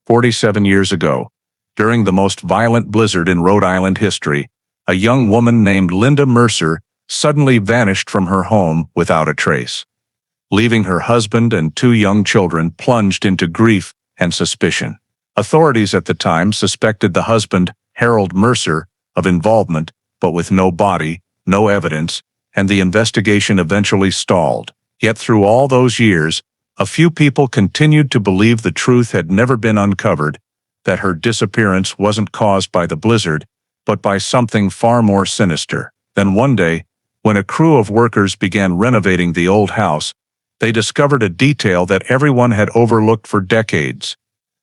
47 years ago, during the most violent blizzard in Rhode Island history, a young woman named Linda Mercer suddenly vanished from her home without a trace, leaving her husband and 2 young children plunged into grief and suspicion. Authorities at the time suspected the husband, Harold Mercer, of involvement, but with no body, no evidence, and the investigation eventually stalled. Yet through all those years, a few people continued to believe the truth had never been uncovered, that her disappearance wasn't caused by the blizzard, but by something far more sinister. Then one day, when a crew of workers began renovating the old house, they discovered a detail that everyone had overlooked for decades.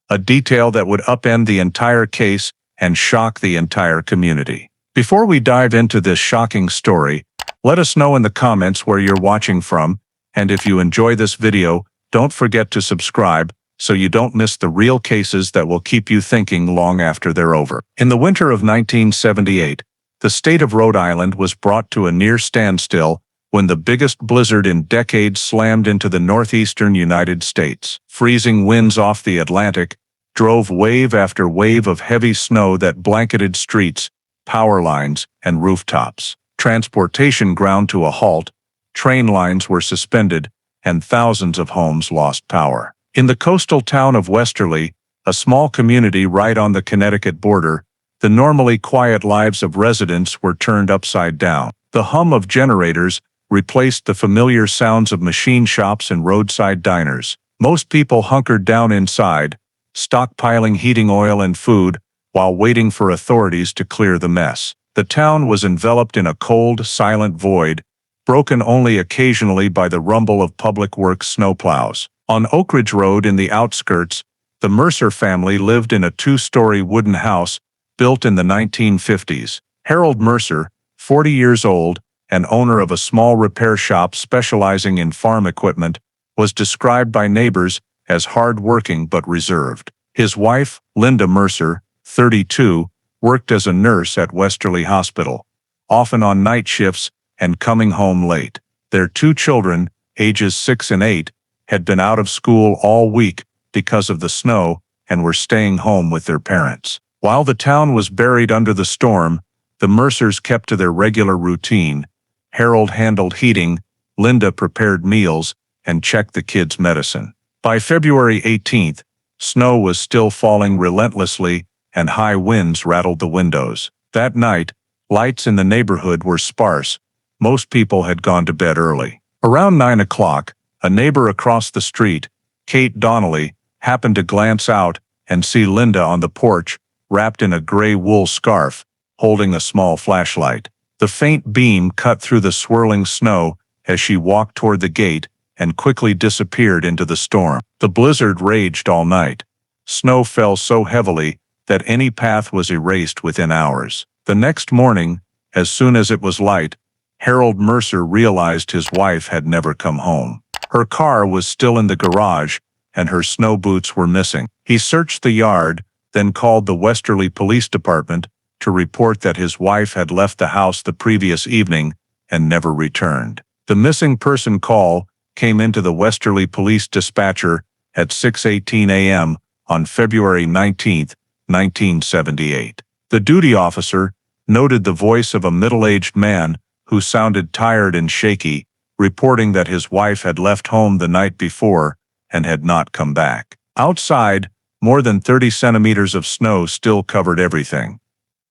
A detail that would upend the entire case and shock the entire community. Before we dive into this shocking story, let us know in the comments where you're watching from, and if you enjoy this video, don't forget to subscribe so you don't miss the real cases that will keep you thinking long after they're over. In the winter of 1978, the state of Rhode Island was brought to a near standstill when the biggest blizzard in decades slammed into the northeastern United States. Freezing winds off the Atlantic drove wave after wave of heavy snow that blanketed streets, power lines, and rooftops. Transportation ground to a halt, train lines were suspended, and thousands of homes lost power. In the coastal town of Westerly, a small community right on the Connecticut border, the normally quiet lives of residents were turned upside down. The hum of generators replaced the familiar sounds of machine shops and roadside diners. Most people hunkered down inside, stockpiling heating oil and food while waiting for authorities to clear the mess. The town was enveloped in a cold, silent void, broken only occasionally by the rumble of public works snowplows. On Oak Ridge Road in the outskirts, the Mercer family lived in a 2-story wooden house built in the 1950s. Harold Mercer, 40 years old, and owner of a small repair shop specializing in farm equipment, was described by neighbors as hard-working but reserved. His wife, Linda Mercer, 32, worked as a nurse at Westerly Hospital, often on night shifts and coming home late. Their 2 children, ages 6 and 8, had been out of school all week because of the snow and were staying home with their parents. While the town was buried under the storm, the Mercers kept to their regular routine. Harold handled heating, Linda prepared meals, and checked the kids' medicine. By February 18th, snow was still falling relentlessly, and high winds rattled the windows. That night, lights in the neighborhood were sparse. Most people had gone to bed early. Around 9 o'clock, a neighbor across the street, Kate Donnelly, happened to glance out and see Linda on the porch, wrapped in a gray wool scarf, holding a small flashlight. The faint beam cut through the swirling snow as she walked toward the gate and quickly disappeared into the storm. The blizzard raged all night. Snow fell so heavily that any path was erased within hours. The next morning, as soon as it was light, Harold Mercer realized his wife had never come home. Her car was still in the garage, and her snow boots were missing. He searched the yard, then called the Westerly Police Department to report that his wife had left the house the previous evening and never returned. The missing person call came into the Westerly Police Dispatcher at 6:18 a.m. on February 19, 1978. The duty officer noted the voice of a middle-aged man who sounded tired and shaky, reporting that his wife had left home the night before and had not come back. Outside, more than 30 centimeters of snow still covered everything.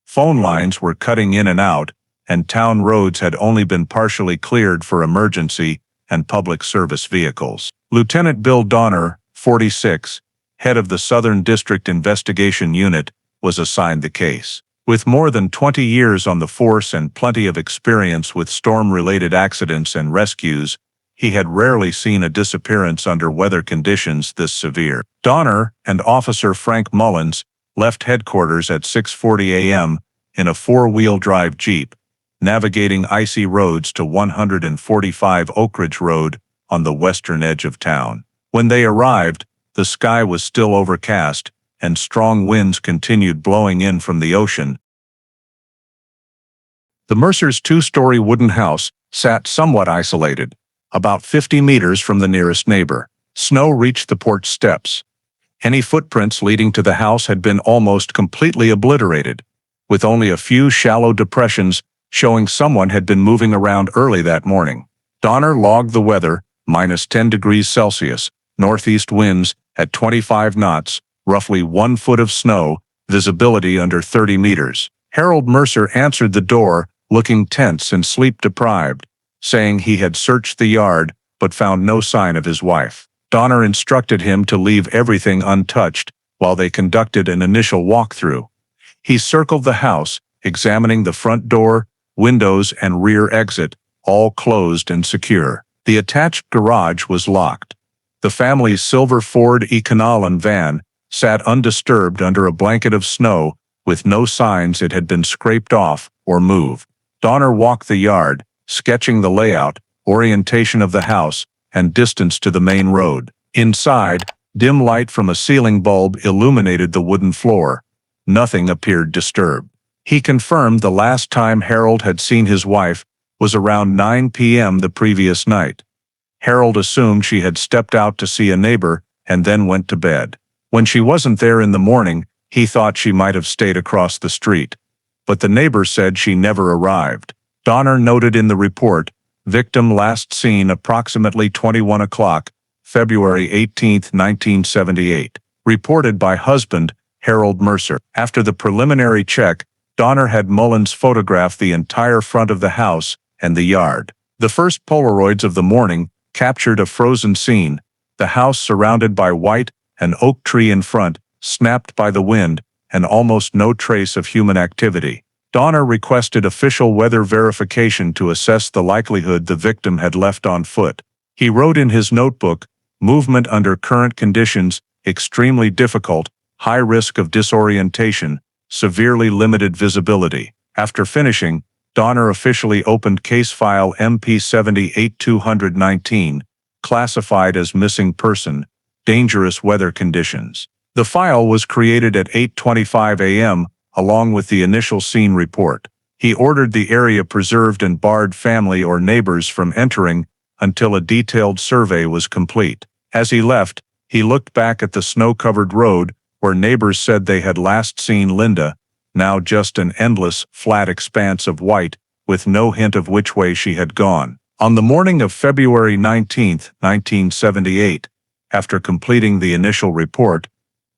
Phone lines were cutting in and out, and town roads had only been partially cleared for emergency and public service vehicles. Lieutenant Bill Donner, 46, head of the Southern District Investigation Unit, was assigned the case. With more than 20 years on the force and plenty of experience with storm-related accidents and rescues, he had rarely seen a disappearance under weather conditions this severe. Donner and Officer Frank Mullins left headquarters at 6:40 a.m. in a 4-wheel drive Jeep, navigating icy roads to 145 Oak Ridge Road on the western edge of town. When they arrived, the sky was still overcast, and strong winds continued blowing in from the ocean. The Mercers' 2-story wooden house sat somewhat isolated, about 50 meters from the nearest neighbor. Snow reached the porch steps. Any footprints leading to the house had been almost completely obliterated, with only a few shallow depressions showing someone had been moving around early that morning. Donner logged the weather, -10°C, northeast winds at 25 knots, roughly 1 foot of snow, visibility under 30 meters. Harold Mercer answered the door, looking tense and sleep-deprived, saying he had searched the yard but found no sign of his wife. Donner instructed him to leave everything untouched while they conducted an initial walkthrough. He circled the house, examining the front door, windows, and rear exit, all closed and secure. The attached garage was locked. The family's silver Ford Econoline van sat undisturbed under a blanket of snow, with no signs it had been scraped off or moved. Donner walked the yard, sketching the layout, orientation of the house, and distance to the main road. Inside, dim light from a ceiling bulb illuminated the wooden floor. Nothing appeared disturbed. He confirmed the last time Harold had seen his wife was around 9 p.m. the previous night. Harold assumed she had stepped out to see a neighbor and then went to bed. When she wasn't there in the morning, he thought she might have stayed across the street. But the neighbor said she never arrived. Donner noted in the report, victim last seen approximately 21 o'clock, February 18, 1978. Reported by husband, Harold Mercer. After the preliminary check, Donner had Mullins photograph the entire front of the house and the yard. The first Polaroids of the morning captured a frozen scene, the house surrounded by white, an oak tree in front, snapped by the wind, and almost no trace of human activity. Donner requested official weather verification to assess the likelihood the victim had left on foot. He wrote in his notebook, "Movement under current conditions, extremely difficult, high risk of disorientation, severely limited visibility." After finishing, Donner officially opened case file MP78219, classified as missing person, dangerous weather conditions. The file was created at 8:25 a.m., along with the initial scene report. He ordered the area preserved and barred family or neighbors from entering until a detailed survey was complete. As he left, he looked back at the snow-covered road where neighbors said they had last seen Linda, now just an endless, flat expanse of white, with no hint of which way she had gone. On the morning of February 19, 1978, after completing the initial report,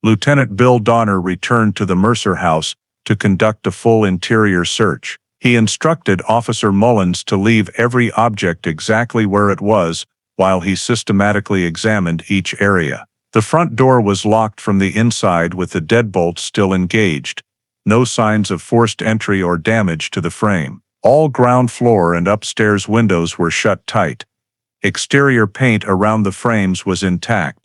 Lieutenant Bill Donner returned to the Mercer house to conduct a full interior search. He instructed Officer Mullins to leave every object exactly where it was while he systematically examined each area. The front door was locked from the inside with the deadbolt still engaged. No signs of forced entry or damage to the frame. All ground floor and upstairs windows were shut tight. Exterior paint around the frames was intact.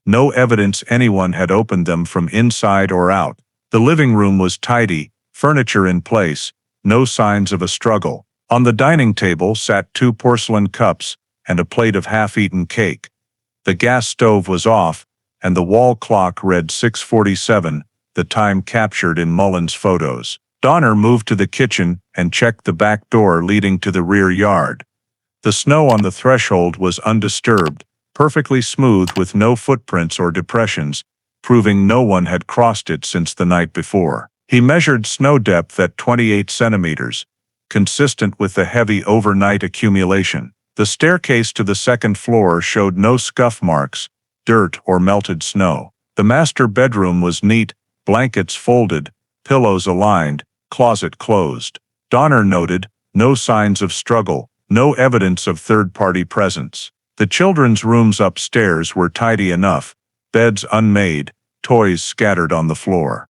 No evidence anyone had opened them from inside or out. The living room was tidy, furniture in place, no signs of a struggle. On the dining table sat 2 porcelain cups and a plate of half-eaten cake. The gas stove was off, and the wall clock read 6:47, the time captured in Mullins' photos. Donner moved to the kitchen and checked the back door leading to the rear yard. The snow on the threshold was undisturbed, perfectly smooth with no footprints or depressions, proving no one had crossed it since the night before. He measured snow depth at 28 centimeters, consistent with the heavy overnight accumulation. The staircase to the second floor showed no scuff marks, dirt, or melted snow. The master bedroom was neat, blankets folded, pillows aligned, closet closed. Donner noted, no signs of struggle, no evidence of third-party presence. The children's rooms upstairs were tidy enough, beds unmade, toys scattered on the floor.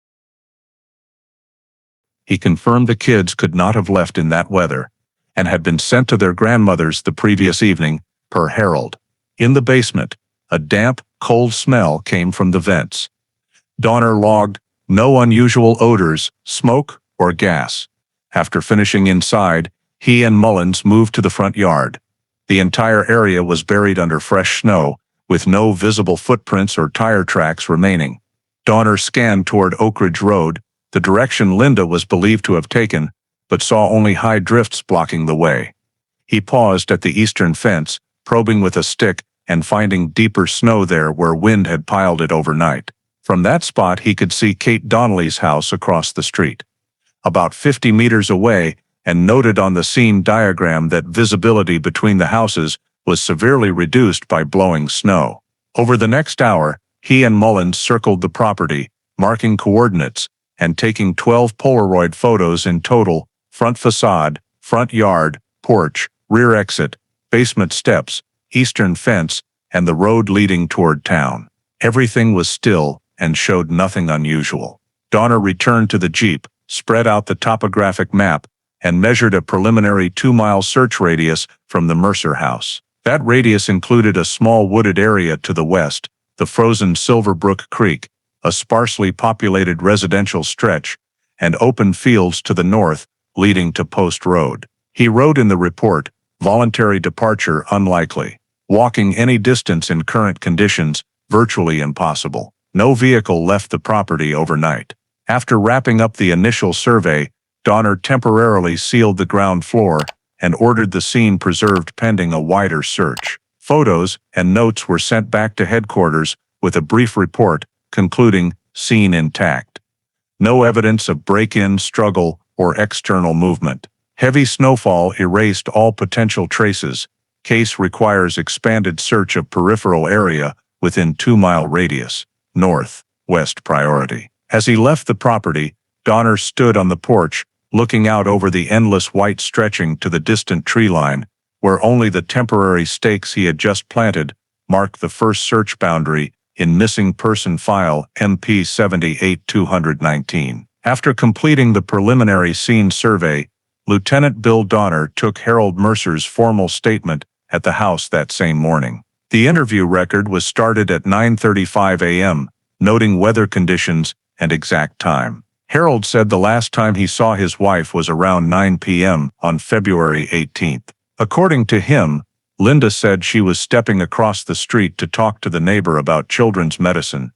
He confirmed the kids could not have left in that weather, and had been sent to their grandmother's the previous evening, per Harold. In the basement, a damp, cold smell came from the vents. Donner logged, no unusual odors, smoke, or gas. After finishing inside, he and Mullins moved to the front yard. The entire area was buried under fresh snow, with no visible footprints or tire tracks remaining. Donner scanned toward Oak Ridge Road, the direction Linda was believed to have taken, but saw only high drifts blocking the way. He paused at the eastern fence, probing with a stick and finding deeper snow there where wind had piled it overnight. From that spot he could see Kate Donnelly's house across the street, about 50 meters away, and noted on the scene diagram that visibility between the houses was severely reduced by blowing snow. Over the next hour, he and Mullins circled the property, marking coordinates, and taking 12 Polaroid photos in total: front facade, front yard, porch, rear exit, basement steps, eastern fence, and the road leading toward town. Everything was still and showed nothing unusual. Donner returned to the Jeep, spread out the topographic map, and measured a preliminary 2-mile search radius from the Mercer house. That radius included a small wooded area to the west, the frozen Silverbrook Creek, a sparsely populated residential stretch, and open fields to the north, leading to Post Road. He wrote in the report, "Voluntary departure unlikely. Walking any distance in current conditions, virtually impossible. No vehicle left the property overnight." After wrapping up the initial survey, Donner temporarily sealed the ground floor and ordered the scene preserved pending a wider search. Photos and notes were sent back to headquarters with a brief report concluding, "Scene intact. No evidence of break-in, struggle, or external movement. Heavy snowfall erased all potential traces. Case requires expanded search of peripheral area within 2-mile radius. North-west priority." As he left the property, Donner stood on the porch, looking out over the endless white stretching to the distant tree line, where only the temporary stakes he had just planted marked the first search boundary in missing person file MP 78219. After completing the preliminary scene survey, Lieutenant Bill Donner took Harold Mercer's formal statement at the house that same morning. The interview record was started at 9:35 a.m., noting weather conditions and exact time. Harold said the last time he saw his wife was around 9 p.m. on February 18th. According to him, Linda said she was stepping across the street to talk to the neighbor about children's medicine,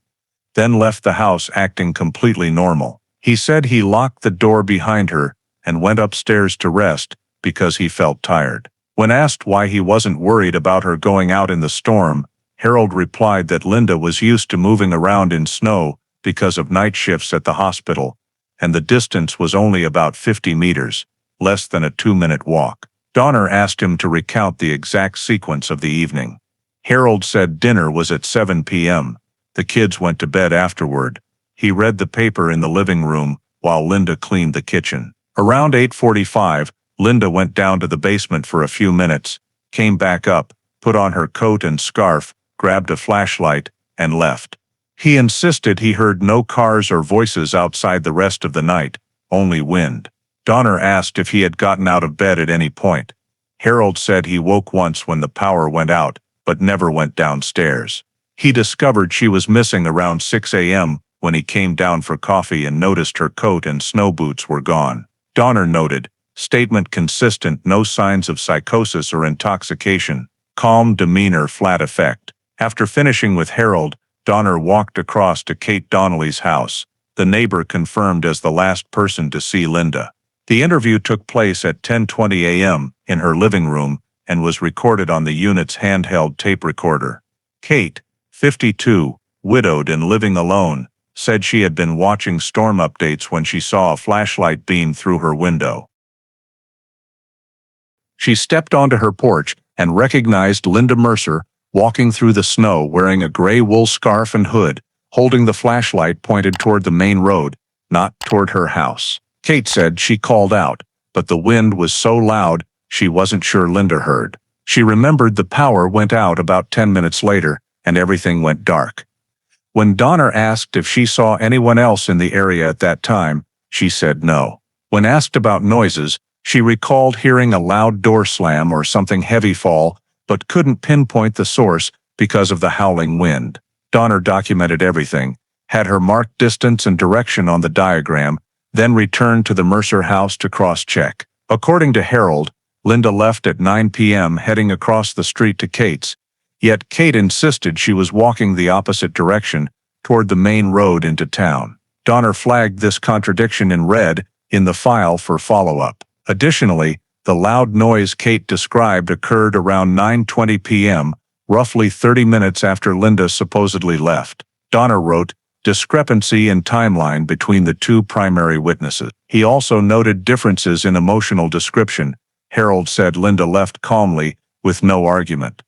then left the house acting completely normal. He said he locked the door behind her and went upstairs to rest because he felt tired. When asked why he wasn't worried about her going out in the storm, Harold replied that Linda was used to moving around in snow because of night shifts at the hospital, and the distance was only about 50 meters, less than a 2-minute walk. Donner asked him to recount the exact sequence of the evening. Harold said dinner was at 7 p.m. The kids went to bed afterward. He read the paper in the living room while Linda cleaned the kitchen. Around 8:45, Linda went down to the basement for a few minutes, came back up, put on her coat and scarf, grabbed a flashlight, and left. He insisted he heard no cars or voices outside the rest of the night, only wind. Donner asked if he had gotten out of bed at any point. Harold said he woke once when the power went out, but never went downstairs. He discovered she was missing around 6 a.m. when he came down for coffee and noticed her coat and snow boots were gone. Donner noted, "Statement consistent, no signs of psychosis or intoxication. Calm demeanor, flat effect." After finishing with Harold, Donner walked across to Kate Donnelly's house, the neighbor confirmed as the last person to see Linda. The interview took place at 10:20 a.m. in her living room and was recorded on the unit's handheld tape recorder. Kate, 52, widowed and living alone, said she had been watching storm updates when she saw a flashlight beam through her window. She stepped onto her porch and recognized Linda Mercer, walking through the snow wearing a gray wool scarf and hood, holding the flashlight pointed toward the main road, not toward her house. Kate said she called out, but the wind was so loud she wasn't sure Linda heard. She remembered the power went out about 10 minutes later, and everything went dark. When Donner asked if she saw anyone else in the area at that time, she said no. When asked about noises, she recalled hearing a loud door slam or something heavy fall, but couldn't pinpoint the source because of the howling wind. Donner documented everything, had her mark distance and direction on the diagram, then returned to the Mercer house to cross-check. According to Harold, Linda left at 9 p.m. heading across the street to Kate's, yet Kate insisted she was walking the opposite direction, toward the main road into town. Donner flagged this contradiction in red in the file for follow-up. Additionally, the loud noise Kate described occurred around 9:20 p.m., roughly 30 minutes after Linda supposedly left. Donner wrote, discrepancy in timeline between the two primary witnesses. He also noted differences in emotional description. Harold said Linda left calmly, with no argument,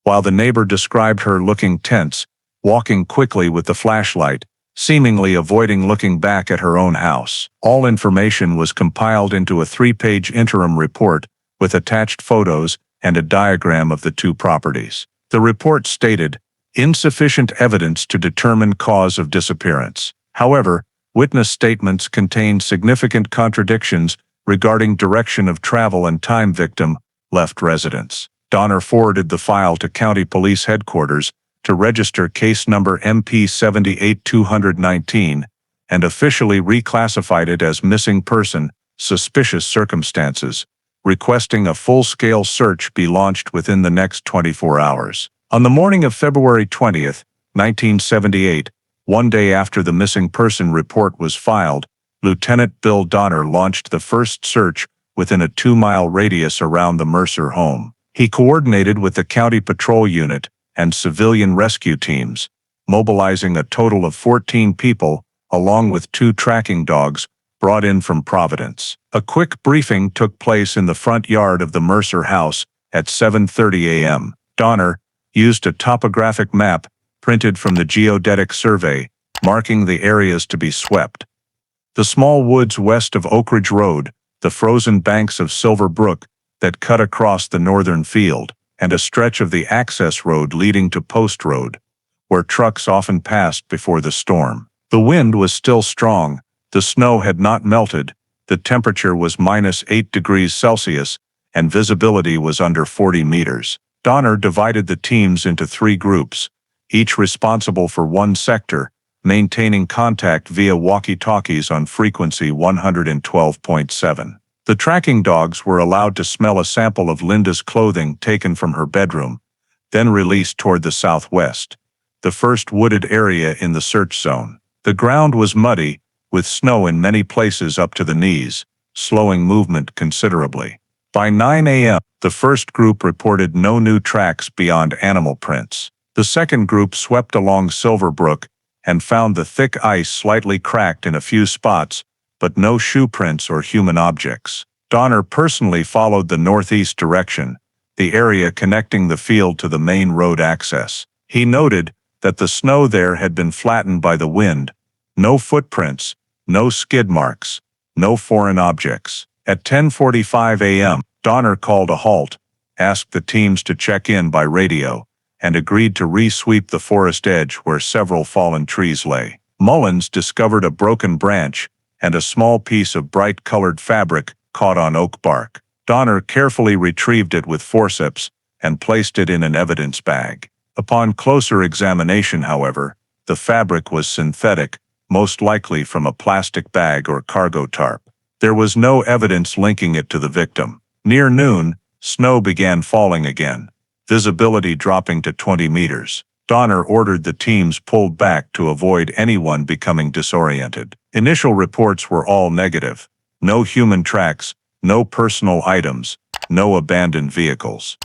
while the neighbor described her looking tense, walking quickly with the flashlight, seemingly avoiding looking back at her own house. All information was compiled into a 3-page interim report with attached photos and a diagram of the two properties. The report stated, insufficient evidence to determine cause of disappearance. However, witness statements contained significant contradictions regarding direction of travel and time victim left residence. Donner forwarded the file to County Police Headquarters to register case number MP 78219 and officially reclassified it as missing person, suspicious circumstances, requesting a full-scale search be launched within the next 24 hours. On the morning of February 20, 1978, one day after the missing person report was filed, Lieutenant Bill Donner launched the first search within a 2-mile radius around the Mercer home. He coordinated with the County Patrol Unit and civilian rescue teams, mobilizing a total of 14 people, along with 2 tracking dogs brought in from Providence. A quick briefing took place in the front yard of the Mercer house at 7:30 a.m. Donner used a topographic map printed from the geodetic survey, marking the areas to be swept. The small woods west of Oak Ridge Road, the frozen banks of Silver Brook that cut across the northern field, and a stretch of the access road leading to Post Road, where trucks often passed before the storm. The wind was still strong, the snow had not melted, the temperature was -8 degrees Celsius, and visibility was under 40 meters. Donner divided the teams into 3 groups, each responsible for one sector, maintaining contact via walkie-talkies on frequency 112.7. The tracking dogs were allowed to smell a sample of Linda's clothing taken from her bedroom, then released toward the southwest, the first wooded area in the search zone. The ground was muddy, with snow in many places up to the knees, slowing movement considerably. By 9 a.m., the first group reported no new tracks beyond animal prints. The second group swept along Silver Brook and found the thick ice slightly cracked in a few spots, but no shoe prints or human objects. Donner personally followed the northeast direction, the area connecting the field to the main road access. He noted that the snow there had been flattened by the wind, no footprints, no skid marks, no foreign objects. At 10:45 a.m., Donner called a halt, asked the teams to check in by radio, and agreed to re-sweep the forest edge where several fallen trees lay. Mullins discovered a broken branch and a small piece of bright-colored fabric caught on oak bark. Donner carefully retrieved it with forceps and placed it in an evidence bag. Upon closer examination, however, the fabric was synthetic, most likely from a plastic bag or cargo tarp. There was no evidence linking it to the victim. Near noon, snow began falling again, visibility dropping to 20 meters. Donner ordered the teams pulled back to avoid anyone becoming disoriented. Initial reports were all negative. No human tracks, no personal items, no abandoned vehicles.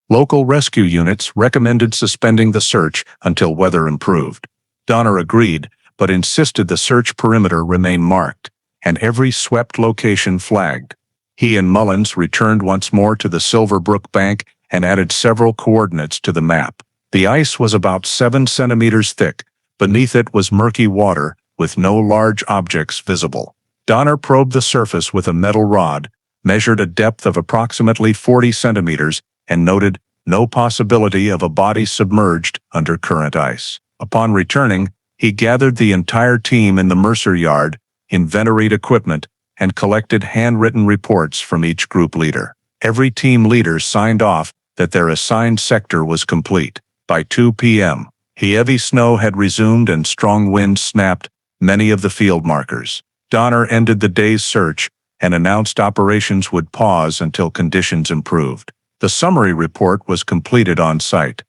Local rescue units recommended suspending the search until weather improved. Donner agreed, but insisted the search perimeter remain marked, and every swept location flagged. He and Mullins returned once more to the Silver Brook bank and added several coordinates to the map. The ice was about 7 centimeters thick. Beneath it was murky water, with no large objects visible. Donner probed the surface with a metal rod, measured a depth of approximately 40 centimeters, and noted no possibility of a body submerged under current ice. Upon returning, he gathered the entire team in the Mercer yard, inventoried equipment, and collected handwritten reports from each group leader. Every team leader signed off that their assigned sector was complete. By 2 p.m., heavy snow had resumed and strong winds snapped many of the field markers. Donner ended the day's search and announced operations would pause until conditions improved. The summary report was completed on site.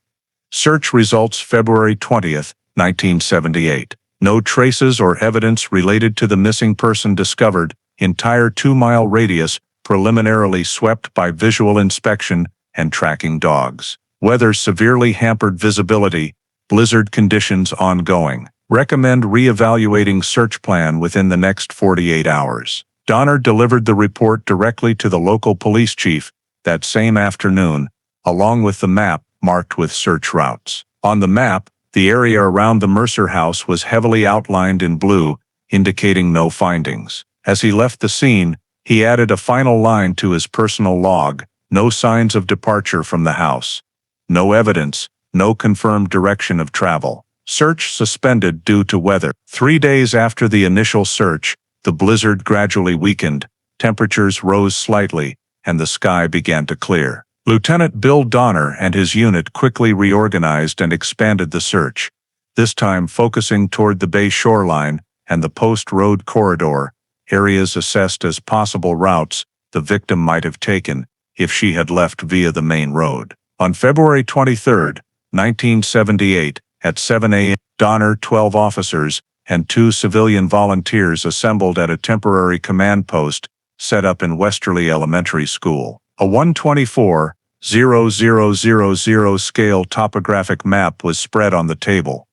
Search results February 20th, 1978. No traces or evidence related to the missing person discovered. Entire 2-mile radius preliminarily swept by visual inspection and tracking dogs. Weather severely hampered visibility, Blizzard conditions ongoing. Recommend reevaluating search plan within the next 48 hours. Donner delivered the report directly to the local police chief that same afternoon, along with the map marked with search routes. On the map, the area around the Mercer house was heavily outlined in blue, indicating no findings. As he left the scene, he added a final line to his personal log: no signs of departure from the house. No evidence, no confirmed direction of travel. Search suspended due to weather. 3 days after the initial search, the blizzard gradually weakened, temperatures rose slightly, and the sky began to clear. Lieutenant Bill Donner and his unit quickly reorganized and expanded the search, this time focusing toward the bay shoreline and the Post Road corridor, areas assessed as possible routes the victim might have taken if she had left via the main road. On February 23, 1978, at 7 a.m., Donner, 12 officers, and 2 civilian volunteers assembled at a temporary command post set up in Westerly Elementary School. A 124:0000 scale topographic map was spread on the table.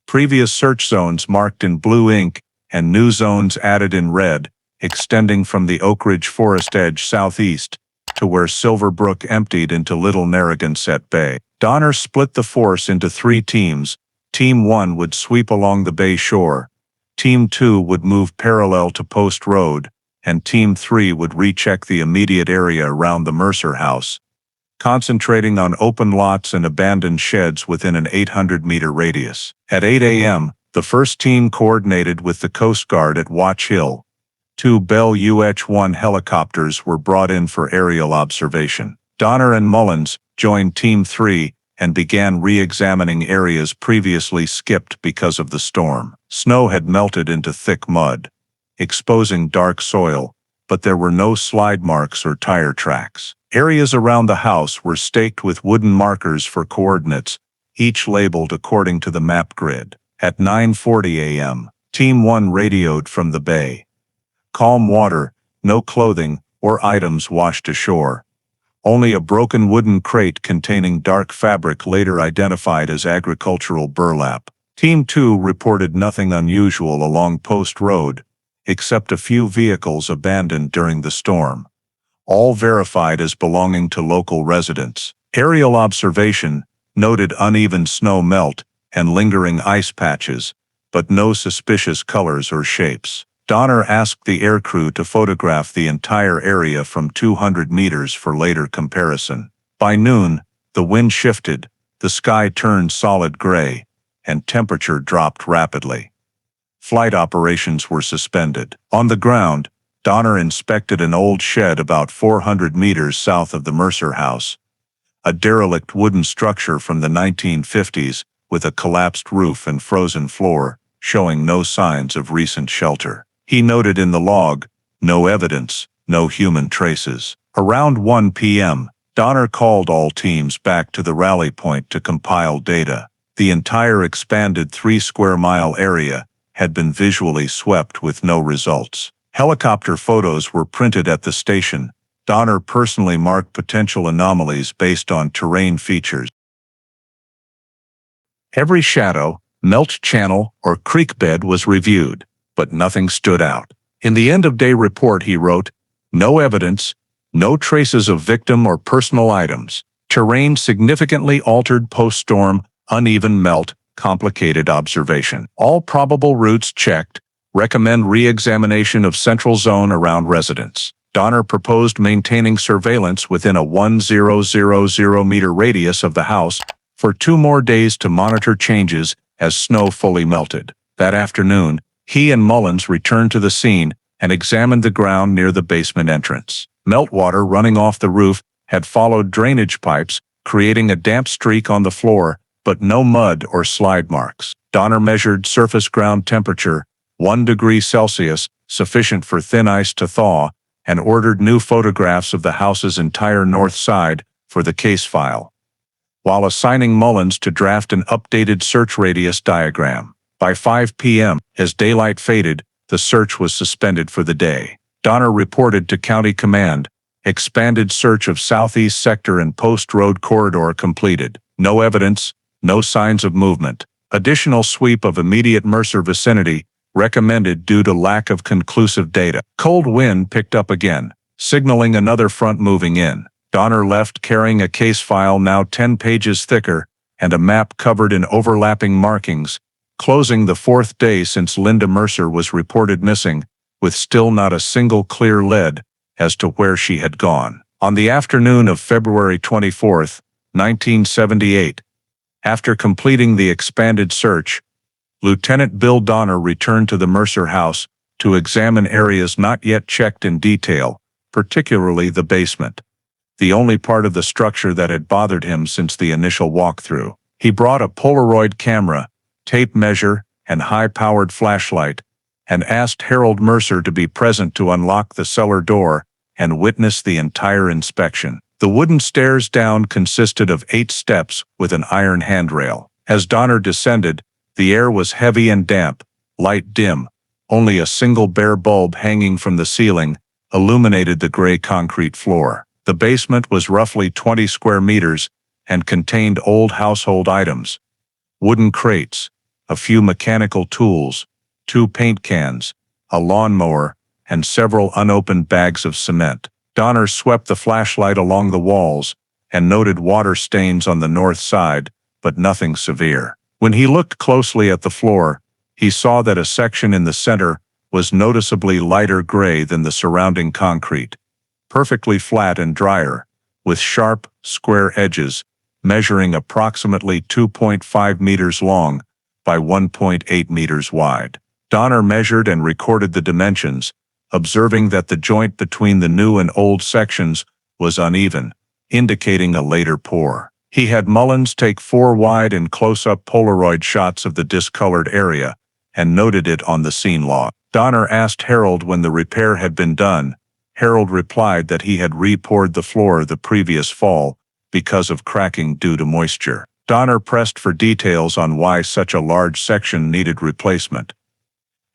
Previous search zones marked in blue ink and new zones added in red, extending from the Oak Ridge Forest edge southeast to where Silver Brook emptied into Little Narragansett Bay. Donner split the force into 3 teams. Team 1 would sweep along the bay shore, Team 2 would move parallel to Post Road, and Team 3 would recheck the immediate area around the Mercer house, concentrating on open lots and abandoned sheds within an 800-meter radius. At 8 a.m., the first team coordinated with the Coast Guard at Watch Hill. 2 Bell UH-1 helicopters were brought in for aerial observation. Donner and Mullins joined Team 3 and began re-examining areas previously skipped because of the storm. Snow had melted into thick mud, exposing dark soil, but there were no slide marks or tire tracks. Areas around the house were staked with wooden markers for coordinates, each labeled according to the map grid. At 9:40 a.m., Team 1 radioed from the bay. Calm water, no clothing or items washed ashore. Only a broken wooden crate containing dark fabric later identified as agricultural burlap. Team 2 reported nothing unusual along Post Road, except a few vehicles abandoned during the storm, all verified as belonging to local residents. Aerial observation noted uneven snow melt and lingering ice patches, but no suspicious colors or shapes. Donner asked the aircrew to photograph the entire area from 200 meters for later comparison. By noon, the wind shifted, the sky turned solid gray, and temperature dropped rapidly. Flight operations were suspended. On the ground, Donner inspected an old shed about 400 meters south of the Mercer house, a derelict wooden structure from the 1950s with a collapsed roof and frozen floor, showing no signs of recent shelter. He noted in the log, no evidence, no human traces. Around 1 p.m., Donner called all teams back to the rally point to compile data. The entire expanded 3-square-mile area had been visually swept with no results. Helicopter photos were printed at the station. Donner personally marked potential anomalies based on terrain features. Every shadow, melt channel, or creek bed was reviewed, but nothing stood out. In the end-of-day report he wrote, "No evidence, no traces of victim or personal items. Terrain significantly altered post-storm, uneven melt, complicated observation. All probable routes checked. Recommend re-examination of central zone around residents." Donner proposed maintaining surveillance within a 1,000-meter radius of the house for 2 more days to monitor changes as snow fully melted. That afternoon, he and Mullins returned to the scene and examined the ground near the basement entrance. Meltwater running off the roof had followed drainage pipes, creating a damp streak on the floor, but no mud or slide marks. Donner measured surface ground temperature, 1 degree Celsius, sufficient for thin ice to thaw, and ordered new photographs of the house's entire north side for the case file, while assigning Mullins to draft an updated search radius diagram. By 5 p.m., as daylight faded, the search was suspended for the day. Donner reported to County Command, expanded search of Southeast Sector and Post Road corridor completed. No evidence, No signs of movement. Additional sweep of immediate Mercer vicinity recommended due to lack of conclusive data. Cold wind picked up again, signaling another front moving in. Donner left carrying a case file now 10 pages thicker and a map covered in overlapping markings, closing the 4th day since Linda Mercer was reported missing, with still not a single clear lead as to where she had gone. On the afternoon of February 24, 1978, after completing the expanded search, Lieutenant Bill Donner returned to the Mercer house to examine areas not yet checked in detail, particularly the basement, the only part of the structure that had bothered him since the initial walkthrough. He brought a Polaroid camera, tape measure, and high-powered flashlight, and asked Harold Mercer to be present to unlock the cellar door and witness the entire inspection. The wooden stairs down consisted of 8 steps with an iron handrail. As Donner descended, the air was heavy and damp, light dim. Only a single bare bulb hanging from the ceiling illuminated the gray concrete floor. The basement was roughly 20 square meters and contained old household items, wooden crates, a few mechanical tools, 2 paint cans, a lawnmower, and several unopened bags of cement. Donner swept the flashlight along the walls and noted water stains on the north side, but nothing severe. When he looked closely at the floor, he saw that a section in the center was noticeably lighter gray than the surrounding concrete, perfectly flat and drier, with sharp, square edges, measuring approximately 2.5 meters long by 1.8 meters wide. Donner measured and recorded the dimensions, observing that the joint between the new and old sections was uneven, indicating a later pour. He had Mullins take 4 wide and close-up Polaroid shots of the discolored area and noted it on the scene log. Donner asked Harold when the repair had been done. Harold replied that he had re-poured the floor the previous fall because of cracking due to moisture. Donner pressed for details on why such a large section needed replacement.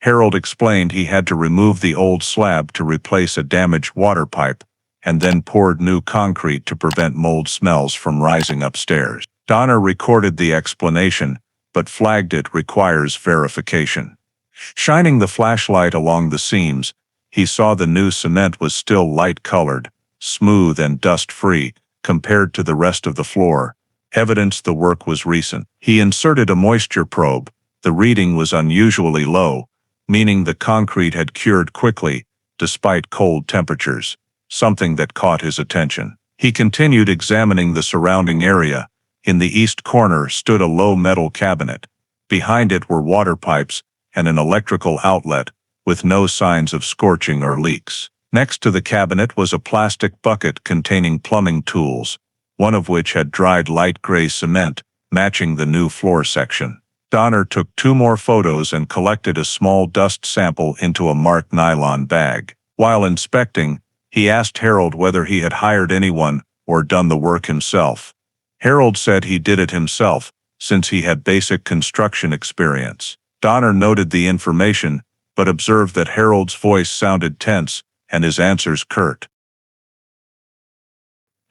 Harold explained he had to remove the old slab to replace a damaged water pipe, and then poured new concrete to prevent mold smells from rising upstairs. Donner recorded the explanation, but flagged it requires verification. Shining the flashlight along the seams, he saw the new cement was still light-colored, smooth and dust-free, compared to the rest of the floor, evidence the work was recent. He inserted a moisture probe. The reading was unusually low, meaning the concrete had cured quickly, despite cold temperatures, something that caught his attention. He continued examining the surrounding area. In the east corner stood a low metal cabinet. Behind it were water pipes and an electrical outlet, with no signs of scorching or leaks. Next to the cabinet was a plastic bucket containing plumbing tools, one of which had dried light gray cement, matching the new floor section. Donner took 2 more photos and collected a small dust sample into a marked nylon bag. While inspecting, he asked Harold whether he had hired anyone or done the work himself. Harold said he did it himself, since he had basic construction experience. Donner noted the information, but observed that Harold's voice sounded tense and his answers curt.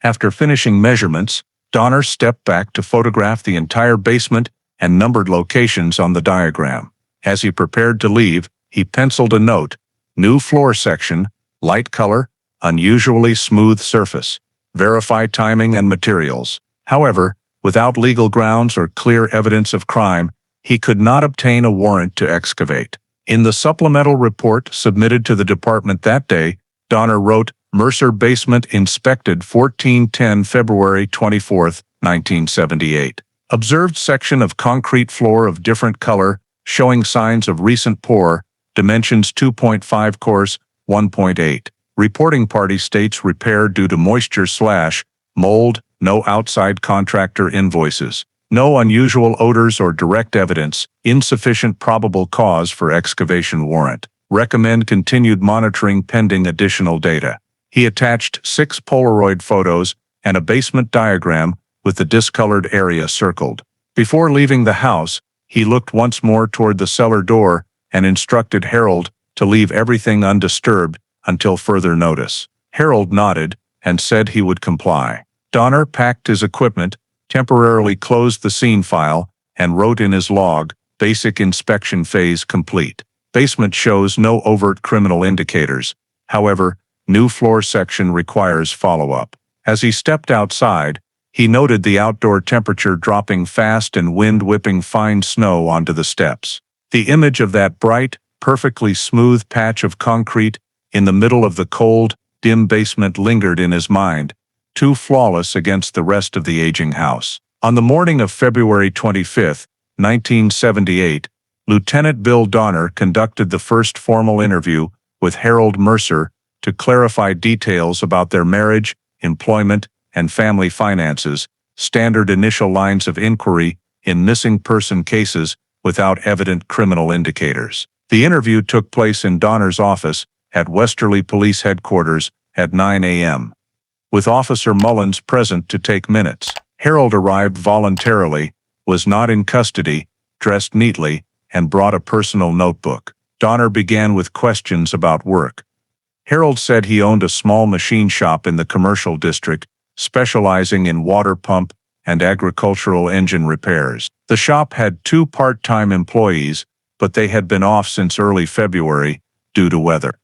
After finishing measurements, Donner stepped back to photograph the entire basement and numbered locations on the diagram. As he prepared to leave, he penciled a note: new floor section, light color, unusually smooth surface. Verify timing and materials. However, without legal grounds or clear evidence of crime, he could not obtain a warrant to excavate. In the supplemental report submitted to the department that day, Donner wrote, Mercer basement inspected 1410 February 24, 1978. Observed section of concrete floor of different color, showing signs of recent pour, dimensions 2.5 course, 1.8. Reporting party states repair due to moisture/mold, no outside contractor invoices. No unusual odors or direct evidence, insufficient probable cause for excavation warrant. Recommend continued monitoring pending additional data. He attached 6 Polaroid photos and a basement diagram with the discolored area circled. Before leaving the house, he looked once more toward the cellar door and instructed Harold to leave everything undisturbed until further notice. Harold nodded and said he would comply. Donner packed his equipment, temporarily closed the scene file, and wrote in his log, "Basic inspection phase complete. Basement shows no overt criminal indicators. However, new floor section requires follow-up." As he stepped outside, he noted the outdoor temperature dropping fast and wind whipping fine snow onto the steps. The image of that bright, perfectly smooth patch of concrete in the middle of the cold, dim basement lingered in his mind, too flawless against the rest of the aging house. On the morning of February 25, 1978, Lieutenant Bill Donner conducted the first formal interview with Harold Mercer to clarify details about their marriage, employment, and family finances, standard initial lines of inquiry in missing person cases without evident criminal indicators. The interview took place in Donner's office at Westerly Police Headquarters at 9 a.m. With Officer Mullins present to take minutes. Harold arrived voluntarily, was not in custody, dressed neatly, and brought a personal notebook. Donner began with questions about work. Harold said he owned a small machine shop in the commercial district, specializing in water pump and agricultural engine repairs. The shop had 2 part-time employees, but they had been off since early February due to weather.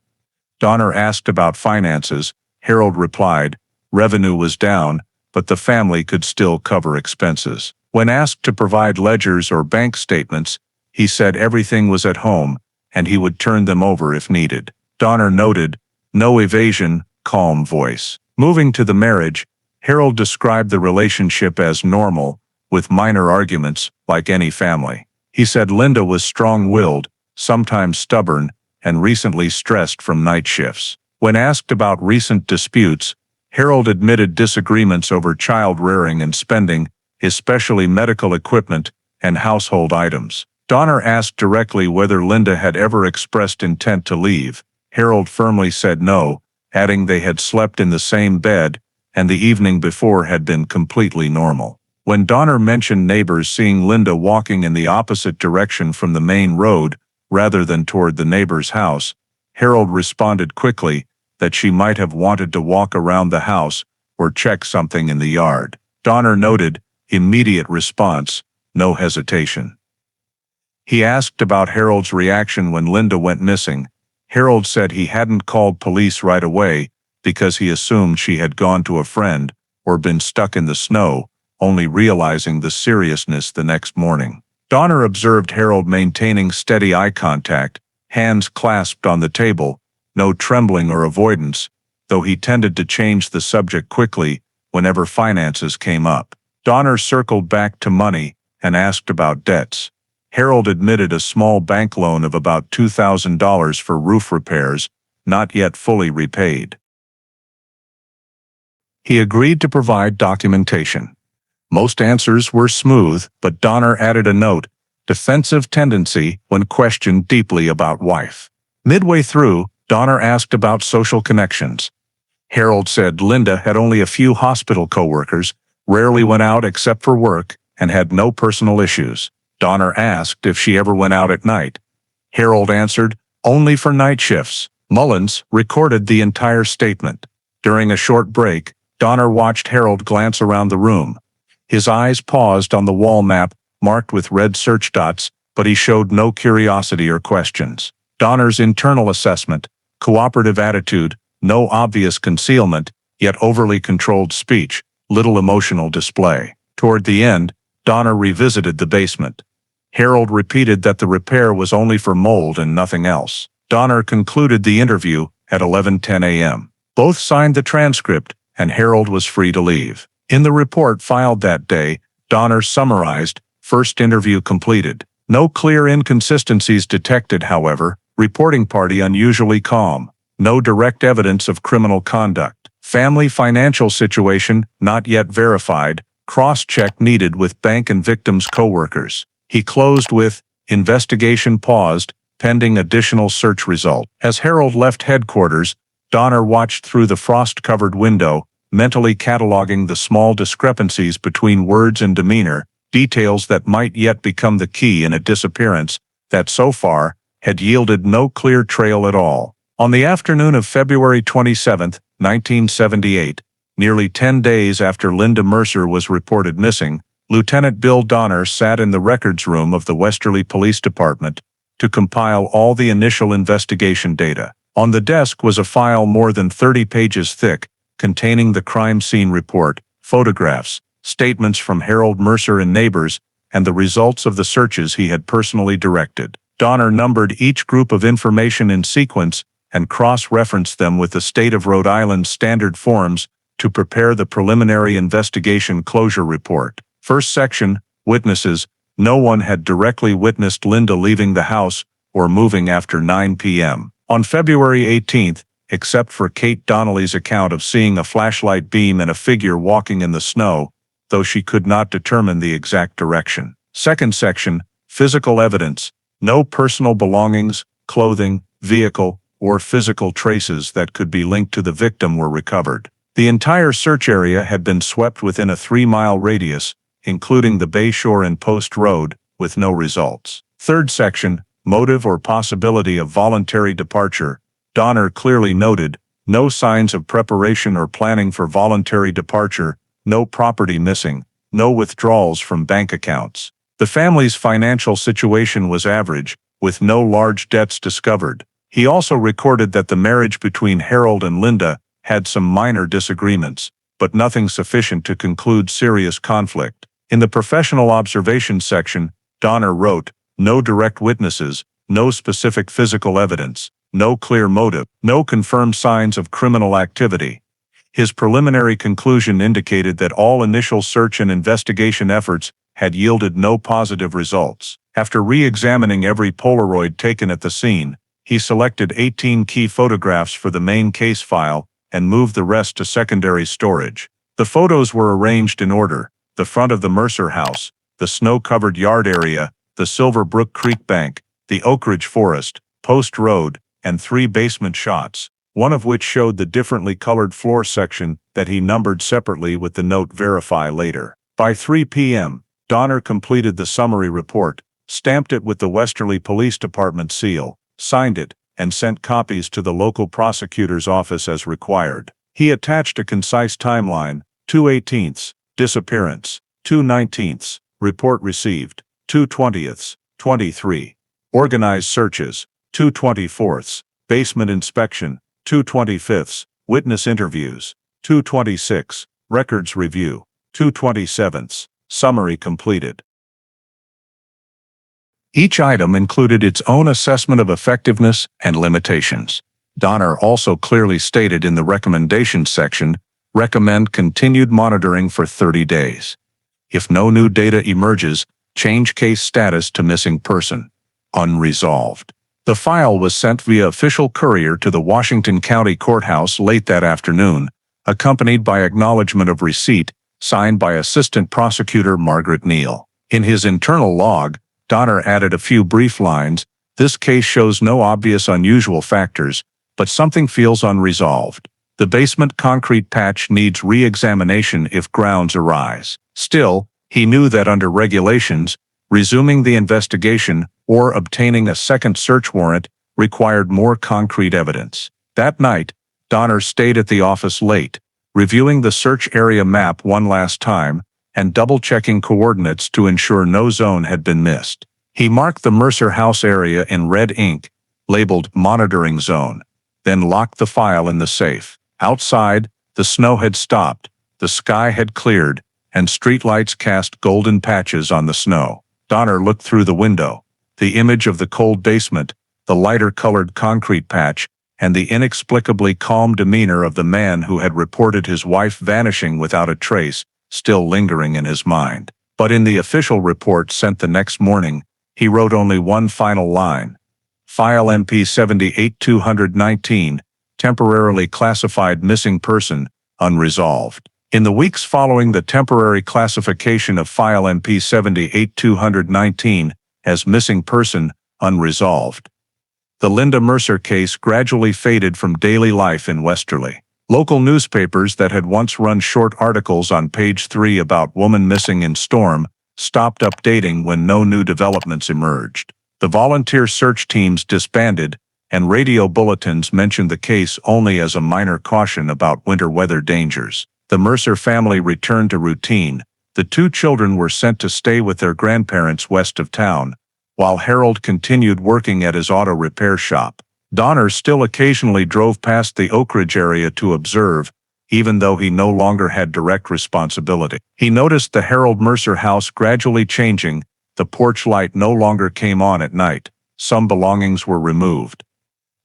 Donner asked about finances. Harold replied, revenue was down, but the family could still cover expenses. When asked to provide ledgers or bank statements, he said everything was at home, and he would turn them over if needed. Donner noted, no evasion, calm voice. Moving to the marriage, Harold described the relationship as normal, with minor arguments, like any family. He said Linda was strong-willed, sometimes stubborn, and recently stressed from night shifts. When asked about recent disputes, Harold admitted disagreements over child rearing and spending, especially medical equipment and household items. Donner asked directly whether Linda had ever expressed intent to leave. Harold firmly said no, adding they had slept in the same bed, and the evening before had been completely normal. When Donner mentioned neighbors seeing Linda walking in the opposite direction from the main road, rather than toward the neighbor's house, Harold responded quickly that she might have wanted to walk around the house or check something in the yard. Donner noted, immediate response, no hesitation. He asked about Harold's reaction when Linda went missing. Harold said he hadn't called police right away because he assumed she had gone to a friend or been stuck in the snow, only realizing the seriousness the next morning. Donner observed Harold maintaining steady eye contact, hands clasped on the table, no trembling or avoidance, though he tended to change the subject quickly whenever finances came up. Donner circled back to money and asked about debts. Harold admitted a small bank loan of about $2,000 for roof repairs, not yet fully repaid. He agreed to provide documentation. Most answers were smooth, but Donner added a note, defensive tendency when questioned deeply about wife. Midway through, Donner asked about social connections. Harold said Linda had only a few hospital coworkers, rarely went out except for work, and had no personal issues. Donner asked if she ever went out at night. Harold answered, only for night shifts. Mullins recorded the entire statement. During a short break, Donner watched Harold glance around the room. His eyes paused on the wall map, marked with red search dots, but he showed no curiosity or questions. Donner's internal assessment, cooperative attitude, no obvious concealment, yet overly controlled speech, little emotional display. Toward the end, Donner revisited the basement. Harold repeated that the repair was only for mold and nothing else. Donner concluded the interview at 11:10 a.m. Both signed the transcript, and Harold was free to leave. In the report filed that day, Donner summarized, first interview completed. No clear inconsistencies detected, however, reporting party unusually calm. No direct evidence of criminal conduct. Family financial situation not yet verified, cross-check needed with bank and victim's coworkers. He closed with, investigation paused, pending additional search result. As Harold left headquarters, Donner watched through the frost-covered window, mentally cataloging the small discrepancies between words and demeanor, details that might yet become the key in a disappearance that so far had yielded no clear trail at all. On the afternoon of February 27, 1978, Nearly 10 days after Linda Mercer was reported missing, Lieutenant Bill Donner sat in the records room of the Westerly Police Department to compile all the initial investigation data. On the desk was a file more than 30 pages thick, containing the crime scene report, photographs, statements from Harold Mercer and neighbors, and the results of the searches he had personally directed. Donner numbered each group of information in sequence and cross-referenced them with the state of Rhode Island standard forms to prepare the preliminary investigation closure report. First section, witnesses. No one had directly witnessed Linda leaving the house or moving after 9 p.m. on February 18th, except for Kate Donnelly's account of seeing a flashlight beam and a figure walking in the snow, though she could not determine the exact direction. Second section, physical evidence. No personal belongings, clothing, vehicle, or physical traces that could be linked to the victim were recovered. The entire search area had been swept within a 3-mile radius, including the Bayshore and Post Road, with no results. Third section, motive or possibility of voluntary departure. Donner clearly noted, no signs of preparation or planning for voluntary departure, no property missing, no withdrawals from bank accounts. The family's financial situation was average, with no large debts discovered. He also recorded that the marriage between Harold and Linda had some minor disagreements, but nothing sufficient to conclude serious conflict. In the professional observation section, Donner wrote, no direct witnesses, no specific physical evidence, no clear motive, no confirmed signs of criminal activity. His preliminary conclusion indicated that all initial search and investigation efforts had yielded no positive results. After re-examining every Polaroid taken at the scene, he selected 18 key photographs for the main case file and moved the rest to secondary storage. The photos were arranged in order: the front of the Mercer house, the snow-covered yard area, the Silver Brook Creek bank, the Oak Ridge Forest, Post Road, and 3 basement shots, one of which showed the differently colored floor section that he numbered separately with the note "Verify later." By 3 p.m., Donner completed the summary report, stamped it with the Westerly Police Department seal, signed it, and sent copies to the local prosecutor's office as required. He attached a concise timeline: 2/18, disappearance; 2/19, report received; 2/20, 23, organized searches; 2/24, basement inspection; 2/25, witness interviews; 2/26, records review; 2/27, summary completed. Each item included its own assessment of effectiveness and limitations. Donner also clearly stated in the recommendations section, recommend continued monitoring for 30 days. If no new data emerges, change case status to missing person, unresolved. The file was sent via official courier to the Washington County Courthouse late that afternoon, accompanied by acknowledgement of receipt, signed by Assistant Prosecutor Margaret Neal. In his internal log, Donner added a few brief lines: this case shows no obvious unusual factors, but something feels unresolved. The basement concrete patch needs re-examination if grounds arise. Still, he knew that under regulations, resuming the investigation or obtaining a second search warrant required more concrete evidence. That night, Donner stayed at the office late, reviewing the search area map one last time and double-checking coordinates to ensure no zone had been missed. He marked the Mercer house area in red ink, labeled Monitoring Zone, then locked the file in the safe. Outside, the snow had stopped, the sky had cleared, and streetlights cast golden patches on the snow. Donner looked through the window. The image of the cold basement, the lighter-colored concrete patch, and the inexplicably calm demeanor of the man who had reported his wife vanishing without a trace still lingering in his mind. But in the official report sent the next morning, he wrote only one final line: File MP 78-219, temporarily classified missing person, unresolved. In the weeks following the temporary classification of File MP 78-219 as missing person, unresolved, the Linda Mercer case gradually faded from daily life in Westerly. Local newspapers that had once run short articles on page 3 about woman missing in storm stopped updating when no new developments emerged. The volunteer search teams disbanded, and radio bulletins mentioned the case only as a minor caution about winter weather dangers. The Mercer family returned to routine. The two children were sent to stay with their grandparents west of town, while Harold continued working at his auto repair shop. Donner still occasionally drove past the Oak Ridge area to observe, even though he no longer had direct responsibility. He noticed the Harold Mercer house gradually changing. The porch light no longer came on at night. Some belongings were removed.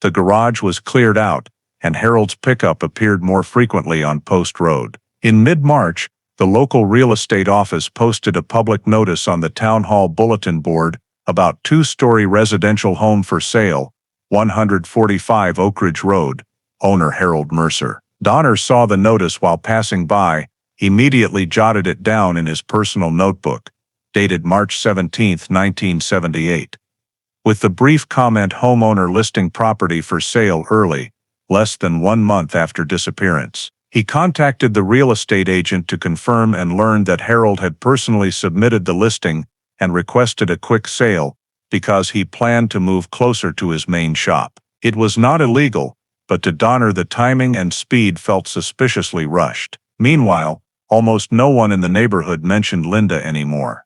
The garage was cleared out, and Harold's pickup appeared more frequently on Post Road. In mid-March, the local real estate office posted a public notice on the town hall bulletin board about two-story residential home for sale, 145 Oak Ridge Road, owner Harold Mercer. Donner saw the notice while passing by, immediately jotted it down in his personal notebook, dated March 17, 1978. With the brief comment, homeowner listing property for sale early, less than 1 month after disappearance. He contacted the real estate agent to confirm and learned that Harold had personally submitted the listing and requested a quick sale because he planned to move closer to his main shop. It was not illegal, but to Donner the timing and speed felt suspiciously rushed. Meanwhile, almost no one in the neighborhood mentioned Linda anymore.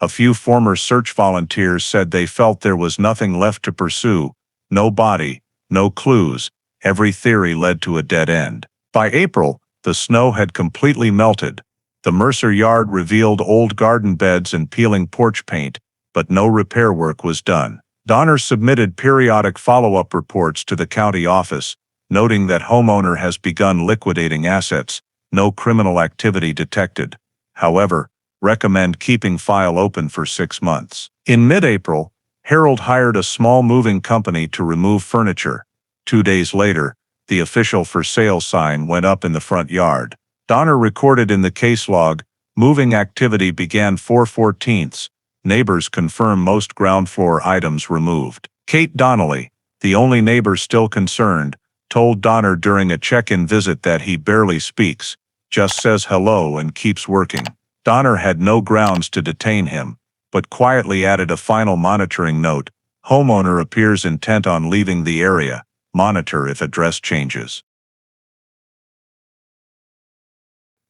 A few former search volunteers said they felt there was nothing left to pursue, no body, no clues. Every theory led to a dead end. By April, the snow had completely melted. The Mercer yard revealed old garden beds and peeling porch paint, but no repair work was done. Donner submitted periodic follow-up reports to the county office, noting that homeowner has begun liquidating assets, no criminal activity detected. However, recommend keeping file open for 6 months. In mid-April, Harold hired a small moving company to remove furniture. 2 days later, the official for sale sign went up in the front yard. Donner recorded in the case log, moving activity began 4/14. Neighbors confirm most ground floor items removed. Kate Donnelly, the only neighbor still concerned, told Donner during a check-in visit that he barely speaks, just says hello and keeps working. Donner had no grounds to detain him, but quietly added a final monitoring note. Homeowner appears intent on leaving the area. Monitor if address changes.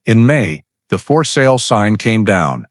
In May, the for sale sign came down.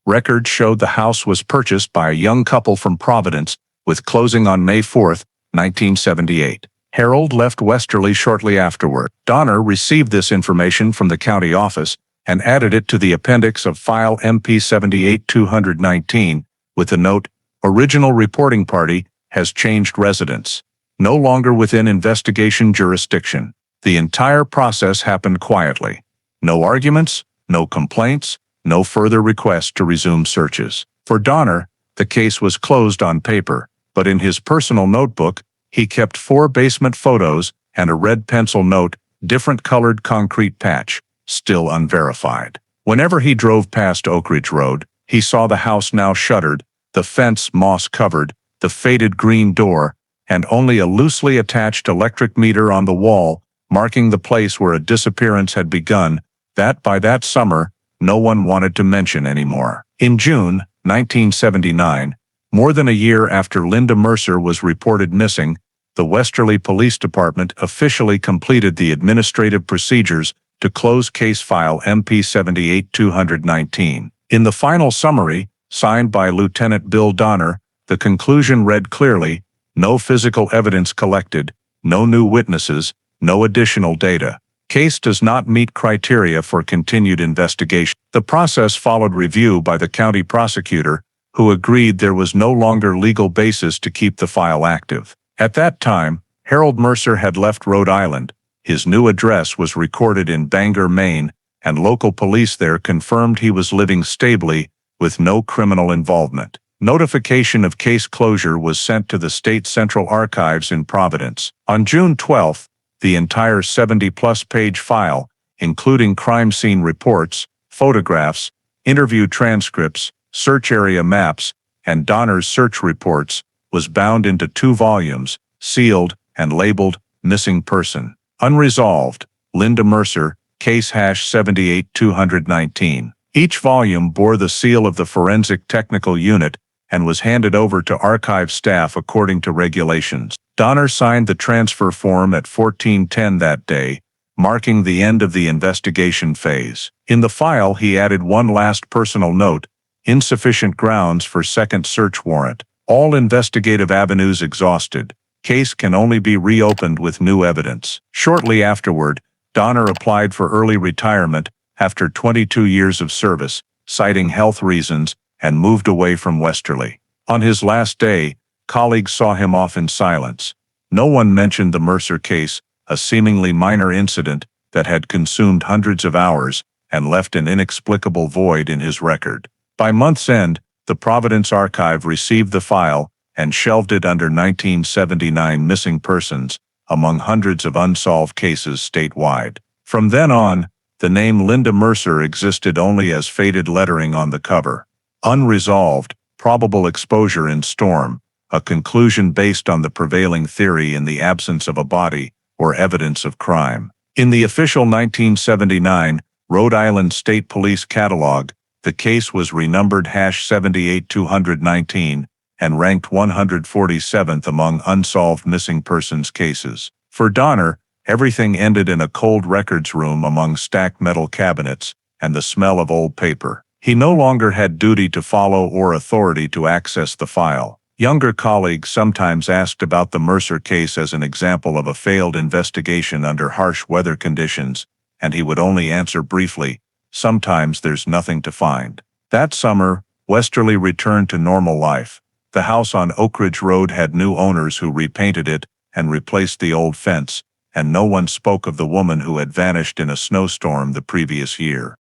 Records showed the house was purchased by a young couple from Providence, with closing on May 4, 1978. Harold left Westerly shortly afterward. Donner received this information from the county office and added it to the appendix of file MP 78-219 with the note, "Original reporting party has changed residence. No longer within investigation jurisdiction." The entire process happened quietly. No arguments, no complaints, no further requests to resume searches. For Donner, the case was closed on paper, but in his personal notebook, he kept 4 basement photos and a red pencil note, "Different colored concrete patch, still unverified." Whenever he drove past Oak Ridge Road, he saw the house now shuttered, the fence moss-covered, the faded green door, and only a loosely attached electric meter on the wall, marking the place where a disappearance had begun, that by that summer, no one wanted to mention anymore. In June 1979, more than a year after Linda Mercer was reported missing, the Westerly Police Department officially completed the administrative procedures to close case file MP 78-219. In the final summary, signed by Lieutenant Bill Donner, the conclusion read clearly, "No physical evidence collected, no new witnesses, no additional data. Case does not meet criteria for continued investigation." The process followed review by the county prosecutor, who agreed there was no longer legal basis to keep the file active. At that time, Harold Mercer had left Rhode Island. His new address was recorded in Bangor, Maine, and local police there confirmed he was living stably, with no criminal involvement. Notification of case closure was sent to the State Central Archives in Providence. On June 12, the entire 70-plus page file, including crime scene reports, photographs, interview transcripts, search area maps, and Donner's search reports, was bound into 2 volumes, sealed and labeled "Missing Person." Unresolved, Linda Mercer, case #78-219. Each volume bore the seal of the Forensic Technical Unit and was handed over to archive staff according to regulations. Donner signed the transfer form at 14:10 that day, marking the end of the investigation phase. In the file, he added one last personal note: insufficient grounds for second search warrant. All investigative avenues exhausted. Case can only be reopened with new evidence. Shortly afterward, Donner applied for early retirement after 22 years of service, citing health reasons, and moved away from Westerly. On his last day, colleagues saw him off in silence. No one mentioned the Mercer case, a seemingly minor incident that had consumed hundreds of hours and left an inexplicable void in his record. By month's end, the Providence Archive received the file and shelved it under 1979 missing persons, among hundreds of unsolved cases statewide. From then on, the name Linda Mercer existed only as faded lettering on the cover. Unresolved, probable exposure in storm, a conclusion based on the prevailing theory in the absence of a body or evidence of crime. In the official 1979 Rhode Island State Police catalog, the case was renumbered #78219 and ranked 147th among unsolved missing persons cases. For Donner, everything ended in a cold records room among stacked metal cabinets and the smell of old paper. He no longer had duty to follow or authority to access the file. Younger colleagues sometimes asked about the Mercer case as an example of a failed investigation under harsh weather conditions, and he would only answer briefly, "Sometimes there's nothing to find." That summer, Westerly returned to normal life. The house on Oak Ridge Road had new owners who repainted it and replaced the old fence, and no one spoke of the woman who had vanished in a snowstorm the previous year.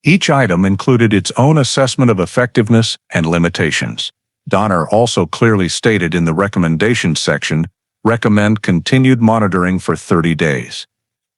Each item included its own assessment of effectiveness and limitations. Donner also clearly stated in the recommendations section, recommend continued monitoring for 30 days.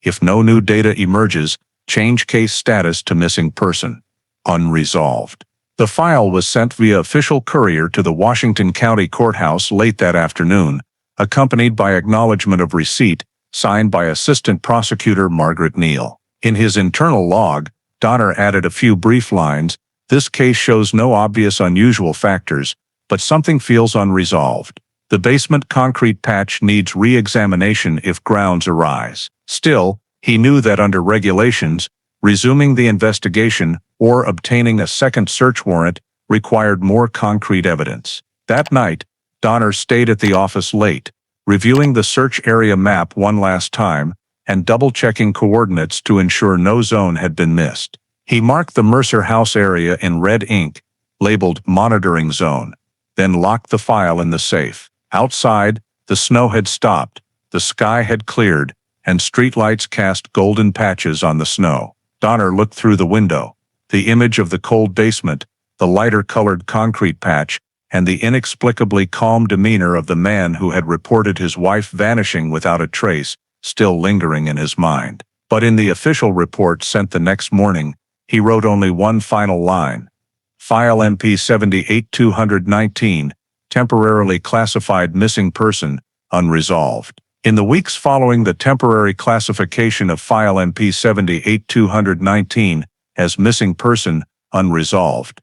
If no new data emerges, change case status to missing person. Unresolved. The file was sent via official courier to the Washington County Courthouse late that afternoon, accompanied by acknowledgement of receipt, signed by Assistant Prosecutor Margaret Neal. In his internal log, Donner added a few brief lines: "This case shows no obvious unusual factors, but something feels unresolved. The basement concrete patch needs re-examination if grounds arise." Still, he knew that under regulations, resuming the investigation or obtaining a second search warrant required more concrete evidence. That night, Donner stayed at the office late, reviewing the search area map one last time and double-checking coordinates to ensure no zone had been missed. He marked the Mercer house area in red ink, labeled Monitoring Zone, then locked the file in the safe. Outside, the snow had stopped, the sky had cleared, and streetlights cast golden patches on the snow. Donner looked through the window. The image of the cold basement, the lighter-colored concrete patch, and the inexplicably calm demeanor of the man who had reported his wife vanishing without a trace, still lingering in his mind. But in the official report sent the next morning, he wrote only one final line. File MP 78219, temporarily classified missing person, unresolved. In the weeks following the temporary classification of File MP 78219 as missing person, unresolved,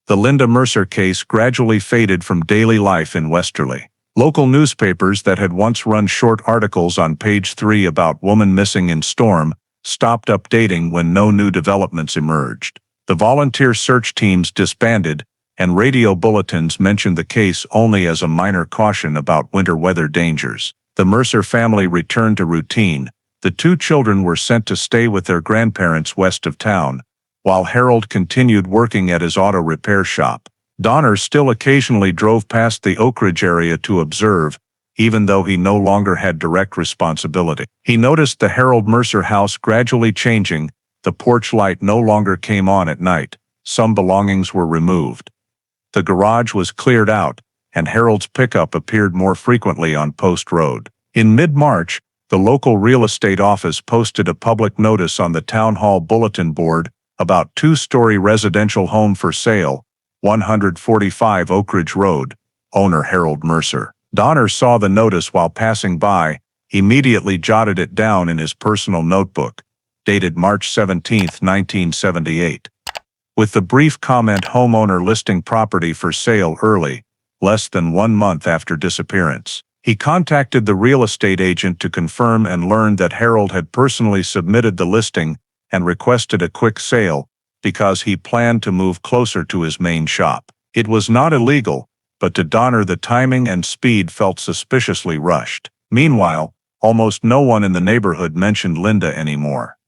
the Linda Mercer case gradually faded from daily life in Westerly. Local newspapers that had once run short articles on page 3 about woman missing in storm stopped updating when no new developments emerged. The volunteer search teams disbanded, and radio bulletins mentioned the case only as a minor caution about winter weather dangers. The Mercer family returned to routine. The two children were sent to stay with their grandparents west of town, while Harold continued working at his auto repair shop. Donner still occasionally drove past the Oak Ridge area to observe, even though he no longer had direct responsibility. He noticed the Harold Mercer house gradually changing. The porch light no longer came on at night. Some belongings were removed. The garage was cleared out, and Harold's pickup appeared more frequently on Post Road. In mid-March, the local real estate office posted a public notice on the town hall bulletin board about two-story residential home for sale, 145 Oak Ridge Road, owner Harold Mercer. Donner saw the notice while passing by, immediately jotted it down in his personal notebook, dated March 17, 1978. With the brief comment, homeowner listing property for sale early, less than 1 month after disappearance. He contacted the real estate agent to confirm and learned that Harold had personally submitted the listing and requested a quick sale because he planned to move closer to his main shop. It was not illegal, but to Donner the timing and speed felt suspiciously rushed. Meanwhile, almost no one in the neighborhood mentioned Linda anymore.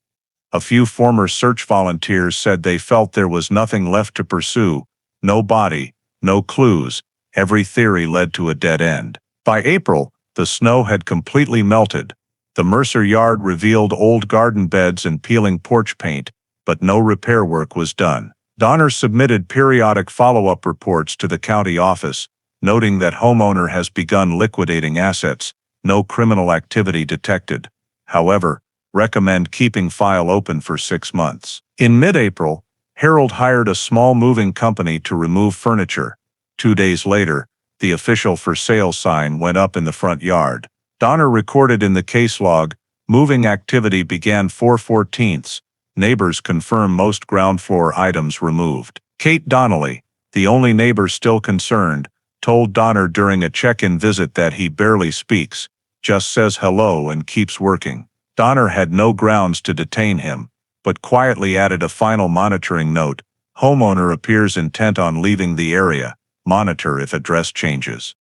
A few former search volunteers said they felt there was nothing left to pursue, no body, no clues, every theory led to a dead end. By April, the snow had completely melted. The Mercer yard revealed old garden beds and peeling porch paint, but no repair work was done. Donner submitted periodic follow-up reports to the county office, noting that homeowner has begun liquidating assets, no criminal activity detected. However, recommend keeping file open for 6 months. In mid-April, Harold hired a small moving company to remove furniture. 2 days later, the official for sale sign went up in the front yard. Donner recorded in the case log, moving activity began 4/14. Neighbors confirm most ground floor items removed. Kate Donnelly, the only neighbor still concerned, told Donner during a check-in visit that he barely speaks, just says hello and keeps working. Donner had no grounds to detain him, but quietly added a final monitoring note: homeowner appears intent on leaving the area. Monitor if address changes.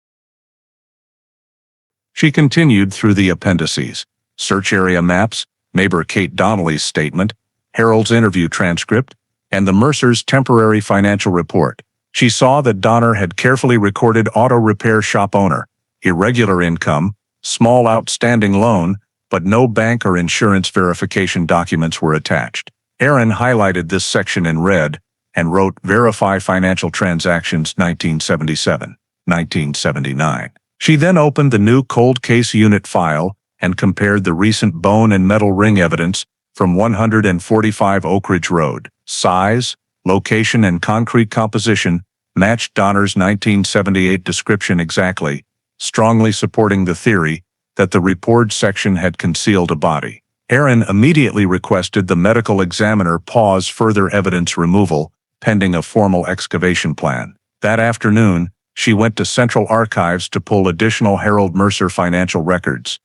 She continued through the appendices: search area maps, neighbor Kate Donnelly's statement, Harold's interview transcript, and the Mercer's temporary financial report. She saw that Donner had carefully recorded auto repair shop owner, irregular income, small outstanding loan, but no bank or insurance verification documents were attached. Aaron highlighted this section in red and wrote verify financial transactions 1977, 1979. She then opened the new cold case unit file and compared the recent bone and metal ring evidence from 145 Oak Ridge Road. Size, location, and concrete composition matched Donner's 1978 description exactly, strongly supporting the theory that the report section had concealed a body. Aaron immediately requested the medical examiner pause further evidence removal pending a formal excavation plan. That afternoon, she went to Central Archives to pull additional Harold Mercer financial records.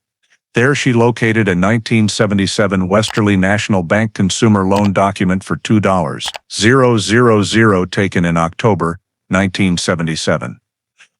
There she located a 1977 Westerly National Bank consumer loan document for $2,000 taken in October 1977.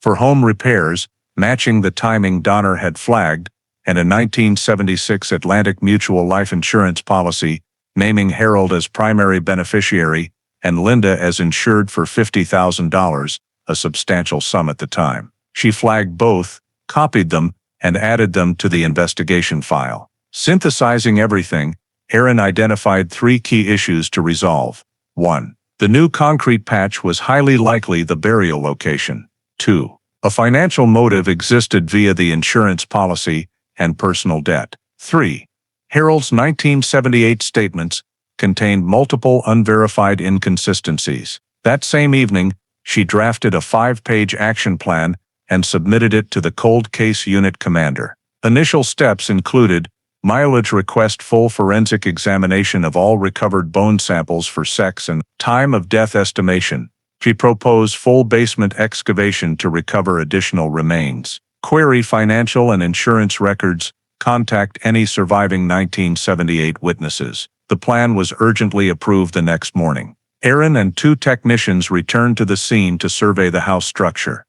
For home repairs, matching the timing Donner had flagged, and a 1976 Atlantic Mutual life insurance policy naming Harold as primary beneficiary and Linda as insured for $50,000, a substantial sum at the time. She flagged both, copied them, and added them to the investigation file. Synthesizing everything, Aaron identified 3 key issues to resolve. 1. The new concrete patch was highly likely the burial location. 2. A financial motive existed via the insurance policy and personal debt. 3. Harold's 1978 statements contained multiple unverified inconsistencies. That same evening, she drafted a 5-page action plan and submitted it to the cold case unit commander. Initial steps included mileage request, full forensic examination of all recovered bone samples for sex and time of death estimation. She proposed full basement excavation to recover additional remains. Query financial and insurance records, contact any surviving 1978 witnesses. The plan was urgently approved the next morning. Aaron and 2 technicians returned to the scene to survey the house structure.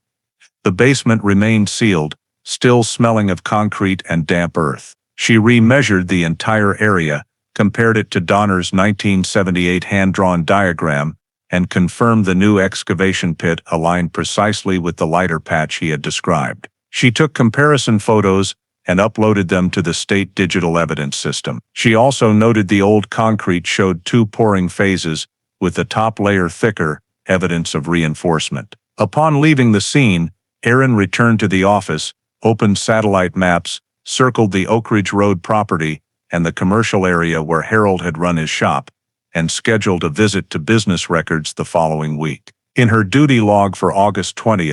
The basement remained sealed, still smelling of concrete and damp earth. She remeasured the entire area, compared it to Donner's 1978 hand-drawn diagram, and confirmed the new excavation pit aligned precisely with the lighter patch he had described. She took comparison photos and uploaded them to the state digital evidence system. She also noted the old concrete showed 2 pouring phases, with the top layer thicker, evidence of reinforcement. Upon leaving the scene, Aaron returned to the office, opened satellite maps, circled the Oak Ridge Road property and the commercial area where Harold had run his shop, and scheduled a visit to business records the following week. In her duty log for August 20,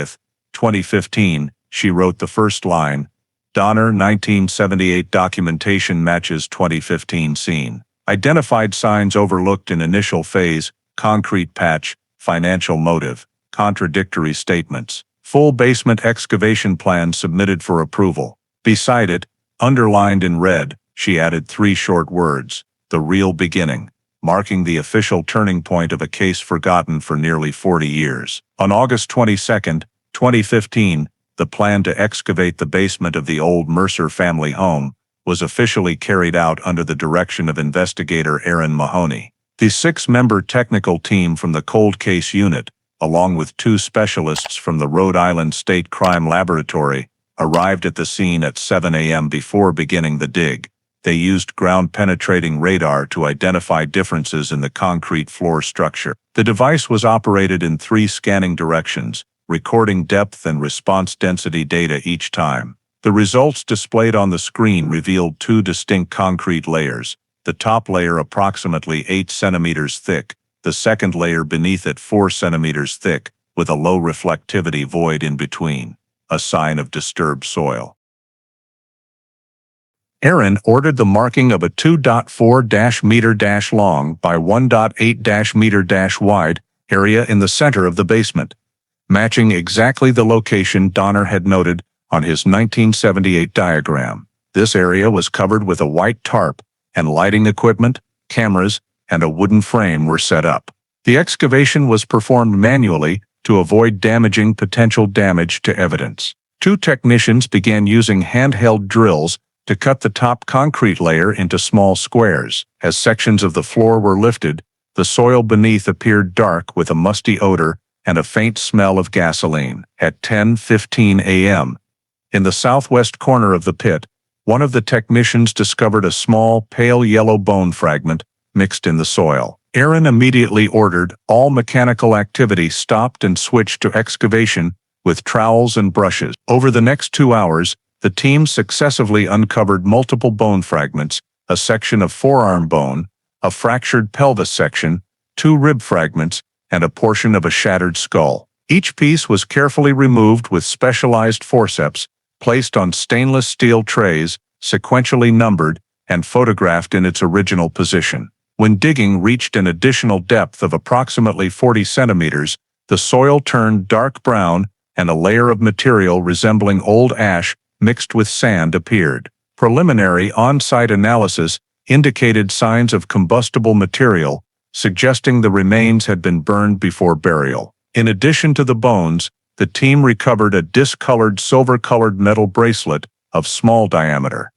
2015, she wrote the first line: Donner 1978 documentation matches 2015 scene. Identified signs overlooked in initial phase, concrete patch, financial motive, contradictory statements. Full basement excavation plan submitted for approval. Beside it, underlined in red, she added 3 short words, "The real beginning," marking the official turning point of a case forgotten for nearly 40 years. On August 22, 2015, the plan to excavate the basement of the old Mercer family home was officially carried out under the direction of investigator Aaron Mahoney. The 6-member technical team from the Cold Case Unit, along with 2 specialists from the Rhode Island State Crime Laboratory, arrived at the scene at 7 a.m. before beginning the dig. They used ground-penetrating radar to identify differences in the concrete floor structure. The device was operated in 3 scanning directions, recording depth and response density data each time. The results displayed on the screen revealed 2 distinct concrete layers, the top layer approximately 8 centimeters thick, the second layer beneath it 4 centimeters thick, with a low reflectivity void in between, a sign of disturbed soil. Aaron ordered the marking of a 2.4-meter long by 1.8-meter wide area in the center of the basement, matching exactly the location Donner had noted on his 1978 diagram. This area was covered with a white tarp, and lighting equipment, cameras, and a wooden frame were set up. The excavation was performed manually to avoid damaging potential damage to evidence. 2 technicians began using handheld drills to cut the top concrete layer into small squares. As sections of the floor were lifted, the soil beneath appeared dark with a musty odor and a faint smell of gasoline. At 10:15 a.m., in the southwest corner of the pit, one of the technicians discovered a small, pale yellow bone fragment mixed in the soil. Aaron immediately ordered all mechanical activity stopped and switched to excavation with trowels and brushes. Over the next 2 hours, the team successively uncovered multiple bone fragments, a section of forearm bone, a fractured pelvis section, 2 rib fragments, and a portion of a shattered skull. Each piece was carefully removed with specialized forceps, placed on stainless steel trays, sequentially numbered, and photographed in its original position. When digging reached an additional depth of approximately 40 centimeters, the soil turned dark brown, and a layer of material resembling old ash mixed with sand appeared. Preliminary on-site analysis indicated signs of combustible material, suggesting the remains had been burned before burial. In addition to the bones, the team recovered a discolored silver-colored metal bracelet of small diameter,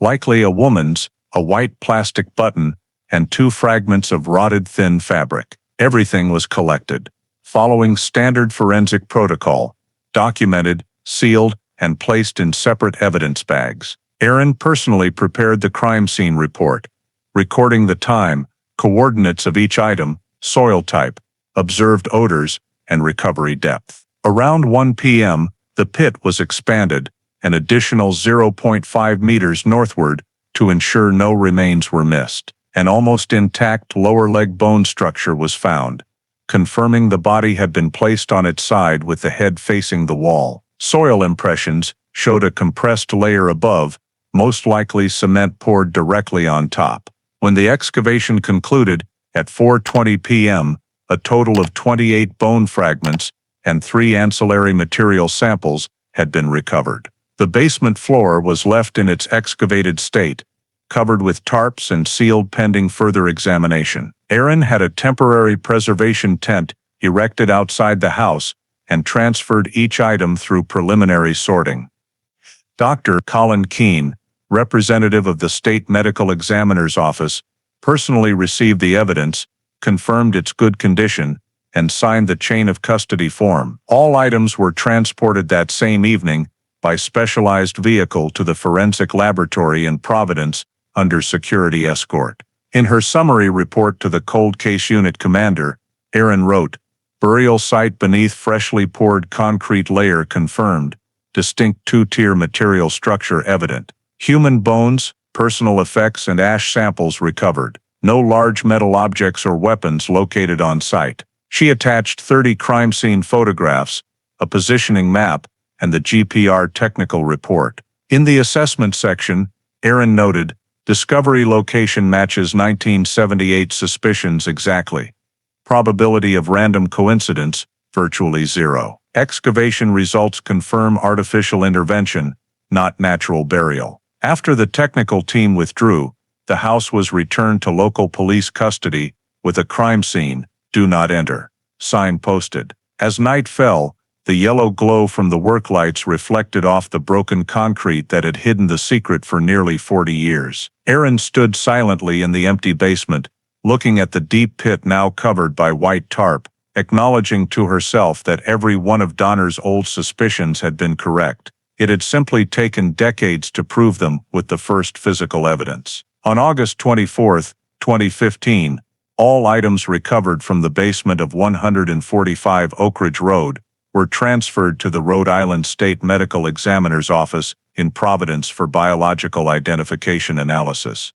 likely a woman's, a white plastic button, and 2 fragments of rotted thin fabric. Everything was collected, following standard forensic protocol, documented, sealed, and placed in separate evidence bags. Aaron personally prepared the crime scene report, recording the time, coordinates of each item, soil type, observed odors, and recovery depth. Around 1 p.m., the pit was expanded an additional 0.5 meters northward to ensure no remains were missed. An almost intact lower leg bone structure was found, confirming the body had been placed on its side with the head facing the wall. Soil impressions showed a compressed layer above, most likely cement poured directly on top. When the excavation concluded, at 4:20 p.m., a total of 28 bone fragments and 3 ancillary material samples had been recovered. The basement floor was left in its excavated state, covered with tarps and sealed pending further examination. Aaron had a temporary preservation tent erected outside the house and transferred each item through preliminary sorting. Dr. Colin Keene, representative of the State Medical Examiner's Office, personally received the evidence, confirmed its good condition, and signed the chain of custody form. All items were transported that same evening by specialized vehicle to the forensic laboratory in Providence under security escort. In her summary report to the Cold Case Unit commander, Aaron wrote, "Burial site beneath freshly poured concrete layer confirmed, distinct 2-tier material structure evident. Human bones, personal effects and ash samples recovered. No large metal objects or weapons located on site." She attached 30 crime scene photographs, a positioning map, and the GPR technical report. In the assessment section, Aaron noted, "Discovery location matches 1978 suspicions exactly. Probability of random coincidence, virtually 0. Excavation results confirm artificial intervention, not natural burial. After the technical team withdrew, the house was returned to local police custody with a crime scene, "Do not enter" sign posted. As night fell, the yellow glow from the work lights reflected off the broken concrete that had hidden the secret for nearly 40 years. Erin stood silently in the empty basement, looking at the deep pit now covered by white tarp, acknowledging to herself that every one of Donner's old suspicions had been correct. It had simply taken decades to prove them with the first physical evidence. On August 24, 2015, all items recovered from the basement of 145 Oak Ridge Road were transferred to the Rhode Island State Medical Examiner's Office in Providence for biological identification analysis.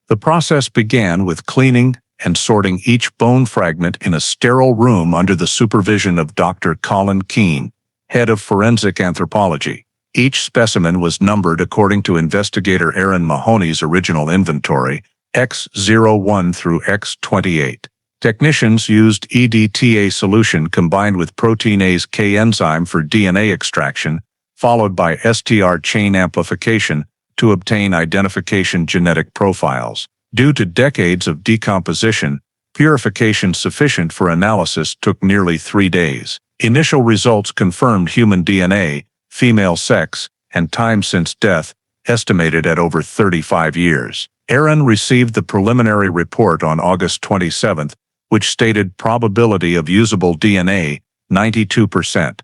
The process began with cleaning and sorting each bone fragment in a sterile room under the supervision of Dr. Colin Keene, head of forensic anthropology. Each specimen was numbered according to investigator Erin Mahoney's original inventory, X01 through X28. Technicians used EDTA solution combined with proteinase K enzyme for DNA extraction, followed by STR chain amplification to obtain identification genetic profiles. Due to decades of decomposition, purification sufficient for analysis took nearly 3 days. Initial results confirmed human DNA, female sex, and time since death, estimated at over 35 years. Erin received the preliminary report on August 27, which stated probability of usable DNA, 92%.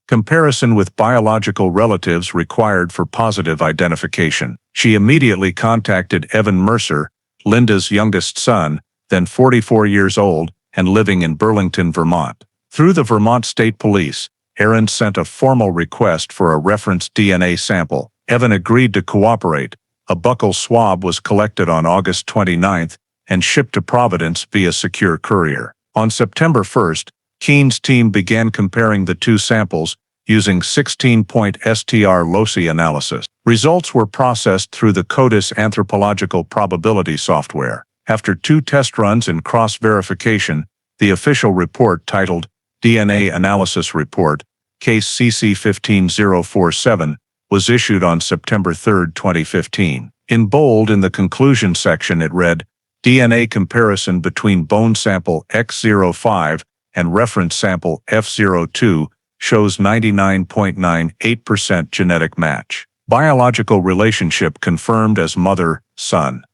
Comparison with biological relatives required for positive identification. She immediately contacted Evan Mercer, Linda's youngest son, then 44 years old, and living in Burlington, Vermont. Through the Vermont State Police, Erin sent a formal request for a reference DNA sample. Evan agreed to cooperate. A buccal swab was collected on August 29 and shipped to Providence via secure courier. On September 1, Keene's team began comparing the two samples using 16-point STR loci analysis. Results were processed through the CODIS anthropological probability software. After 2 test runs and cross-verification, the official report titled DNA Analysis Report, Case CC15047, was issued on September 3, 2015. In bold in the conclusion section it read, DNA comparison between bone sample X05 and reference sample F02 shows 99.98% genetic match. Biological relationship confirmed as mother-son.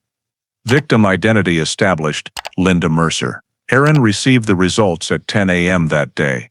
Victim identity established, Linda Mercer. Erin received the results at 10 a.m. that day.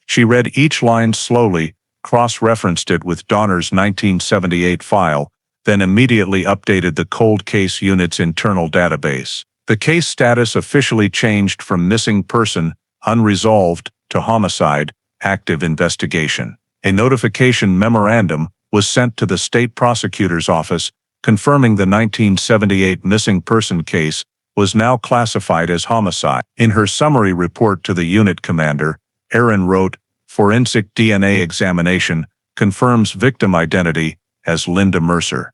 She read each line slowly, cross-referenced it with Donner's 1978 file, then immediately updated the cold case unit's internal database. The case status officially changed from missing person, unresolved, to homicide, active investigation. A notification memorandum was sent to the state prosecutor's office, confirming the 1978 missing person case was now classified as homicide. In her summary report to the unit commander, Erin wrote, "Forensic DNA examination confirms victim identity as Linda Mercer.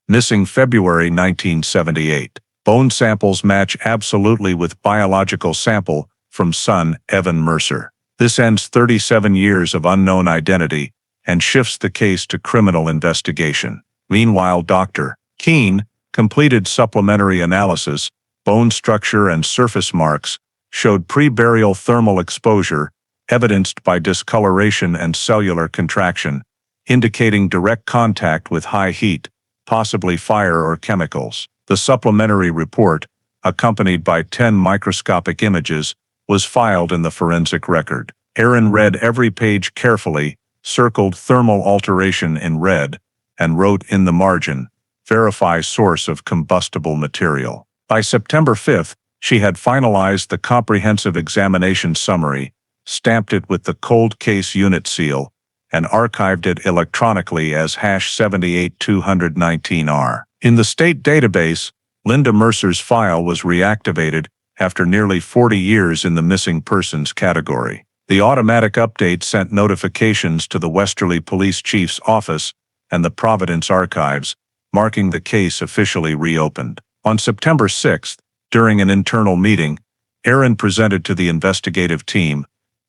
Missing February 1978. Bone samples match absolutely with biological sample from son Evan Mercer. This ends 37 years of unknown identity and shifts the case to criminal investigation." Meanwhile, Dr. Keene completed supplementary analysis. Bone structure and surface marks showed pre-burial thermal exposure, evidenced by discoloration and cellular contraction, indicating direct contact with high heat, possibly fire or chemicals. The supplementary report, accompanied by 10 microscopic images, was filed in the forensic record. Erin read every page carefully, circled thermal alteration in red, and wrote in the margin, "Verify source of combustible material." By September 5, she had finalized the comprehensive examination summary, stamped it with the cold case unit seal, and archived it electronically as #78219R. In the state database, Linda Mercer's file was reactivated after nearly 40 years in the missing persons category. The automatic update sent notifications to the Westerly Police Chief's office and the Providence archives, marking the case officially reopened. On September 6, during an internal meeting, Erin presented to the investigative team,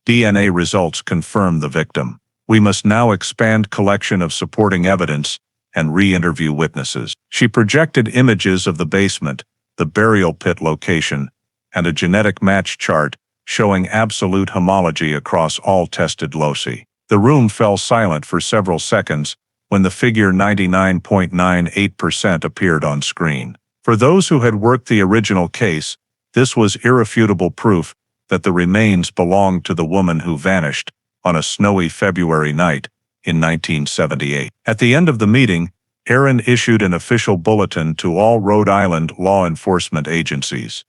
DNA results confirm the victim. We must now expand collection of supporting evidence and re-interview witnesses. She projected images of the basement, the burial pit location, and a genetic match chart showing absolute homology across all tested loci. The room fell silent for several seconds when the figure 99.98% appeared on screen. For those who had worked the original case, this was irrefutable proof that the remains belonged to the woman who vanished on a snowy February night in 1978. At the end of the meeting, Aaron issued an official bulletin to all Rhode Island law enforcement agencies.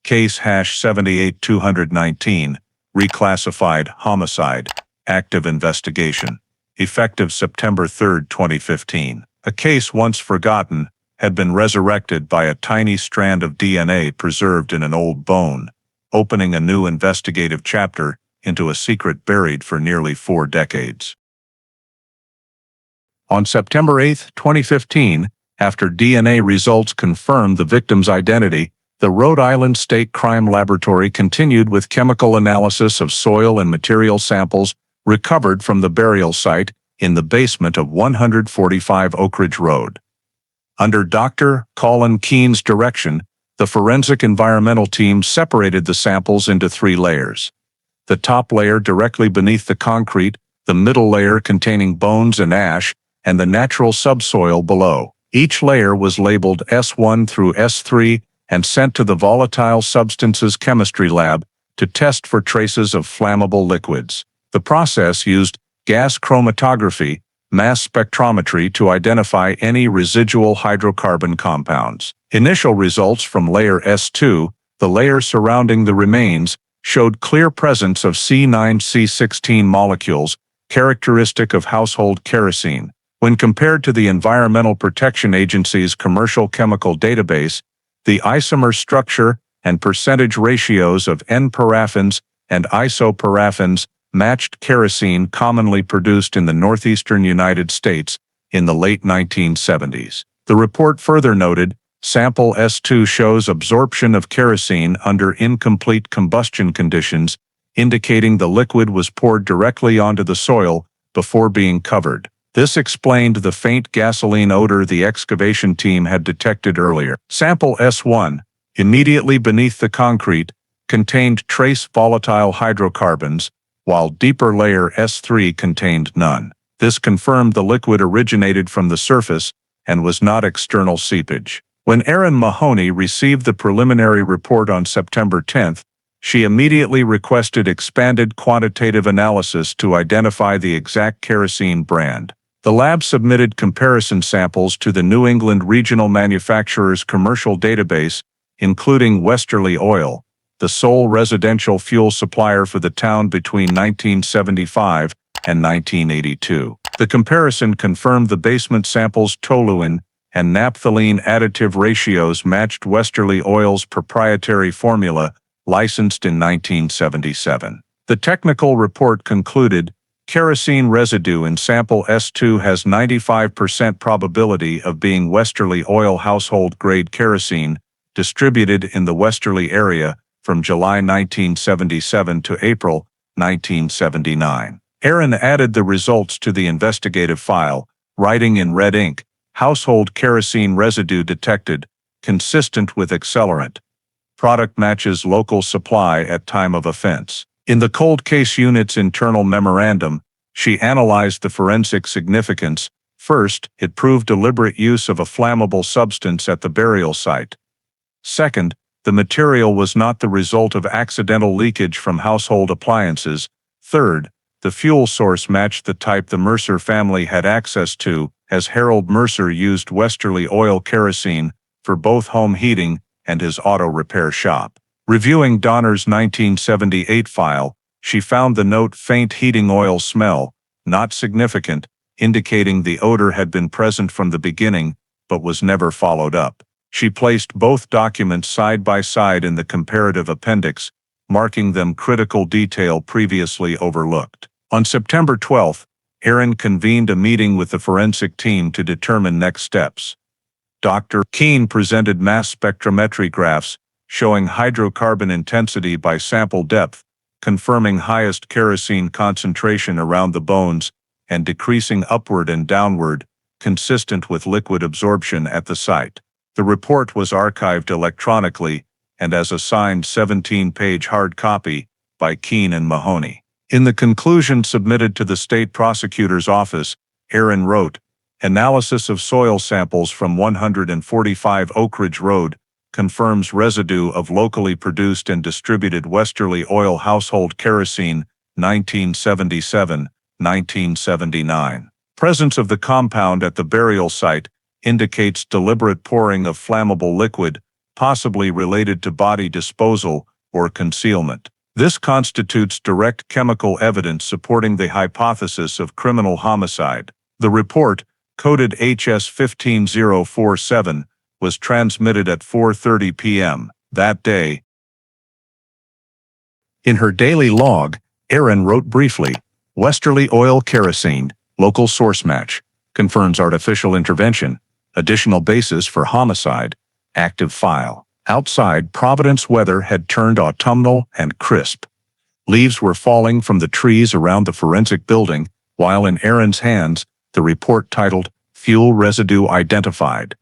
Case #78219, reclassified homicide, active investigation, effective September 3, 2015. A case once forgotten had been resurrected by a tiny strand of DNA preserved in an old bone, opening a new investigative chapter into a secret buried for nearly 4 decades. On September 8, 2015, after DNA results confirmed the victim's identity, the Rhode Island State Crime Laboratory continued with chemical analysis of soil and material samples recovered from the burial site in the basement of 145 Oak Ridge Road. Under Dr. Colin Keene's direction, the forensic environmental team separated the samples into 3 layers. The top layer directly beneath the concrete, the middle layer containing bones and ash, and the natural subsoil below. Each layer was labeled S1 through S3 and sent to the Volatile Substances Chemistry Lab to test for traces of flammable liquids. The process used gas chromatography, mass spectrometry to identify any residual hydrocarbon compounds. Initial results from layer S2, the layer surrounding the remains, showed clear presence of C9C16 molecules, characteristic of household kerosene. When compared to the Environmental Protection Agency's commercial chemical database, the isomer structure and percentage ratios of N-paraffins and isoparaffins matched kerosene commonly produced in the northeastern United States in the late 1970s. The report further noted, sample S2 shows absorption of kerosene under incomplete combustion conditions, indicating the liquid was poured directly onto the soil before being covered. This explained the faint gasoline odor the excavation team had detected earlier. Sample S1, immediately beneath the concrete, contained trace volatile hydrocarbons, while deeper layer S3 contained none. This confirmed the liquid originated from the surface and was not external seepage. When Erin Mahoney received the preliminary report on September 10, she immediately requested expanded quantitative analysis to identify the exact kerosene brand. The lab submitted comparison samples to the New England Regional Manufacturers Commercial Database, including Westerly Oil, the sole residential fuel supplier for the town between 1975 and 1982. The comparison confirmed the basement samples' toluene and naphthalene additive ratios matched Westerly Oil's proprietary formula, licensed in 1977. The technical report concluded, kerosene residue in sample S2 has 95% probability of being Westerly Oil household-grade kerosene, distributed in the Westerly area from July 1977 to April 1979. Aaron added the results to the investigative file, writing in red ink, household kerosene residue detected, consistent with accelerant. Product matches local supply at time of offense. In the cold case unit's internal memorandum, she analyzed the forensic significance. First, it proved deliberate use of a flammable substance at the burial site. Second, the material was not the result of accidental leakage from household appliances. Third, the fuel source matched the type the Mercer family had access to, as Harold Mercer used Westerly Oil kerosene for both home heating and his auto repair shop. Reviewing Donner's 1978 file, she found the note faint heating oil smell, not significant, indicating the odor had been present from the beginning, but was never followed up. She placed both documents side by side in the comparative appendix, marking them critical detail previously overlooked. On September 12, Aaron convened a meeting with the forensic team to determine next steps. Dr. Keene presented mass spectrometry graphs showing hydrocarbon intensity by sample depth, confirming highest kerosene concentration around the bones and decreasing upward and downward, consistent with liquid absorption at the site. The report was archived electronically and as a signed 17-page hard copy by Keene and Mahoney. In the conclusion submitted to the state prosecutor's office, Aaron wrote, "Analysis of soil samples from 145 Oak Ridge Road confirms residue of locally produced and distributed westerly oil household kerosene 1977-1979. Presence of the compound at the burial site indicates deliberate pouring of flammable liquid, possibly related to body disposal or concealment. This constitutes direct chemical evidence supporting the hypothesis of criminal homicide." The report, coded HS 15047, was transmitted at 4:30 p.m. that day. In her daily log, Erin wrote briefly, "Westerly oil kerosene, local source match, confirms artificial intervention, additional basis for homicide, active file." Outside, Providence weather had turned autumnal and crisp. Leaves were falling from the trees around the forensic building, while in Erin's hands, the report titled, "Fuel Residue Identified.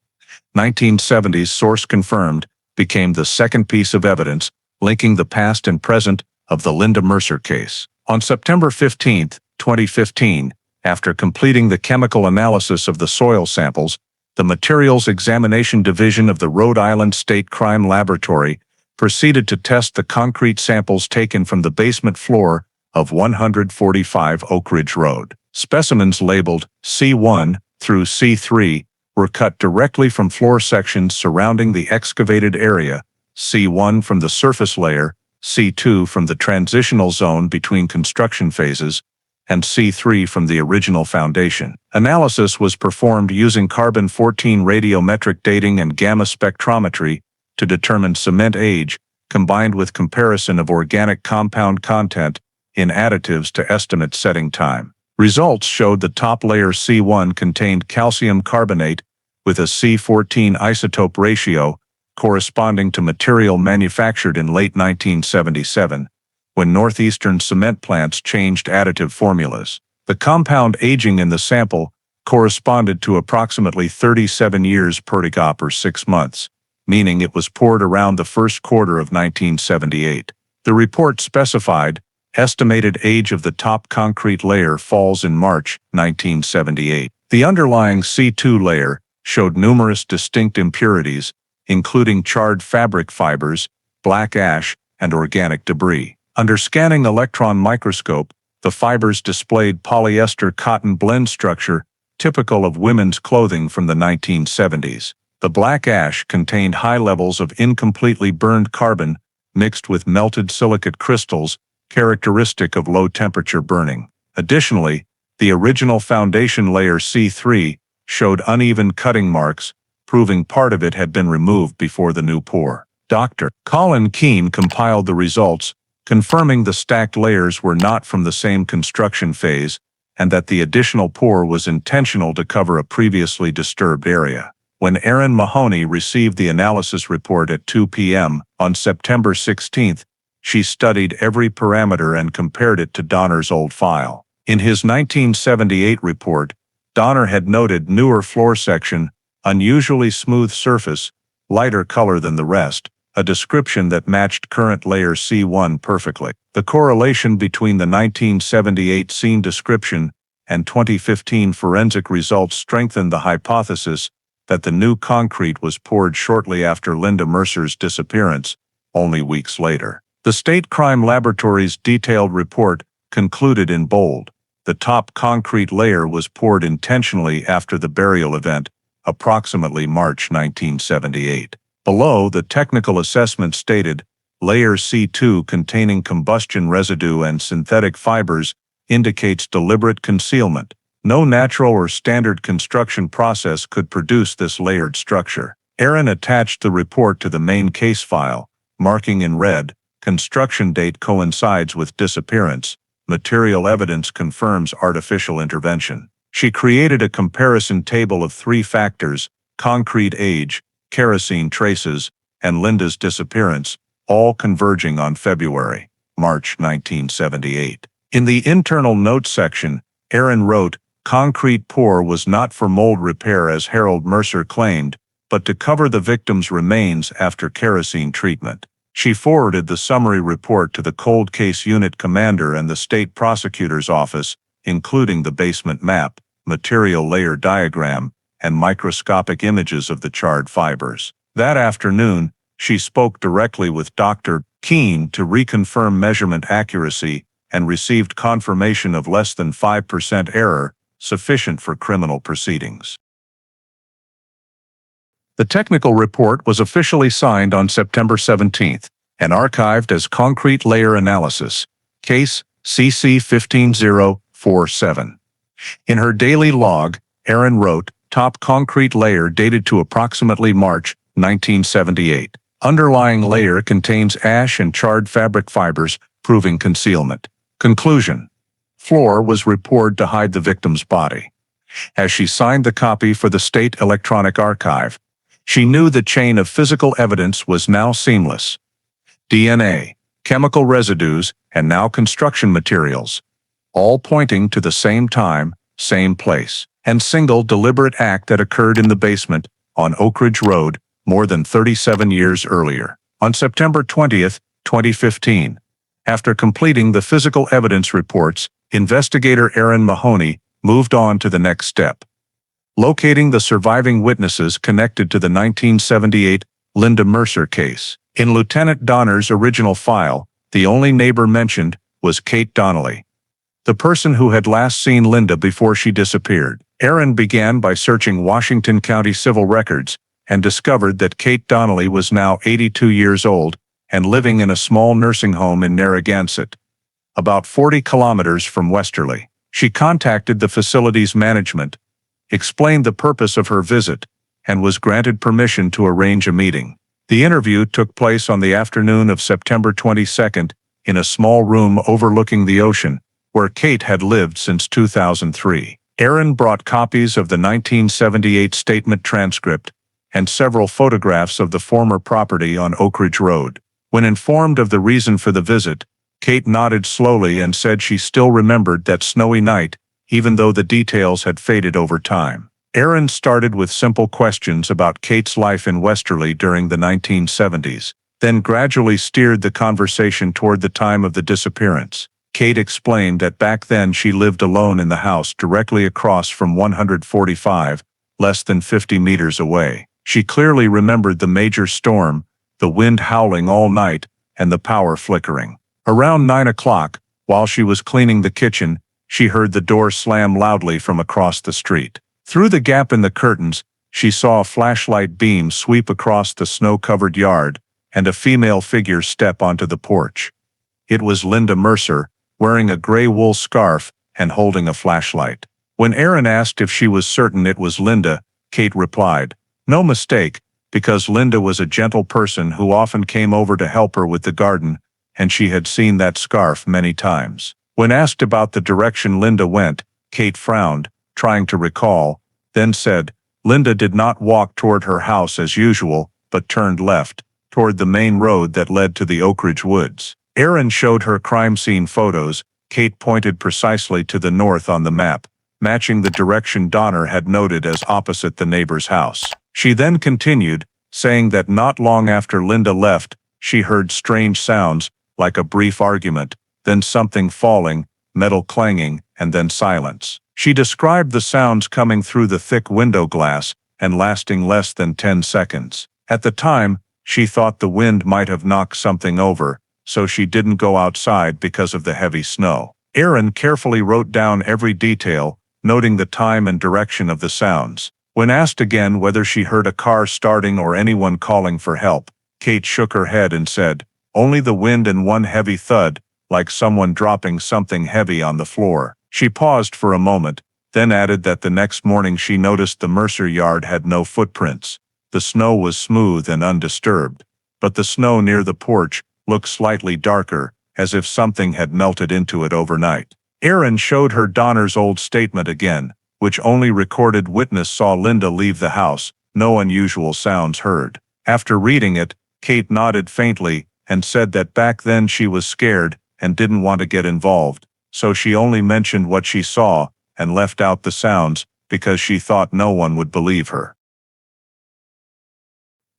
1970s Source Confirmed," became the second piece of evidence linking the past and present of the Linda Mercer case. On September 15, 2015, after completing the chemical analysis of the soil samples, the Materials Examination Division of the Rhode Island State Crime Laboratory proceeded to test the concrete samples taken from the basement floor of 145 Oak Ridge Road. Specimens labeled C1 through C3 were cut directly from floor sections surrounding the excavated area, C1 from the surface layer, C2 from the transitional zone between construction phases, and C3 from the original foundation. Analysis was performed using carbon-14 radiometric dating and gamma spectrometry to determine cement age, combined with comparison of organic compound content in additives to estimate setting time. Results showed the top layer C1 contained calcium carbonate with a C14 isotope ratio corresponding to material manufactured in late 1977, when northeastern cement plants changed additive formulas. The compound aging in the sample corresponded to approximately 37 years per decop or 6 months, meaning it was poured around the first quarter of 1978. The report specified estimated age of the top concrete layer falls in March 1978. The underlying C2 layer showed numerous distinct impurities, including charred fabric fibers, black ash, and organic debris. Under scanning electron microscope, the fibers displayed polyester cotton blend structure typical of women's clothing from the 1970s. The black ash contained high levels of incompletely burned carbon mixed with melted silicate crystals characteristic of low-temperature burning. Additionally, the original foundation layer C3 showed uneven cutting marks, proving part of it had been removed before the new pour. Dr. Colin Keene compiled the results, confirming the stacked layers were not from the same construction phase and that the additional pour was intentional to cover a previously disturbed area. When Aaron Mahoney received the analysis report at 2 p.m. on September 16, she studied every parameter and compared it to Donner's old file. In his 1978 report, Donner had noted newer floor section, unusually smooth surface, lighter color than the rest, a description that matched current layer C1 perfectly. The correlation between the 1978 scene description and 2015 forensic results strengthened the hypothesis that the new concrete was poured shortly after Linda Mercer's disappearance, only weeks later. The State Crime Laboratory's detailed report concluded in bold, the top concrete layer was poured intentionally after the burial event, approximately March 1978. Below, the technical assessment stated, layer C2 containing combustion residue and synthetic fibers indicates deliberate concealment. No natural or standard construction process could produce this layered structure. Aaron attached the report to the main case file, marking in red, construction date coincides with disappearance. Material evidence confirms artificial intervention. She created a comparison table of 3 factors: concrete age, kerosene traces, and Linda's disappearance, all converging on February March 1978. In the internal notes section, Aaron wrote, "Concrete pour was not for mold repair as Harold Mercer claimed, but to cover the victim's remains after kerosene treatment." She forwarded the summary report to the cold case unit commander and the state prosecutor's office, including the basement map, material layer diagram, and microscopic images of the charred fibers. That afternoon, she spoke directly with Dr. Keene to reconfirm measurement accuracy and received confirmation of less than 5% error, sufficient for criminal proceedings. The technical report was officially signed on September 17 and archived as Concrete Layer Analysis, Case CC 15047. In her daily log, Aaron wrote, "Top concrete layer dated to approximately March 1978. Underlying layer contains ash and charred fabric fibers, proving concealment. Conclusion: floor was repoured to hide the victim's body." As she signed the copy for the State Electronic Archive, she knew the chain of physical evidence was now seamless. DNA, chemical residues, and now construction materials, all pointing to the same time, same place, and single deliberate act that occurred in the basement on Oak Ridge Road more than 37 years earlier. On September 20, 2015, after completing the physical evidence reports, investigator Aaron Mahoney moved on to the next step: locating the surviving witnesses connected to the 1978 Linda Mercer case. In Lieutenant Donner's original file, the only neighbor mentioned was Kate Donnelly, the person who had last seen Linda before she disappeared. Aaron began by searching Washington County civil records and discovered that Kate Donnelly was now 82 years old and living in a small nursing home in Narragansett, about 40 kilometers from Westerly. She contacted the facility's management, explained the purpose of her visit, and was granted permission to arrange a meeting. The interview took place on the afternoon of September 22 in a small room overlooking the ocean, where Kate had lived since 2003. Aaron brought copies of the 1978 statement transcript and several photographs of the former property on Oak Ridge Road. When informed of the reason for the visit, Kate nodded slowly and said she still remembered that snowy night, even though the details had faded over time. Aaron started with simple questions about Kate's life in Westerly during the 1970s, then gradually steered the conversation toward the time of the disappearance. Kate explained that back then she lived alone in the house directly across from 145, less than 50 meters away. She clearly remembered the major storm, the wind howling all night, and the power flickering. Around 9 o'clock, while she was cleaning the kitchen, she heard the door slam loudly from across the street. Through the gap in the curtains, she saw a flashlight beam sweep across the snow-covered yard and a female figure step onto the porch. It was Linda Mercer, wearing a gray wool scarf and holding a flashlight. When Aaron asked if she was certain it was Linda, Kate replied, "No mistake, because Linda was a gentle person who often came over to help her with the garden, and she had seen that scarf many times." When asked about the direction Linda went, Kate frowned, trying to recall, then said, "Linda did not walk toward her house as usual, but turned left, toward the main road that led to the Oak Ridge Woods." Aaron showed her crime scene photos. Kate pointed precisely to the north on the map, matching the direction Donner had noted as opposite the neighbor's house. She then continued, saying that not long after Linda left, she heard strange sounds, like a brief argument, then something falling, metal clanging, and then silence. She described the sounds coming through the thick window glass and lasting less than 10 seconds. At the time, she thought the wind might have knocked something over, so she didn't go outside because of the heavy snow. Aaron carefully wrote down every detail, noting the time and direction of the sounds. When asked again whether she heard a car starting or anyone calling for help, Kate shook her head and said, "Only the wind and one heavy thud, like someone dropping something heavy on the floor." She paused for a moment, then added that the next morning she noticed the Mercer yard had no footprints. The snow was smooth and undisturbed, but the snow near the porch looked slightly darker, as if something had melted into it overnight. Aaron showed her Donner's old statement again, which only recorded witness saw Linda leave the house, no unusual sounds heard. After reading it, Kate nodded faintly and said that back then she was scared, and didn't want to get involved, so she only mentioned what she saw and left out the sounds because she thought no one would believe her.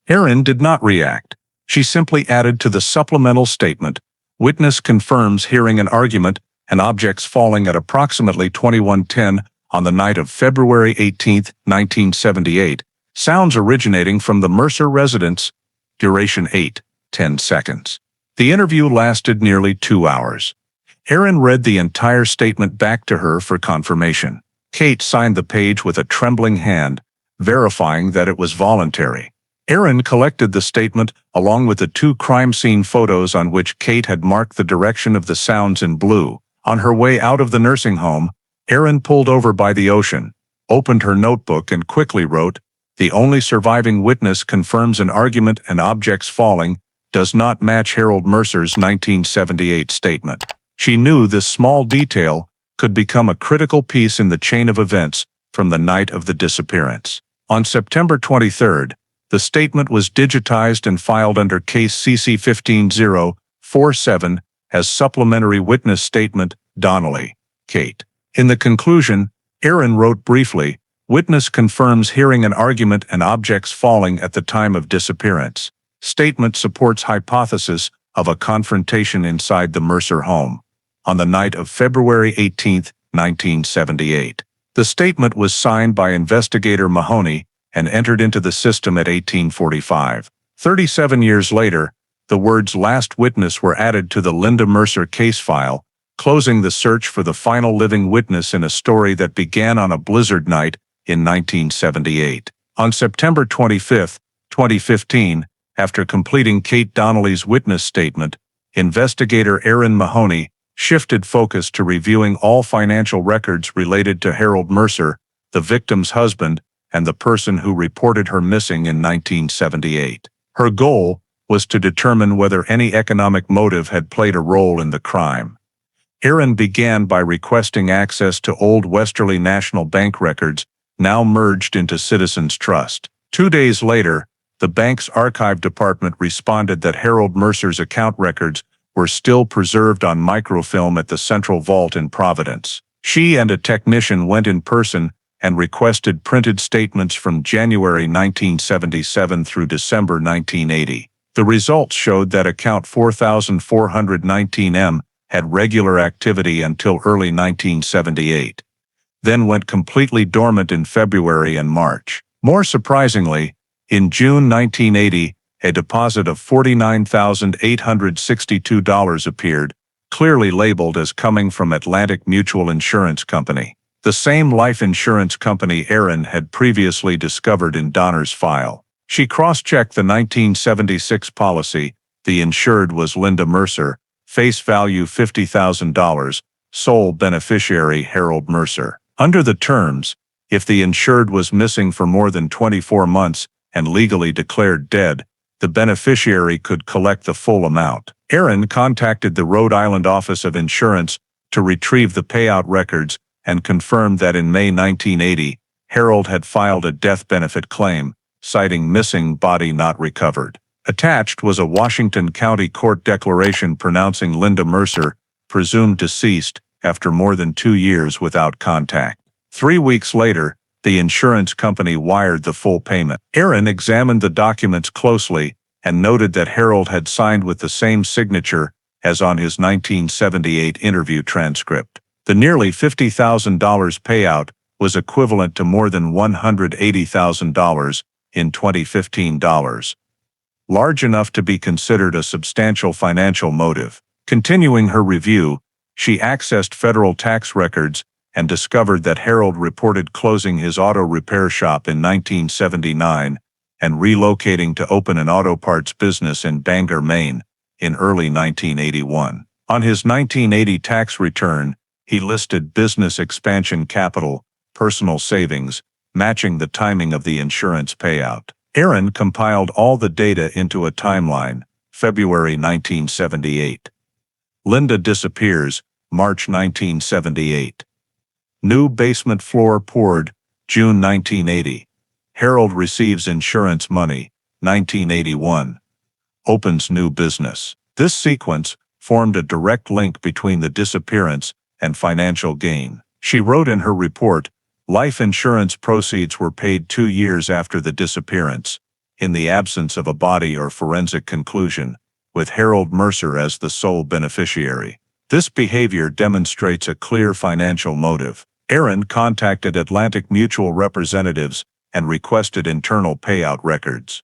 Erin did not react. She simply added to the supplemental statement, "Witness confirms hearing an argument and objects falling at approximately 21:10 on the night of February 18, 1978, sounds originating from the Mercer residence, duration 8-10 seconds. The interview lasted nearly 2 hours. Erin read the entire statement back to her for confirmation. Kate signed the page with a trembling hand, verifying that it was voluntary. Erin collected the statement along with the 2 crime scene photos on which Kate had marked the direction of the sounds in blue. On her way out of the nursing home, Erin pulled over by the ocean, opened her notebook and quickly wrote, "The only surviving witness confirms an argument and objects falling does not match Harold Mercer's 1978 statement." She knew this small detail could become a critical piece in the chain of events from the night of the disappearance. On September 23, the statement was digitized and filed under case CC 15047 as supplementary witness statement, Donnelly, Kate. In the conclusion, Erin wrote briefly, "Witness confirms hearing an argument and objects falling at the time of disappearance. Statement supports hypothesis of a confrontation inside the Mercer home on the night of February 18, 1978. The statement was signed by investigator Mahoney and entered into the system at 1845. 37 years later, the words "last witness" were added to the Linda Mercer case file, closing the search for the final living witness in a story that began on a blizzard night in 1978. On September 25, 2015, after completing Kate Donnelly's witness statement, investigator Erin Mahoney shifted focus to reviewing all financial records related to Harold Mercer, the victim's husband, and the person who reported her missing in 1978. Her goal was to determine whether any economic motive had played a role in the crime. Erin began by requesting access to old Westerly National Bank records, now merged into Citizens Trust. 2 days later, the bank's archive department responded that Harold Mercer's account records were still preserved on microfilm at the Central Vault in Providence. She and a technician went in person and requested printed statements from January 1977 through December 1980. The results showed that account 4419M had regular activity until early 1978, then went completely dormant in February and March. More surprisingly, in June 1980, a deposit of $49,862 appeared, clearly labeled as coming from Atlantic Mutual Insurance Company, the same life insurance company Erin had previously discovered in Donner's file. She cross-checked the 1976 policy. The insured was Linda Mercer, face value $50,000, sole beneficiary Harold Mercer. Under the terms, if the insured was missing for more than 24 months and legally declared dead, the beneficiary could collect the full amount. Erin contacted the Rhode Island Office of Insurance to retrieve the payout records and confirmed that in May 1980, Harold had filed a death benefit claim, citing missing body not recovered. Attached was a Washington County Court declaration pronouncing Linda Mercer presumed deceased after more than 2 years without contact. 3 weeks later, the insurance company wired the full payment. Erin examined the documents closely and noted that Harold had signed with the same signature as on his 1978 interview transcript. The nearly $50,000 payout was equivalent to more than $180,000 in 2015 dollars, large enough to be considered a substantial financial motive. Continuing her review, she accessed federal tax records and discovered that Harold reported closing his auto repair shop in 1979 and relocating to open an auto parts business in Bangor, Maine, in early 1981. On his 1980 tax return, he listed business expansion capital, personal savings, matching the timing of the insurance payout. Erin compiled all the data into a timeline, February 1978. Linda disappears, March 1978. New basement floor poured, June 1980. Harold receives insurance money, 1981. Opens new business. This sequence, formed a direct link between the disappearance and financial gain. She wrote in her report, "Life insurance proceeds were paid 2 years after the disappearance, in the absence of a body or forensic conclusion, with Harold Mercer as the sole beneficiary. This behavior demonstrates a clear financial motive." Aaron contacted Atlantic Mutual representatives and requested internal payout records.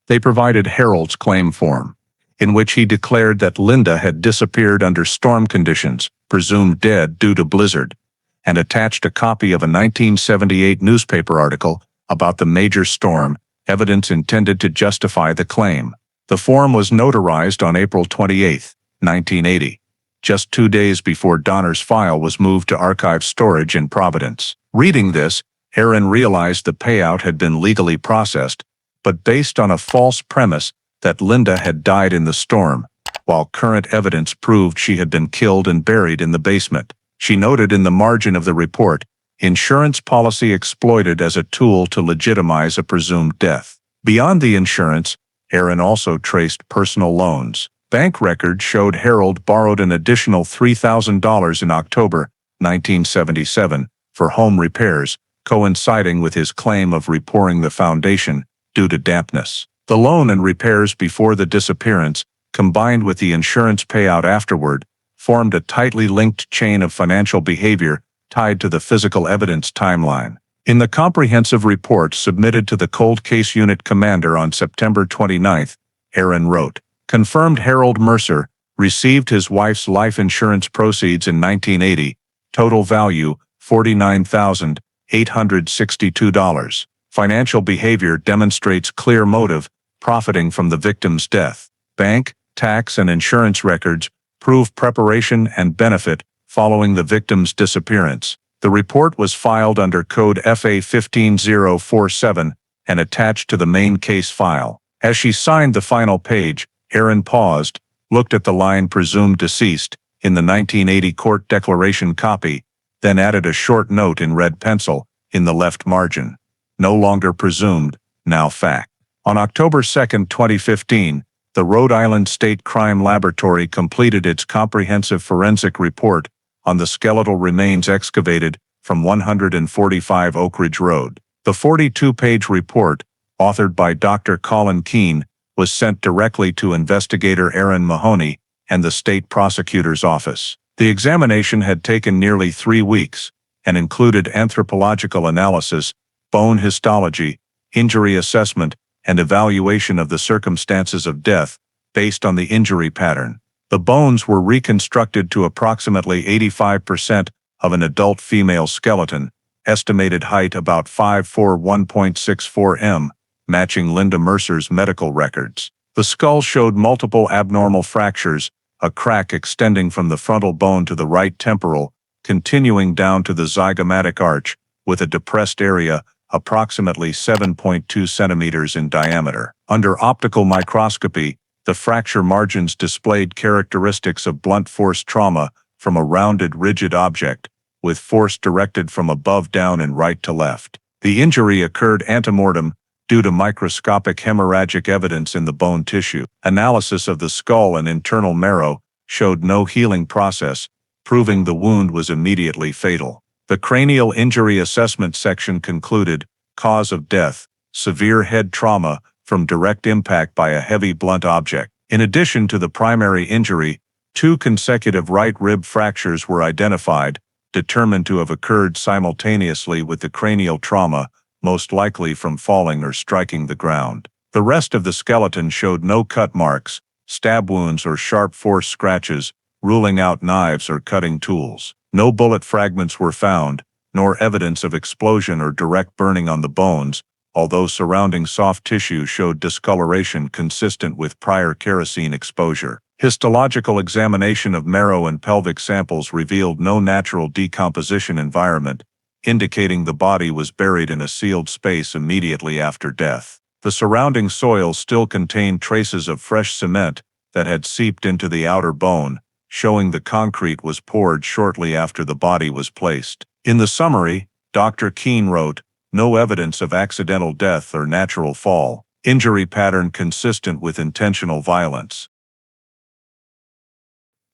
They provided Harold's claim form, in which he declared that Linda had disappeared under storm conditions, presumed dead due to blizzard, and attached a copy of a 1978 newspaper article about the major storm, evidence intended to justify the claim. The form was notarized on April 28, 1980, just 2 days before Donner's file was moved to archive storage in Providence. Reading this, Aaron realized the payout had been legally processed, but based on a false premise that Linda had died in the storm, while current evidence proved she had been killed and buried in the basement. She noted in the margin of the report, "Insurance policy exploited as a tool to legitimize a presumed death." Beyond the insurance, Aaron also traced personal loans. Bank records showed Harold borrowed an additional $3,000 in October 1977 for home repairs, coinciding with his claim of repouring the foundation due to dampness. The loan and repairs before the disappearance, combined with the insurance payout afterward, formed a tightly linked chain of financial behavior tied to the physical evidence timeline. In the comprehensive report submitted to the Cold Case Unit Commander on September 29, Aaron wrote, "Confirmed Harold Mercer received his wife's life insurance proceeds in 1980, total value $49,862. Financial behavior demonstrates clear motive, profiting from the victim's death. Bank, tax, and insurance records prove preparation and benefit following the victim's disappearance." The report was filed under Code FA 15047 and attached to the main case file. As she signed the final page, Aaron paused, looked at the line "presumed deceased" in the 1980 court declaration copy, then added a short note in red pencil in the left margin. "No longer presumed, now fact." On October 2, 2015, the Rhode Island State Crime Laboratory completed its comprehensive forensic report on the skeletal remains excavated from 145 Oak Ridge Road. The 42-page report, authored by Dr. Colin Keene, was sent directly to investigator Aaron Mahoney and the state prosecutor's office. The examination had taken nearly 3 weeks and included anthropological analysis, bone histology, injury assessment, and evaluation of the circumstances of death based on the injury pattern. The bones were reconstructed to approximately 85% of an adult female skeleton, estimated height about 5'4", 1.64 m, matching Linda Mercer's medical records. The skull showed multiple abnormal fractures, a crack extending from the frontal bone to the right temporal, continuing down to the zygomatic arch, with a depressed area approximately 7.2 centimeters in diameter. Under optical microscopy, the fracture margins displayed characteristics of blunt force trauma from a rounded, rigid object, with force directed from above down and right to left. The injury occurred antemortem due to microscopic hemorrhagic evidence in the bone tissue. Analysis of the skull and internal marrow showed no healing process, proving the wound was immediately fatal. The cranial injury assessment section concluded, cause of death, severe head trauma from direct impact by a heavy blunt object. In addition to the primary injury, 2 consecutive right rib fractures were identified, determined to have occurred simultaneously with the cranial trauma, most likely from falling or striking the ground. The rest of the skeleton showed no cut marks, stab wounds, or sharp force scratches, ruling out knives or cutting tools. No bullet fragments were found, nor evidence of explosion or direct burning on the bones, although surrounding soft tissue showed discoloration consistent with prior kerosene exposure. Histological examination of marrow and pelvic samples revealed no natural decomposition environment, indicating the body was buried in a sealed space immediately after death. The surrounding soil still contained traces of fresh cement that had seeped into the outer bone, showing the concrete was poured shortly after the body was placed. In the summary, Dr. Keene wrote, "No evidence of accidental death or natural fall. Injury pattern consistent with intentional violence."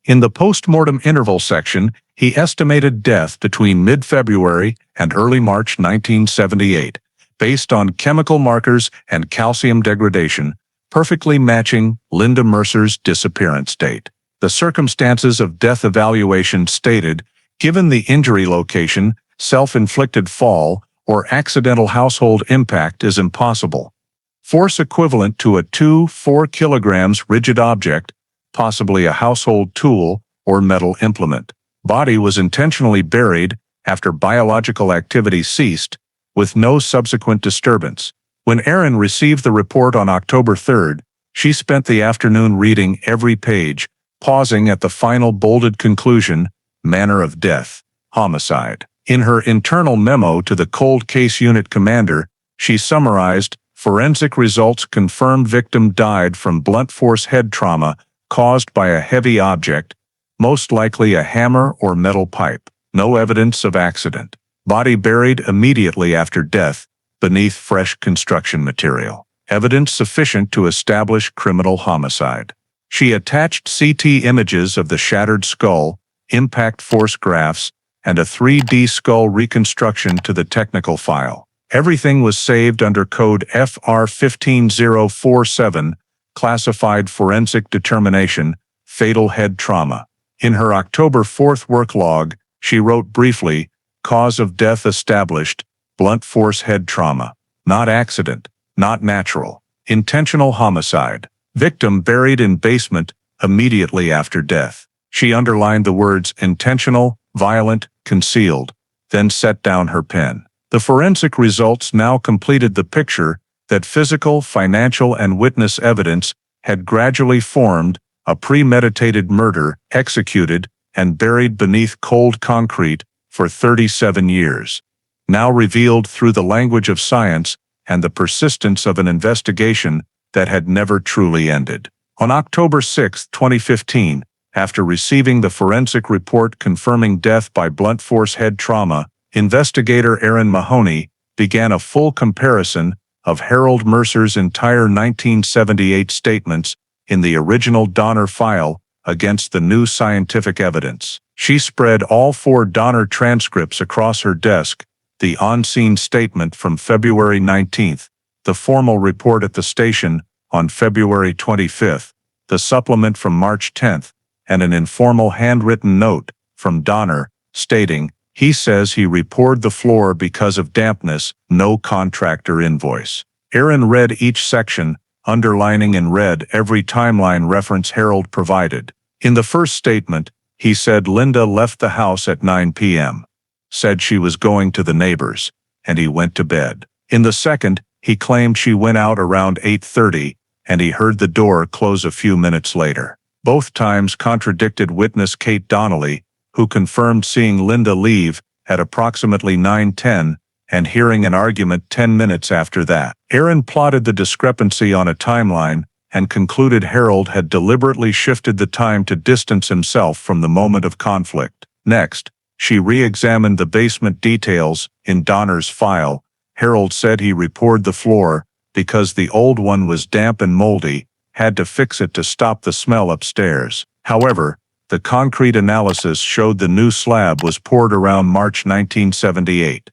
In the postmortem interval section, he estimated death between mid-February and early March 1978, based on chemical markers and calcium degradation, perfectly matching Linda Mercer's disappearance date. The circumstances of death evaluation stated, given the injury location, self-inflicted fall, or accidental household impact is impossible. Force equivalent to a 2-4 kilograms rigid object, possibly a household tool or metal implement. Body was intentionally buried after biological activity ceased, with no subsequent disturbance. When Erin received the report on October 3rd, she spent the afternoon reading every page, pausing at the final bolded conclusion, manner of death, homicide. In her internal memo to the Cold Case Unit commander, she summarized, forensic results confirmed victim died from blunt force head trauma caused by a heavy object, most likely a hammer or metal pipe. No evidence of accident. Body buried immediately after death, beneath fresh construction material. Evidence sufficient to establish criminal homicide. She attached CT images of the shattered skull, impact force graphs, and a 3D skull reconstruction to the technical file. Everything was saved under code FR 15047, classified forensic determination, fatal head trauma. In her October 4th work log, she wrote briefly, cause of death established, blunt force head trauma. Not accident, not natural. Intentional homicide. Victim buried in basement immediately after death. She underlined the words intentional, violent, concealed, then set down her pen. The forensic results now completed the picture that physical, financial, and witness evidence had gradually formed a premeditated murder executed and buried beneath cold concrete for 37 years, now revealed through the language of science and the persistence of an investigation that had never truly ended. On October 6, 2015, after receiving the forensic report confirming death by blunt force head trauma, investigator Erin Mahoney began a full comparison of Harold Mercer's entire 1978 statements in the original Donner file against the new scientific evidence. She spread all 4 Donner transcripts across her desk, the on-scene statement from February 19th, the formal report at the station on February 25th, the supplement from March 10th, and an informal handwritten note from Donner stating, he says he repoured the floor because of dampness, no contractor invoice. Erin read each section, underlining in red every timeline reference Harold provided. In the first statement, he said Linda left the house at 9 p.m., said she was going to the neighbors, and he went to bed. In the second, he claimed she went out around 8:30, and he heard the door close a few minutes later. Both times contradicted witness Kate Donnelly, who confirmed seeing Linda leave at approximately 9:10 and hearing an argument 10 minutes after that. Erin plotted the discrepancy on a timeline and concluded Harold had deliberately shifted the time to distance himself from the moment of conflict. Next, she re-examined the basement details in Donner's file. Harold said he repoured the floor because the old one was damp and moldy, had to fix it to stop the smell upstairs. However, the concrete analysis showed the new slab was poured around March 1978,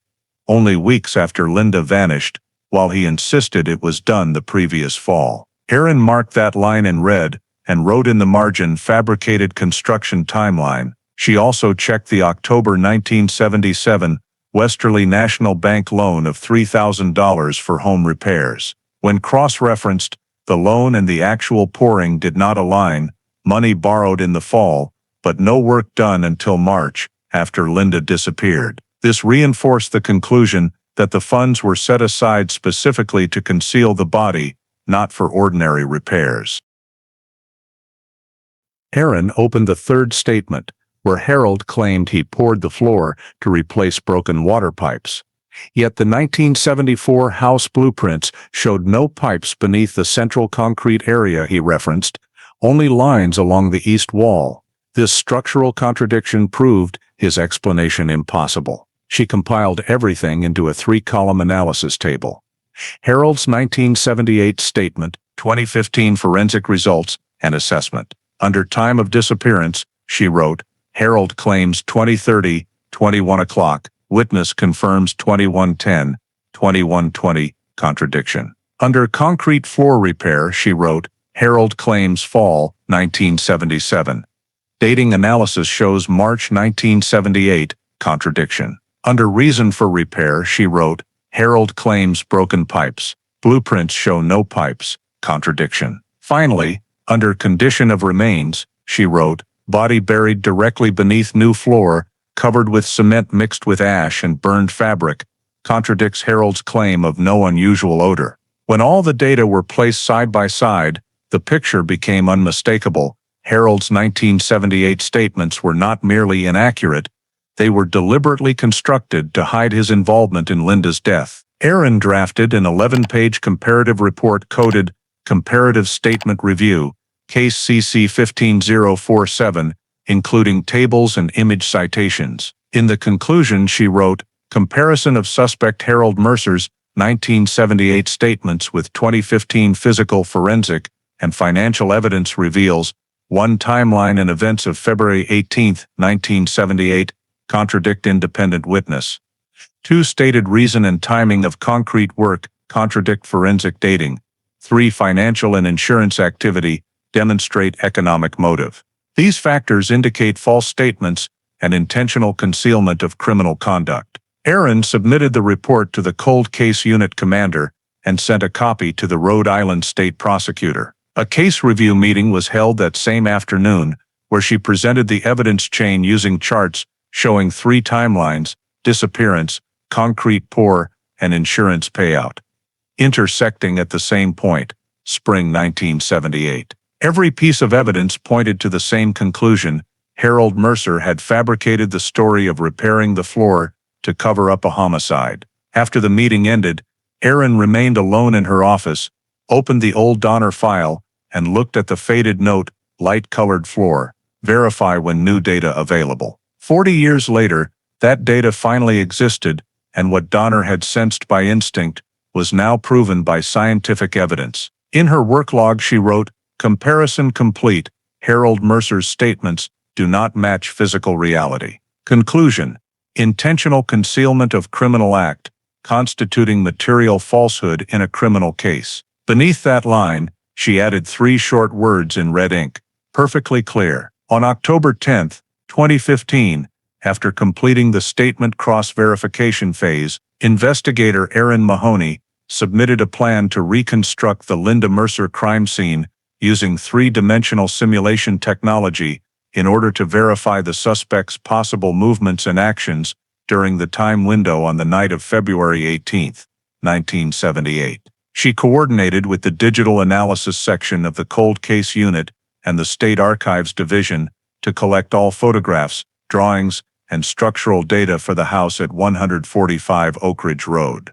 only weeks after Linda vanished, while he insisted it was done the previous fall. Erin marked that line in red and wrote in the margin fabricated construction timeline. She also checked the October 1977 Westerly National Bank loan of $3,000 for home repairs. When cross-referenced, the loan and the actual pouring did not align, money borrowed in the fall, but no work done until March, after Linda disappeared. This reinforced the conclusion that the funds were set aside specifically to conceal the body, not for ordinary repairs. Erin opened the third statement, where Harold claimed he poured the floor to replace broken water pipes. Yet the 1974 house blueprints showed no pipes beneath the central concrete area he referenced, only lines along the east wall. This structural contradiction proved his explanation impossible. She compiled everything into a 3-column analysis table. Harold's 1978 statement, 2015 forensic results, and assessment. Under time of disappearance, she wrote. Harold claims 20:30, 21 o'clock. Witness confirms 21:10, 21:20. Contradiction. Under concrete floor repair, she wrote. Harold claims fall, 1977. Dating analysis shows March 1978. Contradiction. Under reason for repair, she wrote. Harold claims broken pipes. Blueprints show no pipes. Contradiction. Finally, under condition of remains, she wrote. Body buried directly beneath new floor, covered with cement mixed with ash and burned fabric. Contradicts Harold's claim of no unusual odor. When all the data were placed side by side, the picture became unmistakable. Harold's 1978 statements were not merely inaccurate, they were deliberately constructed to hide his involvement in Linda's death. Aaron drafted an 11-page comparative report coded Comparative Statement Review, Case CC 15047, including tables and image citations. In the conclusion, she wrote, Comparison of suspect Harold Mercer's 1978 statements with 2015 physical, forensic, and financial evidence reveals one timeline and events of February 18, 1978, contradict independent witness. 2 stated reason and timing of concrete work, contradict forensic dating. 3 financial and insurance activity, demonstrate economic motive. These factors indicate false statements and intentional concealment of criminal conduct. Aaron submitted the report to the Cold Case Unit commander and sent a copy to the Rhode Island state prosecutor. A case review meeting was held that same afternoon, where she presented the evidence chain using charts showing 3 timelines: disappearance, concrete pour, and insurance payout, intersecting at the same point, spring 1978. Every piece of evidence pointed to the same conclusion: Harold Mercer had fabricated the story of repairing the floor to cover up a homicide. After the meeting ended, Erin remained alone in her office, opened the old Donner file, and looked at the faded note, light-colored floor, verify when new data available. 40 years later, that data finally existed, and what Donner had sensed by instinct was now proven by scientific evidence. In her work log she wrote, Comparison complete, Harold Mercer's statements do not match physical reality. Conclusion: intentional concealment of criminal act, constituting material falsehood in a criminal case. Beneath that line, she added 3 short words in red ink, perfectly clear. On October 10, 2015, after completing the statement cross-verification phase, investigator Erin Mahoney submitted a plan to reconstruct the Linda Mercer crime scene using 3-dimensional simulation technology in order to verify the suspect's possible movements and actions during the time window on the night of February 18, 1978. She coordinated with the Digital Analysis Section of the Cold Case Unit and the State Archives Division to collect all photographs, drawings, and structural data for the house at 145 Oak Ridge Road.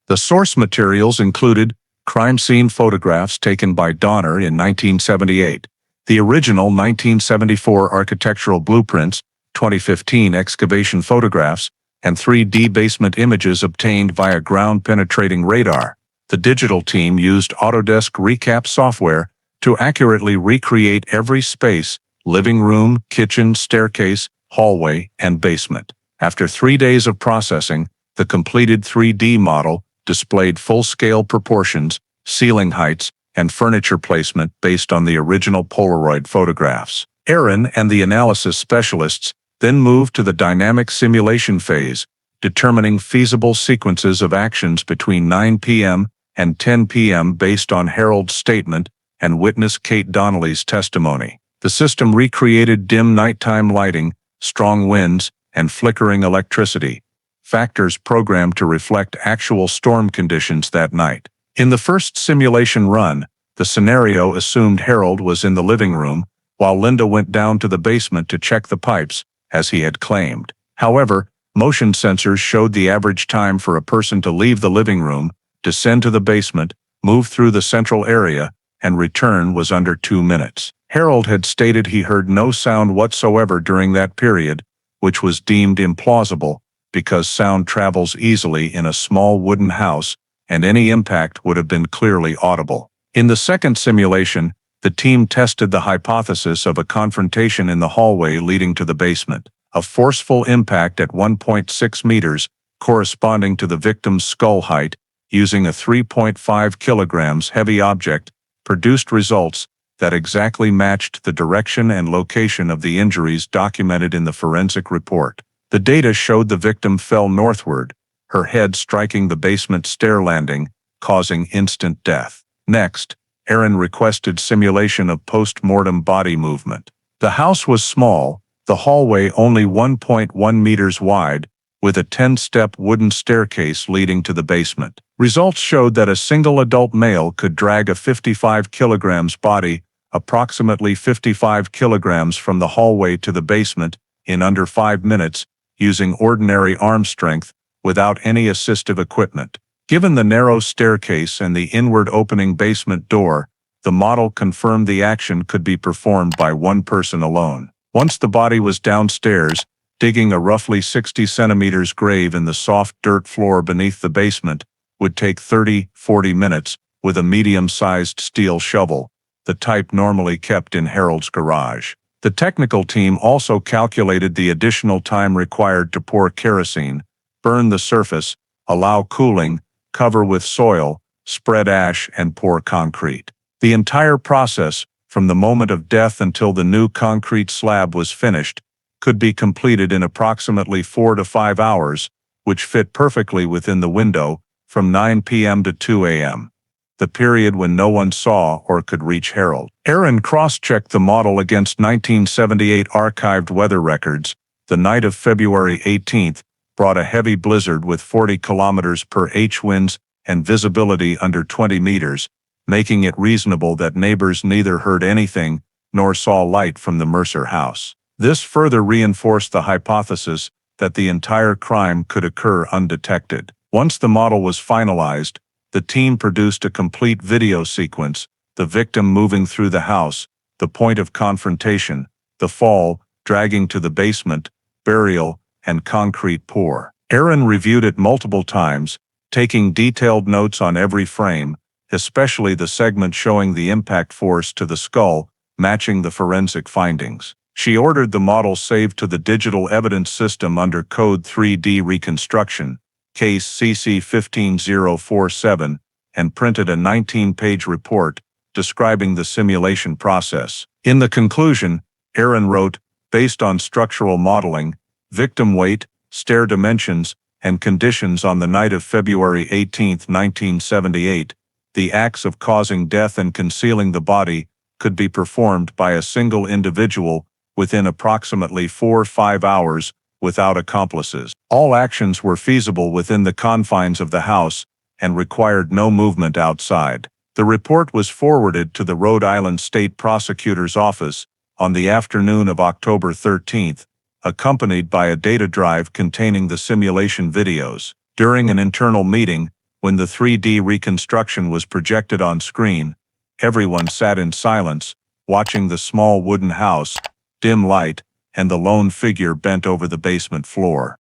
The source materials included crime scene photographs taken by Donner in 1978, the original 1974 architectural blueprints, 2015 excavation photographs, and 3D basement images obtained via ground-penetrating radar. The digital team used Autodesk Recap software to accurately recreate every space: living room, kitchen, staircase, hallway, and basement. After 3 days of processing, the completed 3D model displayed full-scale proportions, ceiling heights, and furniture placement based on the original Polaroid photographs. Erin and the analysis specialists then moved to the dynamic simulation phase, determining feasible sequences of actions between 9 p.m. and 10 p.m. based on Harold's statement and witness Kate Donnelly's testimony. The system recreated dim nighttime lighting, strong winds, and flickering electricity, factors programmed to reflect actual storm conditions that night. In the first simulation run, the scenario assumed Harold was in the living room, while Linda went down to the basement to check the pipes, as he had claimed. However, motion sensors showed the average time for a person to leave the living room, descend to the basement, move through the central area, and return was under 2 minutes. Harold had stated he heard no sound whatsoever during that period, which was deemed implausible because sound travels easily in a small wooden house, and any impact would have been clearly audible. In the second simulation, the team tested the hypothesis of a confrontation in the hallway leading to the basement. A forceful impact at 1.6 meters, corresponding to the victim's skull height, using a 3.5 kilograms heavy object, produced results that exactly matched the direction and location of the injuries documented in the forensic report. The data showed the victim fell northward, her head striking the basement stair landing, causing instant death. Next, Aaron requested simulation of post-mortem body movement. The house was small, the hallway only 1.1 meters wide, with a 10-step wooden staircase leading to the basement. Results showed that a single adult male could drag a 55 kilograms body, approximately 55 kilograms from the hallway to the basement, in under 5 minutes, using ordinary arm strength, without any assistive equipment. Given the narrow staircase and the inward opening basement door, the model confirmed the action could be performed by one person alone. Once the body was downstairs, digging a roughly 60 centimeters grave in the soft dirt floor beneath the basement would take 30-40 minutes with a medium-sized steel shovel, the type normally kept in Harold's garage. The technical team also calculated the additional time required to pour kerosene, burn the surface, allow cooling, cover with soil, spread ash, and pour concrete. The entire process, from the moment of death until the new concrete slab was finished, could be completed in approximately 4 to 5 hours, which fit perfectly within the window, from 9 p.m. to 2 a.m., the period when no one saw or could reach Harold. Aaron cross-checked the model against 1978 archived weather records. The night of February 18th brought a heavy blizzard with 40 kilometers per h winds and visibility under 20 meters, making it reasonable that neighbors neither heard anything nor saw light from the Mercer house. This further reinforced the hypothesis that the entire crime could occur undetected. Once the model was finalized, the team produced a complete video sequence, the victim moving through the house, the point of confrontation, the fall, dragging to the basement, burial, and concrete pour. Aaron reviewed it multiple times, taking detailed notes on every frame, especially the segment showing the impact force to the skull, matching the forensic findings. She ordered the model saved to the digital evidence system under Code 3D Reconstruction, Case CC 15047, and printed a 19-page report describing the simulation process. In the conclusion, Aaron wrote, based on structural modeling, victim weight, stair dimensions, and conditions on the night of February 18, 1978, the acts of causing death and concealing the body could be performed by a single individual within approximately 4 or 5 hours without accomplices. All actions were feasible within the confines of the house and required no movement outside. The report was forwarded to the Rhode Island State Prosecutor's Office on the afternoon of October 13th, accompanied by a data drive containing the simulation videos. During an internal meeting, when the 3D reconstruction was projected on screen, everyone sat in silence, watching the small wooden house, dim light, and the lone figure bent over the basement floor.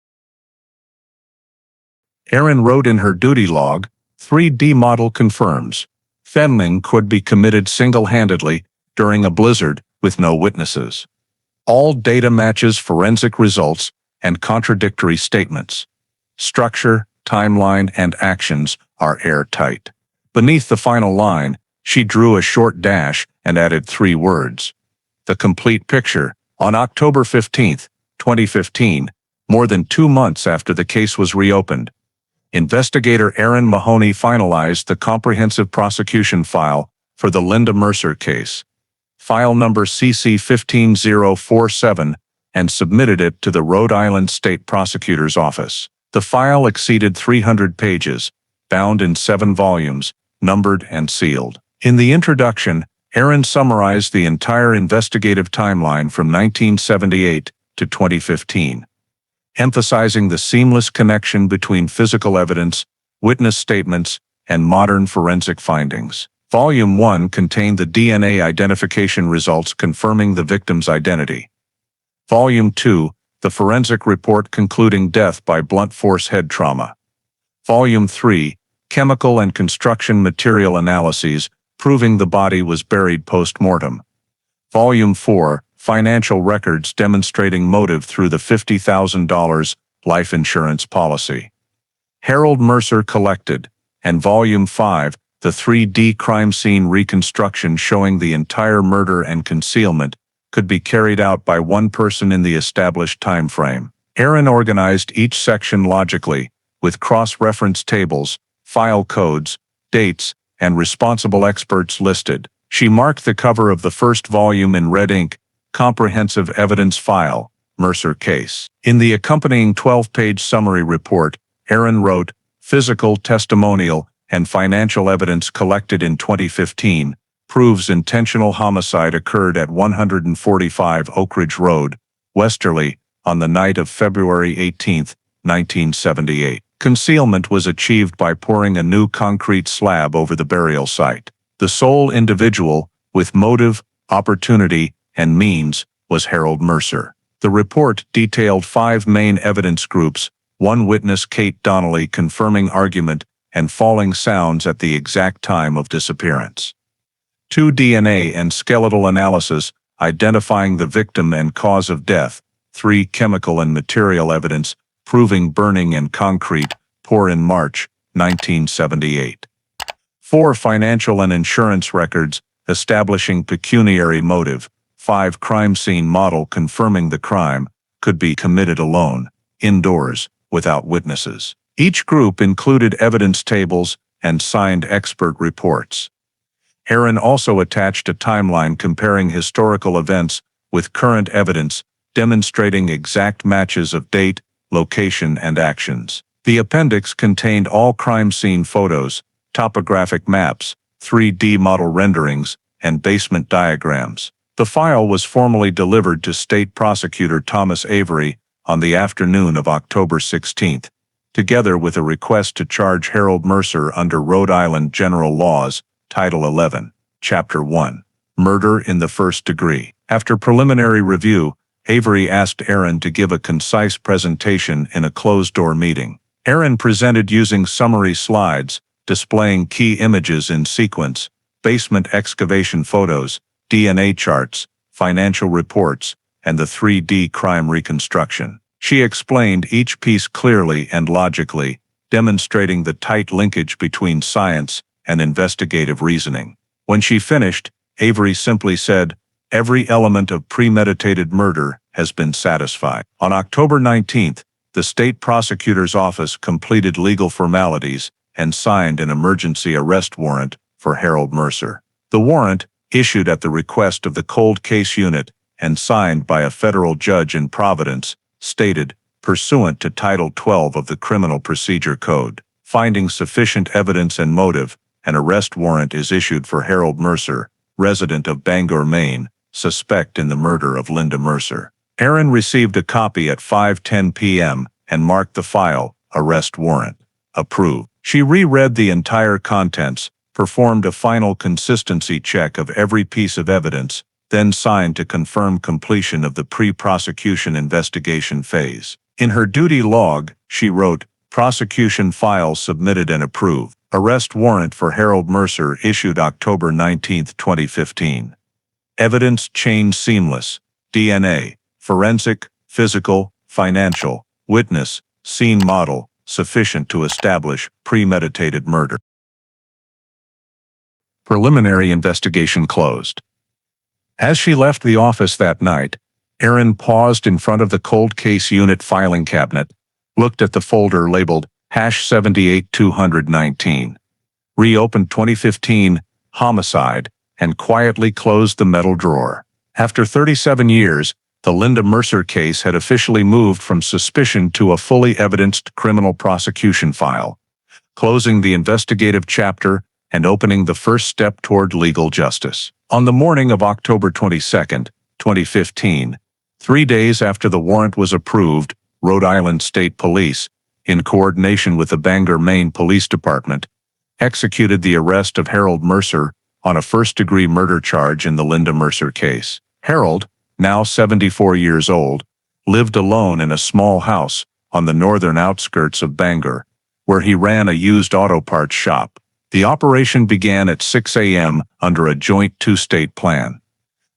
Aaron wrote in her duty log, 3D model confirms. Fenling could be committed single-handedly during a blizzard with no witnesses. All data matches forensic results and contradictory statements. Structure, timeline, and actions are airtight. Beneath the final line, she drew a short dash and added 3 words. The complete picture, on October 15, 2015, more than 2 months after the case was reopened. Investigator Aaron Mahoney finalized the comprehensive prosecution file for the Linda Mercer case, file number CC 15047, and submitted it to the Rhode Island State Prosecutor's Office. The file exceeded 300 pages, bound in 7 volumes, numbered and sealed. In the introduction, Aaron summarized the entire investigative timeline from 1978 to 2015, emphasizing the seamless connection between physical evidence, witness statements, and modern forensic findings. Volume 1 contained the DNA identification results confirming the victim's identity. Volume 2, the forensic report concluding death by blunt force head trauma. Volume 3, chemical and construction material analyses proving the body was buried post-mortem. Volume 4, financial records demonstrating motive through the $50,000 life insurance policy. Harold Mercer collected, and Volume 5, the 3D crime scene reconstruction showing the entire murder and concealment, could be carried out by one person in the established time frame. Aaron organized each section logically, with cross-reference tables, file codes, dates, and responsible experts listed. She marked the cover of the first volume in red ink, Comprehensive Evidence File, Mercer Case. In the accompanying 12-page summary report, Aaron wrote, physical, testimonial, and financial evidence collected in 2015 proves intentional homicide occurred at 145 Oak Ridge Road, Westerly, on the night of February 18, 1978. Concealment was achieved by pouring a new concrete slab over the burial site. The sole individual, with motive, opportunity, and means, was Harold Mercer. The report detailed 5 main evidence groups, one witness, Kate Donnelly, confirming argument and falling sounds at the exact time of disappearance. 2 DNA and skeletal analysis, identifying the victim and cause of death. 3 chemical and material evidence, proving burning and concrete, pour in March, 1978. 4 financial and insurance records, establishing pecuniary motive. 5 crime scene model confirming the crime could be committed alone, indoors, without witnesses. Each group included evidence tables and signed expert reports. Aaron also attached a timeline comparing historical events with current evidence, demonstrating exact matches of date, location, and actions. The appendix contained all crime scene photos, topographic maps, 3D model renderings, and basement diagrams. The file was formally delivered to State Prosecutor Thomas Avery on the afternoon of October 16, together with a request to charge Harold Mercer under Rhode Island General Laws, Title 11, Chapter 1, Murder in the First Degree. After preliminary review, Avery asked Aaron to give a concise presentation in a closed-door meeting. Aaron presented using summary slides, displaying key images in sequence, basement excavation photos, DNA charts, financial reports, and the 3D crime reconstruction. She explained each piece clearly and logically, demonstrating the tight linkage between science and investigative reasoning. When she finished, Avery simply said, "Every element of premeditated murder has been satisfied." On October 19, the state prosecutor's office completed legal formalities and signed an emergency arrest warrant for Harold Mercer. The warrant, issued at the request of the Cold Case Unit and signed by a federal judge in Providence, stated, pursuant to Title 12 of the Criminal Procedure Code, finding sufficient evidence and motive, an arrest warrant is issued for Harold Mercer, resident of Bangor, Maine, suspect in the murder of Linda Mercer. Aaron received a copy at 5:10 p.m. and marked the file, arrest warrant, approved. She reread the entire contents, performed a final consistency check of every piece of evidence, then signed to confirm completion of the pre-prosecution investigation phase. In her duty log, she wrote, "Prosecution file submitted and approved. Arrest warrant for Harold Mercer issued October 19, 2015. Evidence chain seamless. DNA, forensic, physical, financial, witness, scene model, sufficient to establish premeditated murder." Preliminary investigation closed. As she left the office that night, Aaron paused in front of the Cold Case Unit filing cabinet, looked at the folder labeled #78219, reopened 2015 homicide, and quietly closed the metal drawer. After 37 years, the Linda Mercer case had officially moved from suspicion to a fully evidenced criminal prosecution file, closing the investigative chapter and opening the first step toward legal justice. On the morning of October 22, 2015, 3 days after the warrant was approved, Rhode Island State Police, in coordination with the Bangor, Maine Police Department, executed the arrest of Harold Mercer on a first-degree murder charge in the Linda Mercer case. Harold, now 74 years old, lived alone in a small house on the northern outskirts of Bangor, where he ran a used auto parts shop. The operation began at 6 a.m. under a joint two-state plan.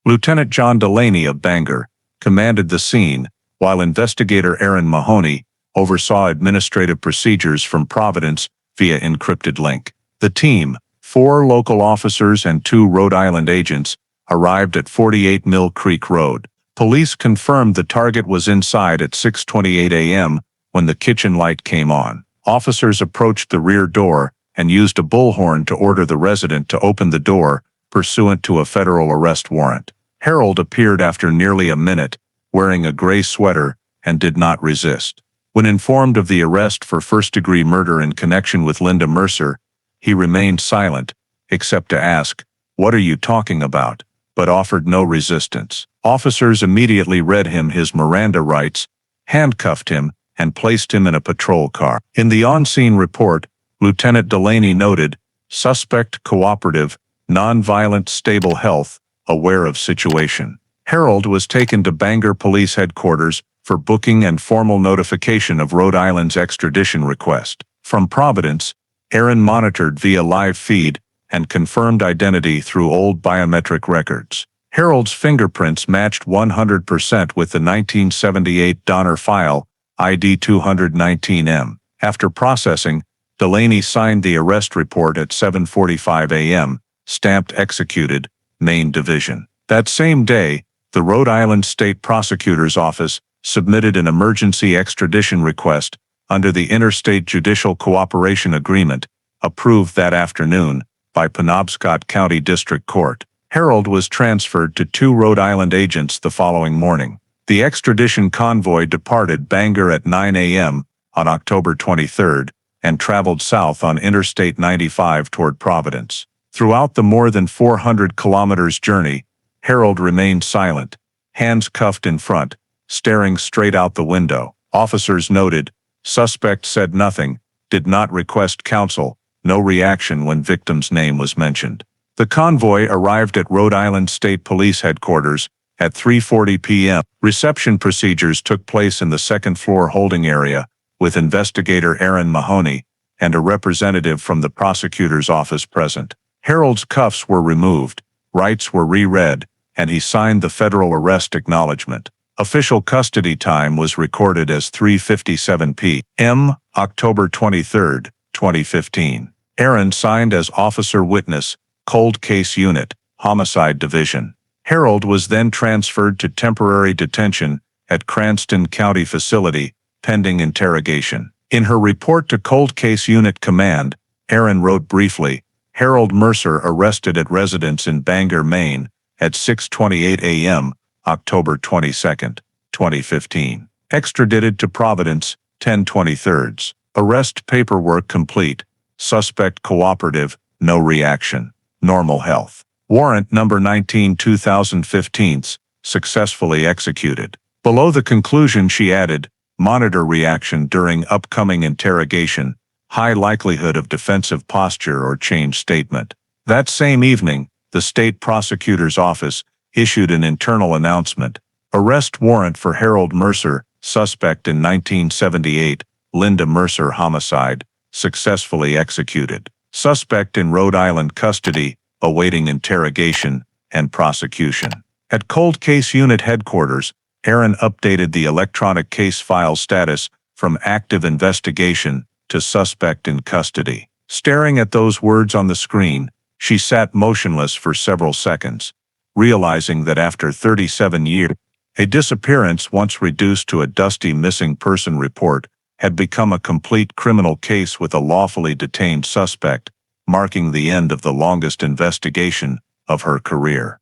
Lieutenant John Delaney of Bangor commanded the scene, while investigator Aaron Mahoney oversaw administrative procedures from Providence via encrypted link. The team, 4 local officers and 2 Rhode Island agents, arrived at 48 Mill Creek Road. Police confirmed the target was inside at 6:28 a.m. when the kitchen light came on. Officers approached the rear door and used a bullhorn to order the resident to open the door, pursuant to a federal arrest warrant. Harold appeared after nearly a minute, wearing a gray sweater, and did not resist. When informed of the arrest for first-degree murder in connection with Linda Mercer, he remained silent, except to ask, "What are you talking about?" but offered no resistance. Officers immediately read him his Miranda rights, handcuffed him, and placed him in a patrol car. In the on-scene report, Lieutenant Delaney noted, "Suspect cooperative, non-violent, stable health, aware of situation." Harold was taken to Bangor Police Headquarters for booking and formal notification of Rhode Island's extradition request. From Providence, Aaron monitored via live feed and confirmed identity through old biometric records. Harold's fingerprints matched 100% with the 1978 Donner file, ID 219M. After processing, Delaney signed the arrest report at 7:45 a.m., stamped executed, Maine Division. That same day, the Rhode Island State Prosecutor's Office submitted an emergency extradition request under the Interstate Judicial Cooperation Agreement, approved that afternoon by Penobscot County District Court. Harold was transferred to 2 Rhode Island agents the following morning. The extradition convoy departed Bangor at 9 a.m. on October 23 and traveled south on Interstate 95 toward Providence. Throughout the more than 400 kilometers journey, Harold remained silent, hands cuffed in front, staring straight out the window. Officers noted, suspect said nothing, did not request counsel, no reaction when victim's name was mentioned. The convoy arrived at Rhode Island State Police Headquarters at 3:40 p.m. Reception procedures took place in the second-floor holding area, with investigator Aaron Mahoney and a representative from the prosecutor's office present. Harold's cuffs were removed, rights were reread, and he signed the federal arrest acknowledgement. Official custody time was recorded as 3:57 p.m., October 23, 2015. Aaron signed as officer witness, Cold Case Unit, Homicide Division. Harold was then transferred to temporary detention at Cranston County Facility, pending interrogation. In her report to Cold Case Unit Command, Aaron wrote briefly, Harold Mercer arrested at residence in Bangor, Maine, at 6:28 a.m., October 22, 2015. Extradited to Providence, 10/23. Arrest paperwork complete. Suspect cooperative, no reaction. Normal health. Warrant number 19/2015, successfully executed. Below the conclusion she added, monitor reaction during upcoming interrogation, high likelihood of defensive posture or change statement. That same evening, the state prosecutor's office issued an internal announcement. Arrest warrant for Harold Mercer, suspect in 1978, Linda Mercer homicide, successfully executed. Suspect in Rhode Island custody, awaiting interrogation and prosecution. At Cold Case Unit headquarters, Aaron updated the electronic case file status from active investigation to suspect in custody. Staring at those words on the screen, she sat motionless for several seconds, realizing that after 37 years, a disappearance once reduced to a dusty missing person report had become a complete criminal case with a lawfully detained suspect, marking the end of the longest investigation of her career.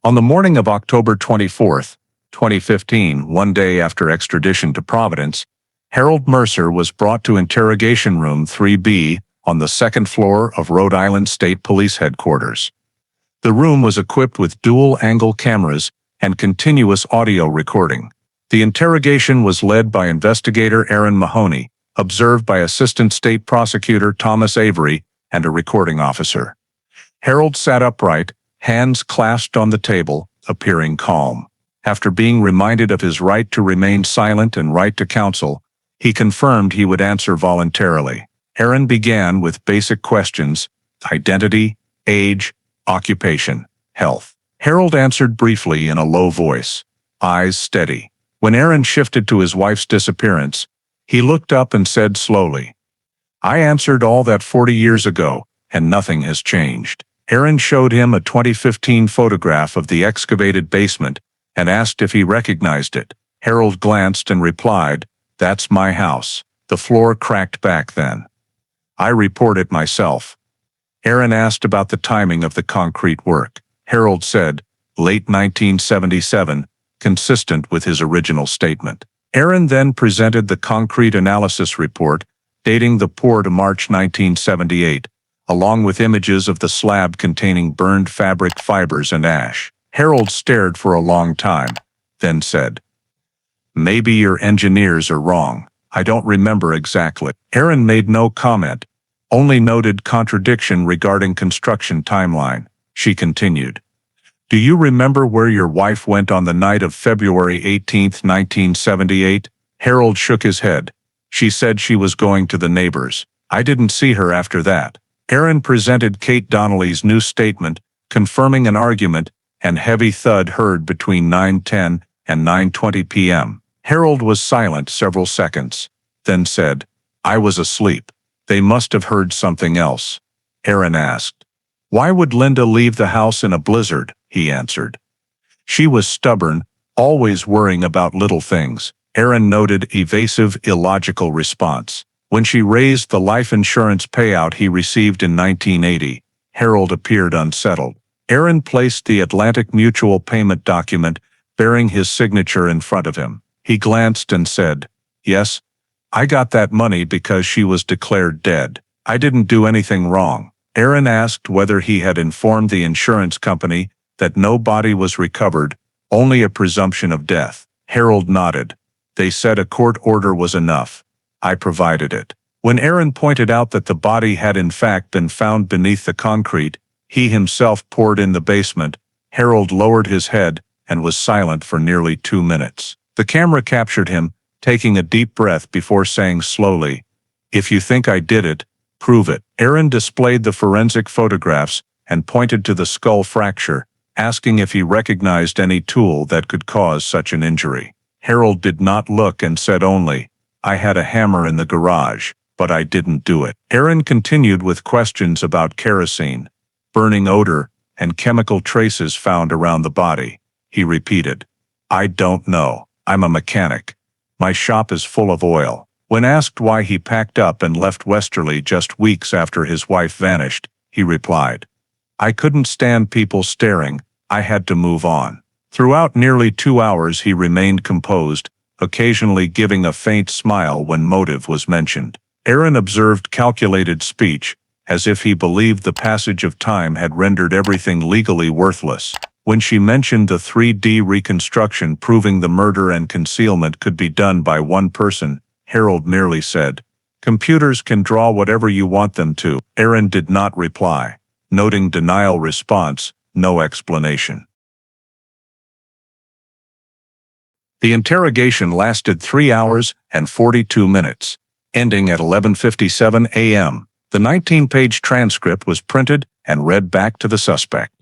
On the morning of October 24, 2015, one day after extradition to Providence, Harold Mercer was brought to Interrogation Room 3B on the second floor of Rhode Island State Police Headquarters. The room was equipped with dual-angle cameras and continuous audio recording. The interrogation was led by investigator Aaron Mahoney, observed by Assistant State Prosecutor Thomas Avery, and a recording officer. Harold sat upright, hands clasped on the table, appearing calm. After being reminded of his right to remain silent and right to counsel, he confirmed he would answer voluntarily. Aaron began with basic questions: identity, age, occupation, health. Harold answered briefly in a low voice, eyes steady. When Aaron shifted to his wife's disappearance, he looked up and said slowly, "I answered all that 40 years ago, and nothing has changed." Aaron showed him a 2015 photograph of the excavated basement and asked if he recognized it. Harold glanced and replied, "That's my house." The floor cracked back then. "I report it myself." Aaron asked about the timing of the concrete work. Harold said, "Late 1977, consistent with his original statement." Aaron then presented the concrete analysis report, dating the pour to March 1978, along with images of the slab containing burned fabric fibers and ash. Harold stared for a long time, then said, "Maybe your engineers are wrong. I don't remember exactly." Aaron made no comment, only noted contradiction regarding construction timeline. She continued, "Do you remember where your wife went on the night of February 18, 1978? Harold shook his head. "She said she was going to the neighbors. I didn't see her after that." Aaron presented Kate Donnelly's new statement, confirming an argument and heavy thud heard between 9:10 and 9:20 p.m. Harold was silent several seconds, then said, "I was asleep. They must have heard something else." Aaron asked, "Why would Linda leave the house in a blizzard?" He answered, "She was stubborn, always worrying about little things." Aaron noted evasive, illogical response. When she raised the life insurance payout he received in 1980, Harold appeared unsettled. Aaron placed the Atlantic Mutual payment document bearing his signature in front of him. He glanced and said, "Yes, I got that money because she was declared dead. I didn't do anything wrong." Aaron asked whether he had informed the insurance company that no body was recovered, only a presumption of death. Harold nodded. "They said a court order was enough. I provided it." When Aaron pointed out that the body had in fact been found beneath the concrete he himself poured in the basement, Harold lowered his head and was silent for nearly 2 minutes. The camera captured him, taking a deep breath before saying slowly, "If you think I did it, prove it." Aaron displayed the forensic photographs and pointed to the skull fracture, asking if he recognized any tool that could cause such an injury. Harold did not look and said only, "I had a hammer in the garage, but I didn't do it." Aaron continued with questions about kerosene, burning odor, and chemical traces found around the body. He repeated, "I don't know. I'm a mechanic. My shop is full of oil." When asked why he packed up and left Westerly just weeks after his wife vanished, he replied, "I couldn't stand people staring. I had to move on." Throughout nearly 2 hours he remained composed, occasionally giving a faint smile when motive was mentioned. Aaron observed calculated speech, as if he believed the passage of time had rendered everything legally worthless. When she mentioned the 3D reconstruction proving the murder and concealment could be done by one person, Harold merely said, "Computers can draw whatever you want them to." Aaron did not reply, noting denial response, no explanation. The interrogation lasted 3 hours and 42 minutes, ending at 11:57 a.m. The 19-page transcript was printed and read back to the suspect.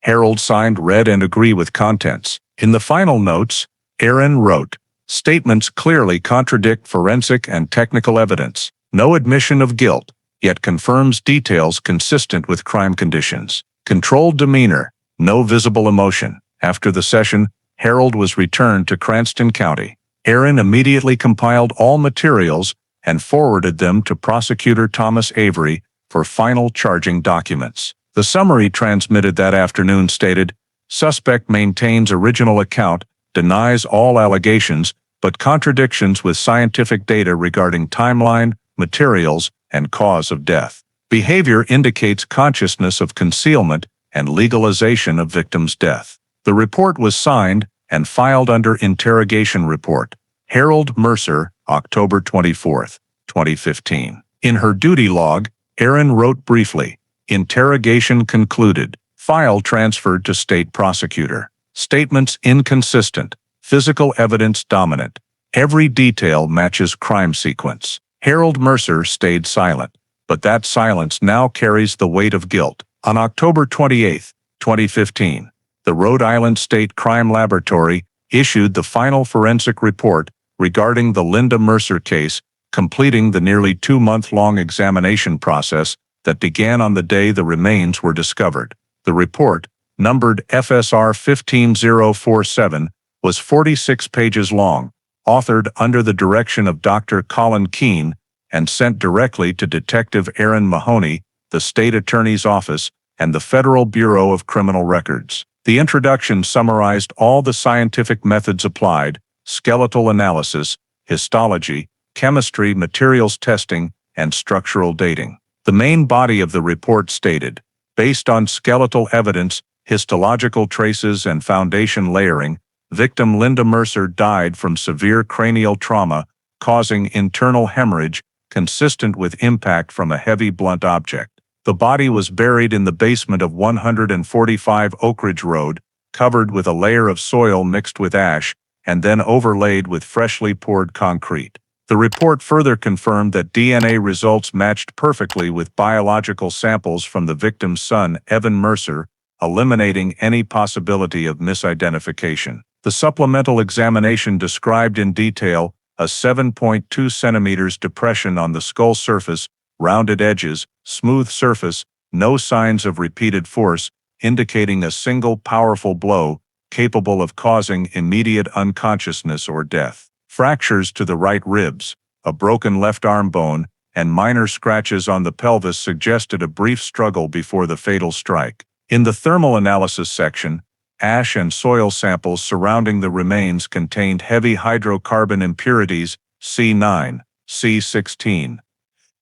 Harold signed, read, and agree with contents. In the final notes, Aaron wrote, "Statements clearly contradict forensic and technical evidence. No admission of guilt, yet confirms details consistent with crime conditions. Controlled demeanor, no visible emotion." After the session, Harold was returned to Cranston County. Aaron immediately compiled all materials and forwarded them to Prosecutor Thomas Avery for final charging documents. The summary transmitted that afternoon stated, "Suspect maintains original account, denies all allegations, but contradictions with scientific data regarding timeline, materials, and cause of death. Behavior indicates consciousness of concealment and legalization of victim's death." The report was signed and filed under Interrogation Report. Harold Mercer, October 24, 2015. In her duty log, Aaron wrote briefly, "Interrogation concluded. File transferred to State Prosecutor. Statements inconsistent. Physical evidence dominant. Every detail matches crime sequence." Harold Mercer stayed silent, but that silence now carries the weight of guilt. On October 28, 2015, the Rhode Island State Crime Laboratory issued the final forensic report regarding the Linda Mercer case, completing the nearly 2-month-long examination process that began on the day the remains were discovered. The report, numbered FSR 15047, was 46 pages long, authored under the direction of Dr. Colin Keene, and sent directly to Detective Aaron Mahoney, the State Attorney's Office, and the Federal Bureau of Criminal Records. The introduction summarized all the scientific methods applied: skeletal analysis, histology, chemistry, materials testing, and structural dating. The main body of the report stated, based on skeletal evidence, histological traces, and foundation layering, victim Linda Mercer died from severe cranial trauma, causing internal hemorrhage consistent with impact from a heavy blunt object. The body was buried in the basement of 145 Oak Ridge Road, covered with a layer of soil mixed with ash, and then overlaid with freshly poured concrete. The report further confirmed that DNA results matched perfectly with biological samples from the victim's son, Evan Mercer, eliminating any possibility of misidentification. The supplemental examination described in detail a 7.2 centimeters depression on the skull surface, rounded edges, smooth surface, no signs of repeated force, indicating a single powerful blow capable of causing immediate unconsciousness or death. Fractures to the right ribs, a broken left arm bone, and minor scratches on the pelvis suggested a brief struggle before the fatal strike. In the thermal analysis section, ash and soil samples surrounding the remains contained heavy hydrocarbon impurities, C9, C16.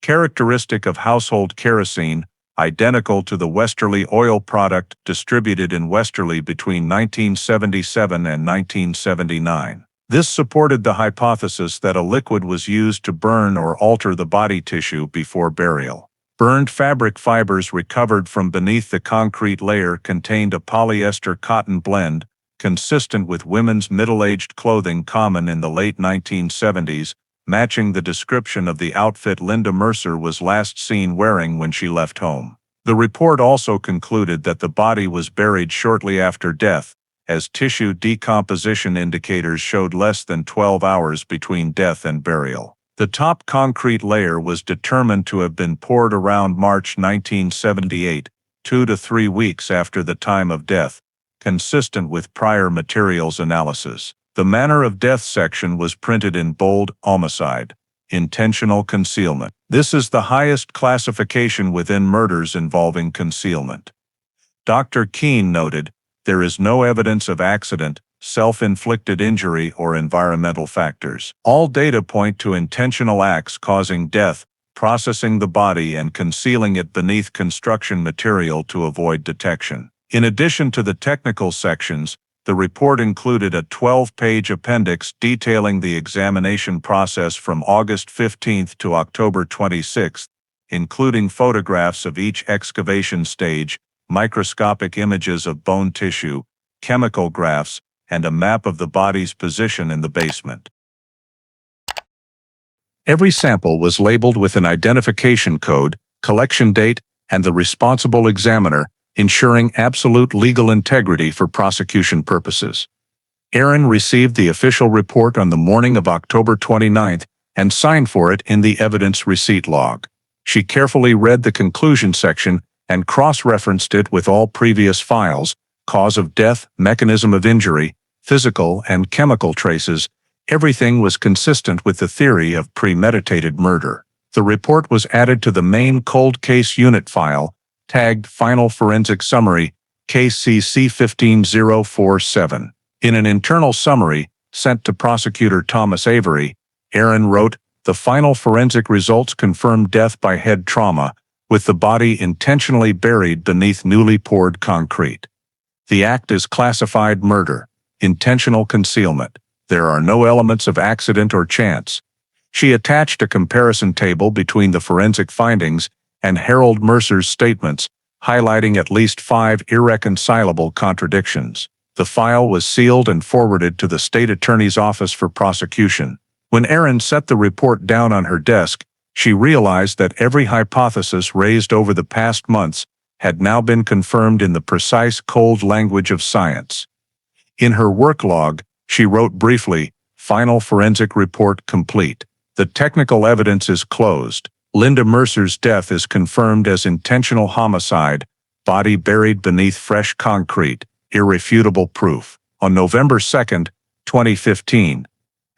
Characteristic of household kerosene, identical to the Westerly oil product distributed in Westerly between 1977 and 1979. This supported the hypothesis that a liquid was used to burn or alter the body tissue before burial. Burned fabric fibers recovered from beneath the concrete layer contained a polyester-cotton blend, consistent with women's middle-aged clothing common in the late 1970s, matching the description of the outfit Linda Mercer was last seen wearing when she left home. The report also concluded that the body was buried shortly after death, as tissue decomposition indicators showed less than 12 hours between death and burial. The top concrete layer was determined to have been poured around March 1978, 2 to 3 weeks after the time of death, consistent with prior materials analysis. The manner of death section was printed in bold: homicide, intentional concealment. This is the highest classification within murders involving concealment. Dr. Keene noted, there is no evidence of accident, self-inflicted injury, or environmental factors. All data point to intentional acts causing death, processing the body and concealing it beneath construction material to avoid detection. In addition to the technical sections, the report included a 12-page appendix detailing the examination process from August 15 to October 26, including photographs of each excavation stage, microscopic images of bone tissue, chemical graphs, and a map of the body's position in the basement. Every sample was labeled with an identification code, collection date, and the responsible examiner, ensuring absolute legal integrity for prosecution purposes. Aaron received the official report on the morning of October 29 and signed for it in the evidence receipt log. She carefully read the conclusion section and cross-referenced it with all previous files: cause of death, mechanism of injury, physical and chemical traces. Everything was consistent with the theory of premeditated murder. The report was added to the main cold case unit file, tagged Final Forensic Summary, Case CC15047. In an internal summary sent to Prosecutor Thomas Avery, Aaron wrote, "The final forensic results confirm death by head trauma, with the body intentionally buried beneath newly poured concrete. The act is classified murder, intentional concealment. There are no elements of accident or chance." She attached a comparison table between the forensic findings and Harold Mercer's statements, highlighting at least 5 irreconcilable contradictions. The file was sealed and forwarded to the state attorney's office for prosecution. When Erin set the report down on her desk, she realized that every hypothesis raised over the past months had now been confirmed in the precise cold language of science. In her work log, she wrote briefly, "Final forensic report complete. The technical evidence is closed. Linda Mercer's death is confirmed as intentional homicide, body buried beneath fresh concrete, irrefutable proof." On November 2, 2015,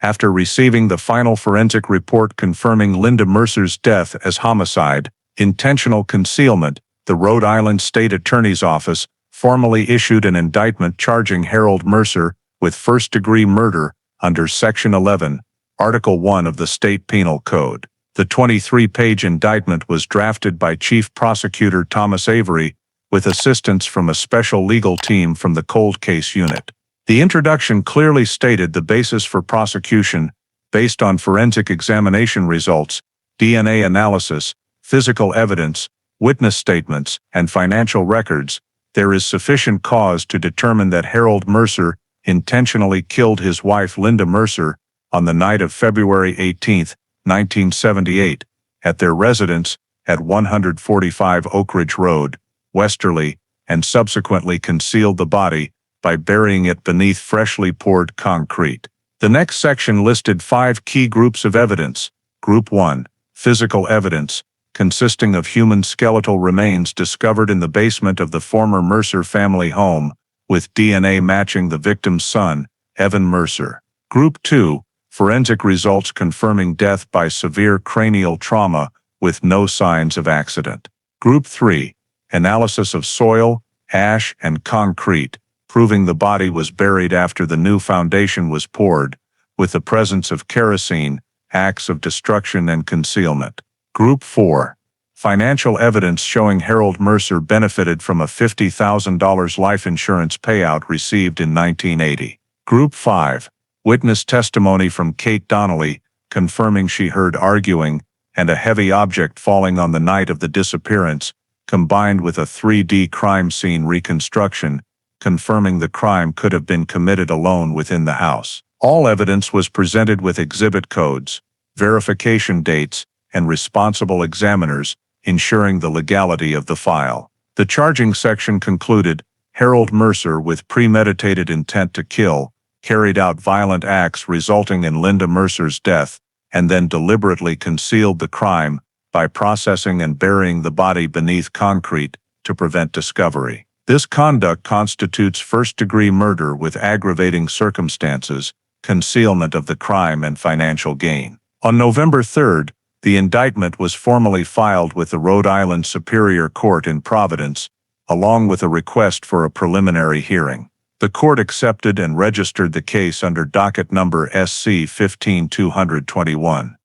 after receiving the final forensic report confirming Linda Mercer's death as homicide, intentional concealment, the Rhode Island State Attorney's Office formally issued an indictment charging Harold Mercer with first-degree murder under Section 11, Article 1 of the State Penal Code. The 23-page indictment was drafted by Chief Prosecutor Thomas Avery, with assistance from a special legal team from the Cold Case Unit. The introduction clearly stated the basis for prosecution, based on forensic examination results, DNA analysis, physical evidence, witness statements, and financial records. There is sufficient cause to determine that Harold Mercer intentionally killed his wife Linda Mercer on the night of February 18, 1978, at their residence at 145 Oak Ridge Road, Westerly, and subsequently concealed the body by burying it beneath freshly poured concrete. The next section listed 5 key groups of evidence. Group 1, physical evidence, consisting of human skeletal remains discovered in the basement of the former Mercer family home, with DNA matching the victim's son, Evan Mercer. Group 2, forensic results confirming death by severe cranial trauma with no signs of accident. Group 3, analysis of soil, ash, and concrete, proving the body was buried after the new foundation was poured, with the presence of kerosene, acts of destruction and concealment. Group 4, financial evidence showing Harold Mercer benefited from a $50,000 life insurance payout received in 1980. Group 5, witness testimony from Kate Donnelly, confirming she heard arguing and a heavy object falling on the night of the disappearance, combined with a 3D crime scene reconstruction, confirming the crime could have been committed alone within the house. All evidence was presented with exhibit codes, verification dates, and responsible examiners, ensuring the legality of the file. The charging section concluded, Harold Mercer, with premeditated intent to kill, carried out violent acts resulting in Linda Mercer's death, and then deliberately concealed the crime by processing and burying the body beneath concrete to prevent discovery. This conduct constitutes first-degree murder with aggravating circumstances, concealment of the crime, and financial gain. On November 3, the indictment was formally filed with the Rhode Island Superior Court in Providence, along with a request for a preliminary hearing. The court accepted and registered the case under docket number SC 15221.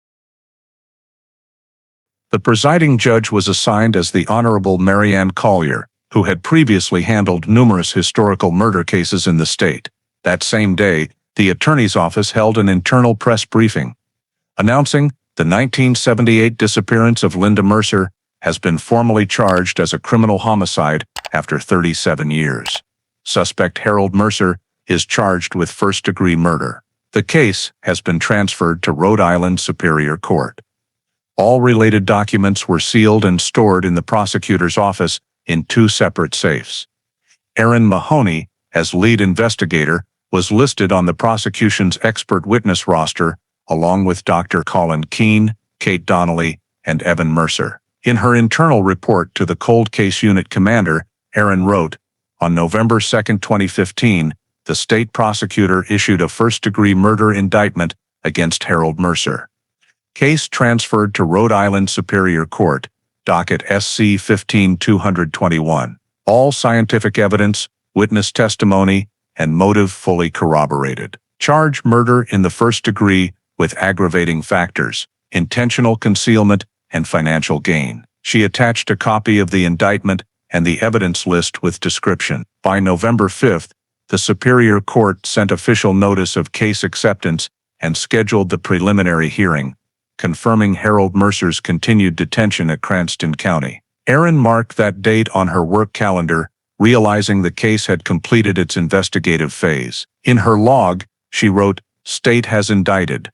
The presiding judge was assigned as the Honorable Marianne Collier, who had previously handled numerous historical murder cases in the state. That same day, the attorney's office held an internal press briefing, announcing the 1978 disappearance of Linda Mercer has been formally charged as a criminal homicide after 37 years. Suspect Harold Mercer is charged with first-degree murder. The case has been transferred to Rhode Island Superior Court. All related documents were sealed and stored in the prosecutor's office in 2 separate safes. Erin Mahoney, as lead investigator, was listed on the prosecution's expert witness roster, along with Dr. Colin Keene, Kate Donnelly, and Evan Mercer. In her internal report to the Cold Case Unit commander, Erin wrote, on November 2, 2015, the state prosecutor issued a first-degree murder indictment against Harold Mercer. Case transferred to Rhode Island Superior Court, docket SC 15221. All scientific evidence, witness testimony, and motive fully corroborated. Charge murder in the first degree with aggravating factors, intentional concealment, and financial gain. She attached a copy of the indictment and the evidence list with description. By November 5, the Superior Court sent official notice of case acceptance and scheduled the preliminary hearing, confirming Harold Mercer's continued detention at Cranston County. Erin marked that date on her work calendar, realizing the case had completed its investigative phase. In her log, she wrote, "State has indicted.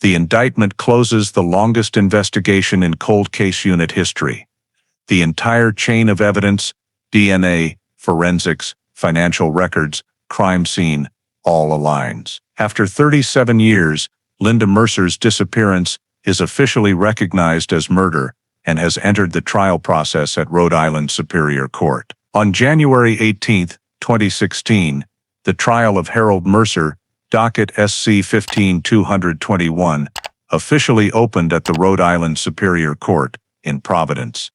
The indictment closes the longest investigation in cold case unit history. The entire chain of evidence, DNA, forensics, financial records, crime scene, all aligns. After 37 years, Linda Mercer's disappearance is officially recognized as murder and has entered the trial process at Rhode Island Superior Court. On January 18, 2016, the trial of Harold Mercer, docket SC 15221, officially opened at the Rhode Island Superior Court in Providence,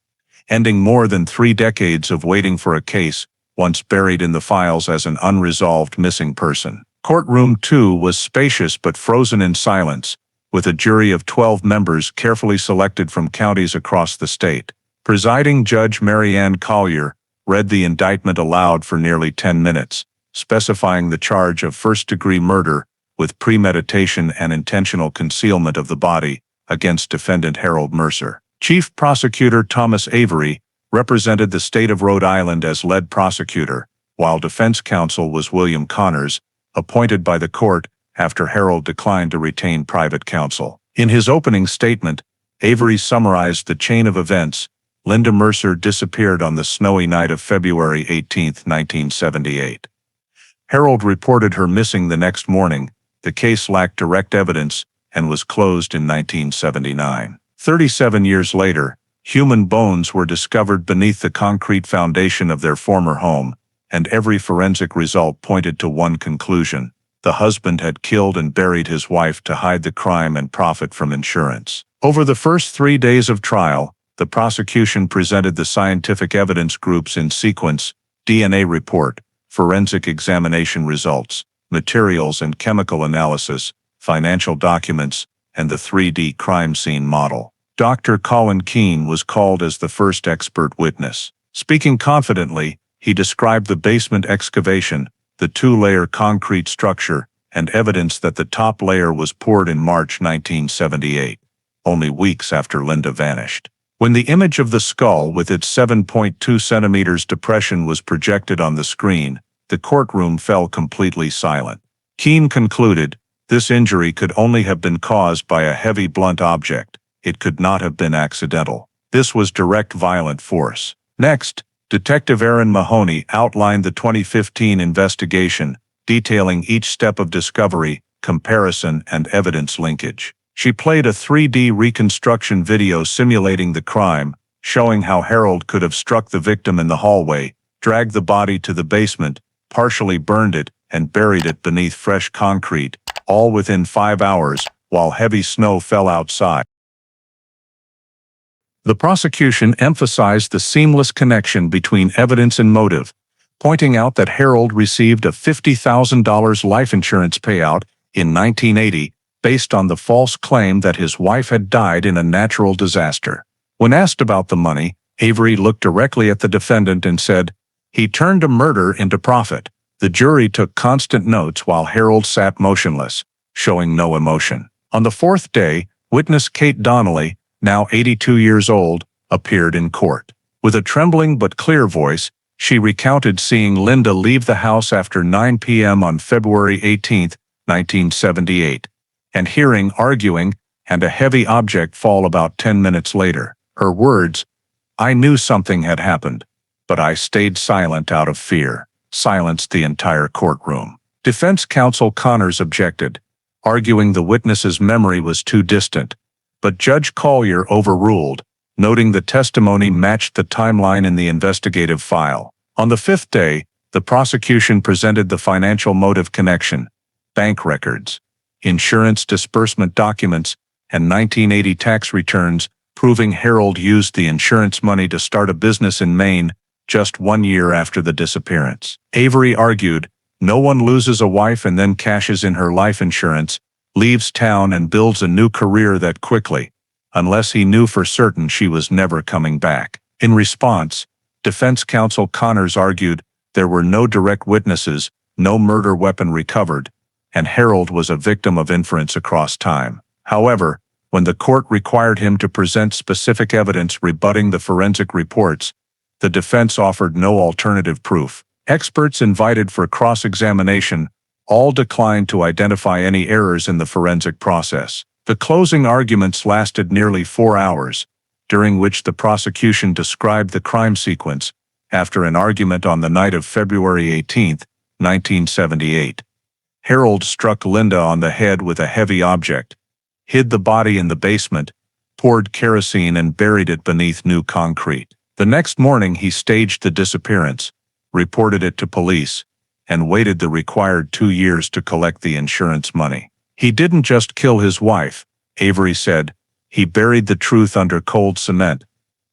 ending more than 3 decades of waiting for a case once buried in the files as an unresolved missing person. Courtroom 2 was spacious but frozen in silence, with a jury of 12 members carefully selected from counties across the state. Presiding Judge Mary Ann Collier read the indictment aloud for nearly 10 minutes, specifying the charge of first-degree murder with premeditation and intentional concealment of the body against defendant Harold Mercer. Chief Prosecutor Thomas Avery represented the state of Rhode Island as lead prosecutor, while defense counsel was William Connors, appointed by the court after Harold declined to retain private counsel. In his opening statement, Avery summarized the chain of events. Linda Mercer disappeared on the snowy night of February 18, 1978. Harold reported her missing the next morning. The case lacked direct evidence and was closed in 1979. 37 years later, human bones were discovered beneath the concrete foundation of their former home, and every forensic result pointed to one conclusion: the husband had killed and buried his wife to hide the crime and profit from insurance. Over the first 3 days of trial, the prosecution presented the scientific evidence groups in sequence: DNA report, forensic examination results, materials and chemical analysis, financial documents, and the 3D crime scene model. Dr. Colin Keene was called as the first expert witness. Speaking confidently, he described the basement excavation, the 2-layer concrete structure, and evidence that the top layer was poured in March 1978, only weeks after Linda vanished. When the image of the skull with its 7.2 centimeters depression was projected on the screen, the courtroom fell completely silent. Keene concluded, this injury could only have been caused by a heavy blunt object. It could not have been accidental. This was direct violent force. Next, Detective Erin Mahoney outlined the 2015 investigation, detailing each step of discovery, comparison, and evidence linkage. She played a 3D reconstruction video simulating the crime, showing how Harold could have struck the victim in the hallway, dragged the body to the basement, partially burned it, and buried it beneath fresh concrete, all within 5 hours, while heavy snow fell outside. The prosecution emphasized the seamless connection between evidence and motive, pointing out that Harold received a $50,000 life insurance payout in 1980 based on the false claim that his wife had died in a natural disaster. When asked about the money, Avery looked directly at the defendant and said, "He turned a murder into profit." The jury took constant notes while Harold sat motionless, showing no emotion. On the 4th day, witness Kate Donnelly, now 82 years old, appeared in court. With a trembling but clear voice, she recounted seeing Linda leave the house after 9 p.m. on February 18, 1978, and hearing arguing and a heavy object fall about 10 minutes later. Her words, "I knew something had happened, but I stayed silent out of fear," silenced the entire courtroom. Defense counsel Connors objected, arguing the witness's memory was too distant, but Judge Collier overruled, noting the testimony matched the timeline in the investigative file. On the 5th day, the prosecution presented the financial motive connection: bank records, insurance disbursement documents, and 1980 tax returns, proving Harold used the insurance money to start a business in Maine just 1 year after the disappearance. Avery argued, no one loses a wife and then cashes in her life insurance, leaves town and builds a new career that quickly, unless he knew for certain she was never coming back. In response, defense counsel Connors argued there were no direct witnesses, no murder weapon recovered, and Harold was a victim of inference across time. However, when the court required him to present specific evidence rebutting the forensic reports, the defense offered no alternative proof. Experts invited for cross-examination all declined to identify any errors in the forensic process. The closing arguments lasted nearly 4 hours, during which the prosecution described the crime sequence after an argument on the night of February 18, 1978. Harold struck Linda on the head with a heavy object, hid the body in the basement, poured kerosene and buried it beneath new concrete. The next morning he staged the disappearance, reported it to police, and waited the required 2 years to collect the insurance money. He didn't just kill his wife, Avery said. He buried the truth under cold cement,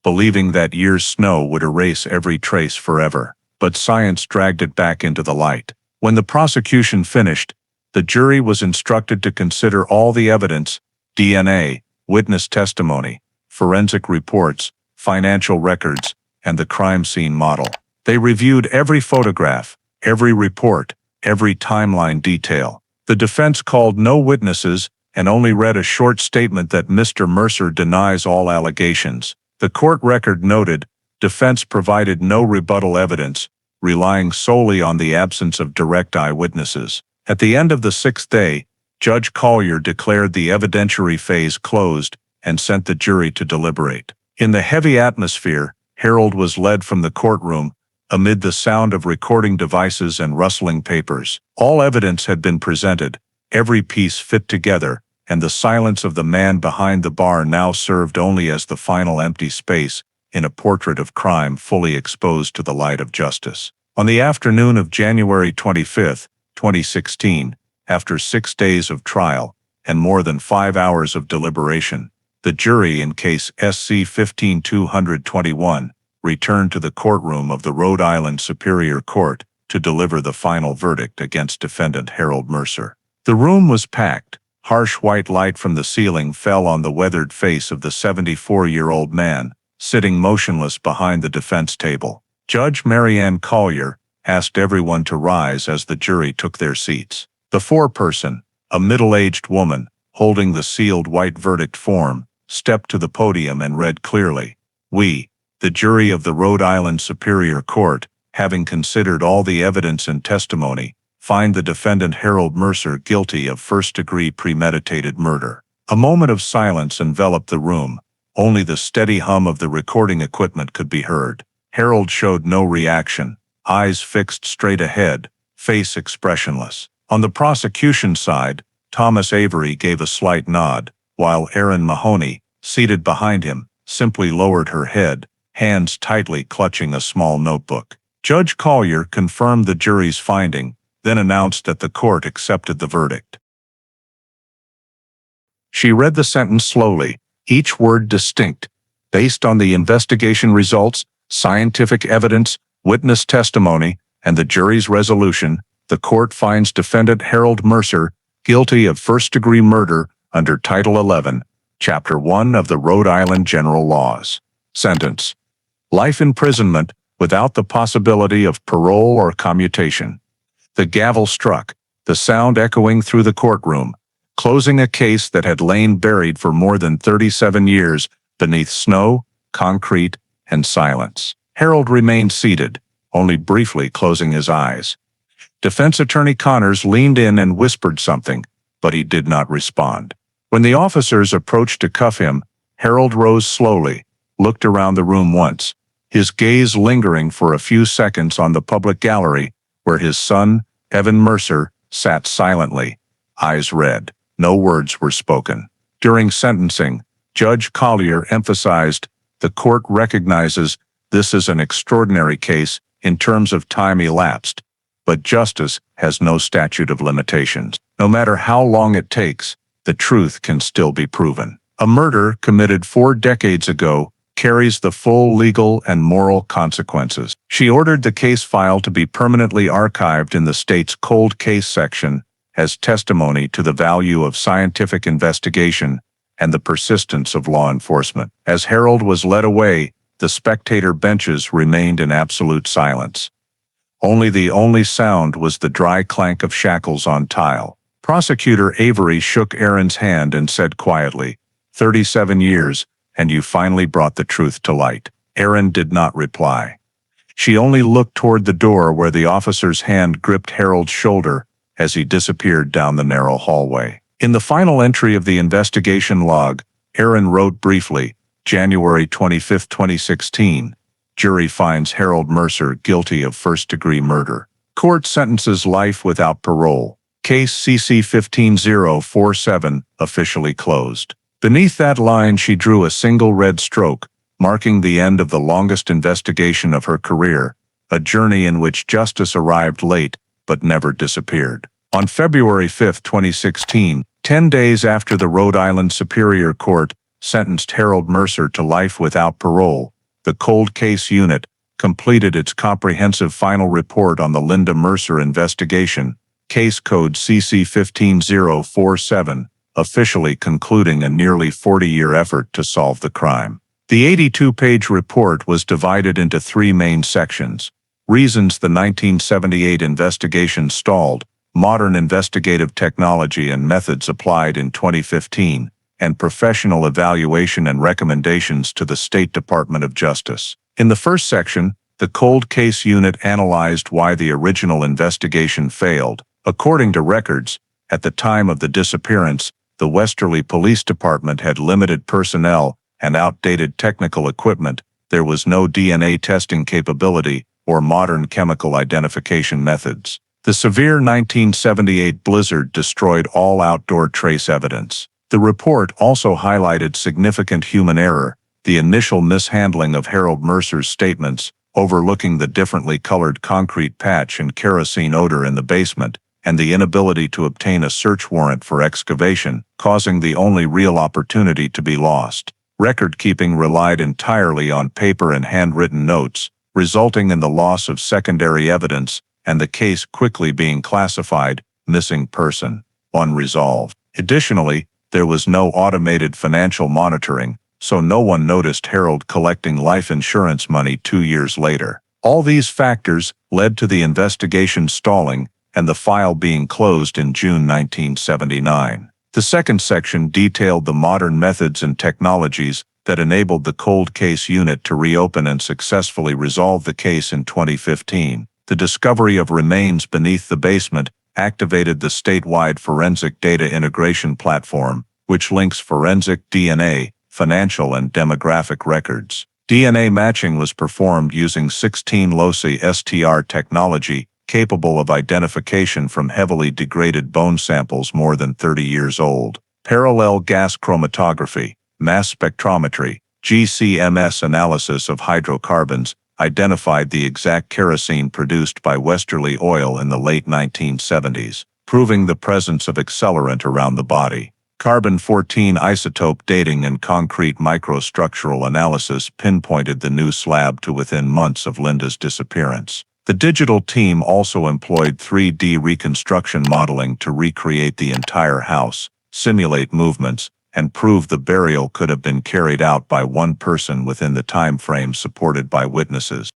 believing that year's snow would erase every trace forever. But science dragged it back into the light. When the prosecution finished, the jury was instructed to consider all the evidence: DNA, witness testimony, forensic reports, financial records, and the crime scene model. They reviewed every photograph, every report, every timeline detail. The defense called no witnesses and only read a short statement that Mr. Mercer denies all allegations. The court record noted, defense provided no rebuttal evidence, relying solely on the absence of direct eyewitnesses. At the end of the 6th day, Judge Collier declared the evidentiary phase closed and sent the jury to deliberate. In the heavy atmosphere, Harold was led from the courtroom, amid the sound of recording devices and rustling papers. All evidence had been presented, every piece fit together, and the silence of the man behind the bar now served only as the final empty space in a portrait of crime fully exposed to the light of justice. On the afternoon of January 25, 2016, after 6 days of trial and more than 5 hours of deliberation, the jury in case SC 15221 returned to the courtroom of the Rhode Island Superior Court to deliver the final verdict against defendant Harold Mercer. The room was packed. Harsh white light from the ceiling fell on the weathered face of the 74-year-old man, sitting motionless behind the defense table. Judge Marianne Collier asked everyone to rise as the jury took their seats. The foreperson, a middle-aged woman, holding the sealed white verdict form, stepped to the podium and read clearly, "We, the jury of the Rhode Island Superior Court, having considered all the evidence and testimony, find the defendant Harold Mercer guilty of first-degree premeditated murder." A moment of silence enveloped the room. Only the steady hum of the recording equipment could be heard. Harold showed no reaction, eyes fixed straight ahead, face expressionless. On the prosecution side, Thomas Avery gave a slight nod, while Erin Mahoney, seated behind him, simply lowered her head, hands tightly clutching a small notebook. Judge Collier confirmed the jury's finding, then announced that the court accepted the verdict. She read the sentence slowly, each word distinct. Based on the investigation results, scientific evidence, witness testimony, and the jury's resolution, the court finds defendant Harold Mercer guilty of first-degree murder under Title 11, Chapter 1 of the Rhode Island General Laws. Sentence: life imprisonment without the possibility of parole or commutation. The gavel struck, the sound echoing through the courtroom, closing a case that had lain buried for more than 37 years beneath snow, concrete, and silence. Harold remained seated, only briefly closing his eyes. Defense attorney Connors leaned in and whispered something, but he did not respond. When the officers approached to cuff him, Harold rose slowly, looked around the room once, his gaze lingering for a few seconds on the public gallery, where his son, Evan Mercer, sat silently, eyes red. No words were spoken. During sentencing, Judge Collier emphasized, the court recognizes this is an extraordinary case in terms of time elapsed, but justice has no statute of limitations. No matter how long it takes, the truth can still be proven. A murder committed 4 decades ago carries the full legal and moral consequences. She ordered the case file to be permanently archived in the state's cold case section as testimony to the value of scientific investigation and the persistence of law enforcement. As Harold was led away, the spectator benches remained in absolute silence. The only sound was the dry clank of shackles on tile. Prosecutor Avery shook Erin's hand and said quietly, 37 years, and you finally brought the truth to light. Erin did not reply. She only looked toward the door where the officer's hand gripped Harold's shoulder as he disappeared down the narrow hallway. In the final entry of the investigation log, Aaron wrote briefly, January 25, 2016, jury finds Harold Mercer guilty of first-degree murder. Court sentences life without parole. Case CC 15047 officially closed. Beneath that line she drew a single red stroke, marking the end of the longest investigation of her career, a journey in which justice arrived late but never disappeared. On February 5, 2016, 10 days after the Rhode Island Superior Court sentenced Harold Mercer to life without parole, the Cold Case Unit completed its comprehensive final report on the Linda Mercer investigation, case code CC 15047, officially concluding a nearly 40-year effort to solve the crime. The 82-page report was divided into three main sections: reasons the 1978 investigation stalled, modern investigative technology and methods applied in 2015, and professional evaluation and recommendations to the State Department of Justice. In the first section, the Cold Case Unit analyzed why the original investigation failed. According to records, at the time of the disappearance, the Westerly Police Department had limited personnel and outdated technical equipment. There was no DNA testing capability or modern chemical identification methods. The severe 1978 blizzard destroyed all outdoor trace evidence. The report also highlighted significant human error, the initial mishandling of Harold Mercer's statements, overlooking the differently colored concrete patch and kerosene odor in the basement, and the inability to obtain a search warrant for excavation, causing the only real opportunity to be lost. Record-keeping relied entirely on paper and handwritten notes, resulting in the loss of secondary evidence and the case quickly being classified missing person, unresolved. Additionally, there was no automated financial monitoring, so no one noticed Harold collecting life insurance money 2 years later. All these factors led to the investigation stalling and the file being closed in June 1979. The second section detailed the modern methods and technologies that enabled the Cold Case Unit to reopen and successfully resolve the case in 2015. The discovery of remains beneath the basement activated the statewide forensic data integration platform, which links forensic DNA, financial and demographic records. DNA matching was performed using 16 loci STR technology, capable of identification from heavily degraded bone samples more than 30 years old. Parallel gas chromatography, mass spectrometry, GCMS analysis of hydrocarbons identified the exact kerosene produced by Westerly Oil in the late 1970s, proving the presence of accelerant around the body. Carbon-14 isotope dating and concrete microstructural analysis pinpointed the new slab to within months of Linda's disappearance. The digital team also employed 3D reconstruction modeling to recreate the entire house, simulate movements, and prove the burial could have been carried out by one person within the time frame supported by witnesses.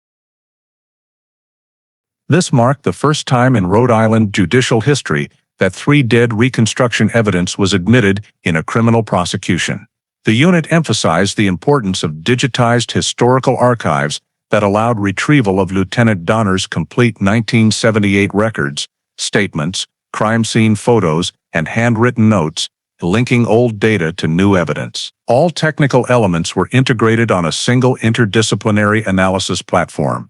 This marked the first time in Rhode Island judicial history that 3D reconstruction evidence was admitted in a criminal prosecution. The unit emphasized the importance of digitized historical archives that allowed retrieval of Lieutenant Donner's complete 1978 records, statements, crime scene photos, and handwritten notes, linking old data to new evidence. All technical elements were integrated on a single interdisciplinary analysis platform,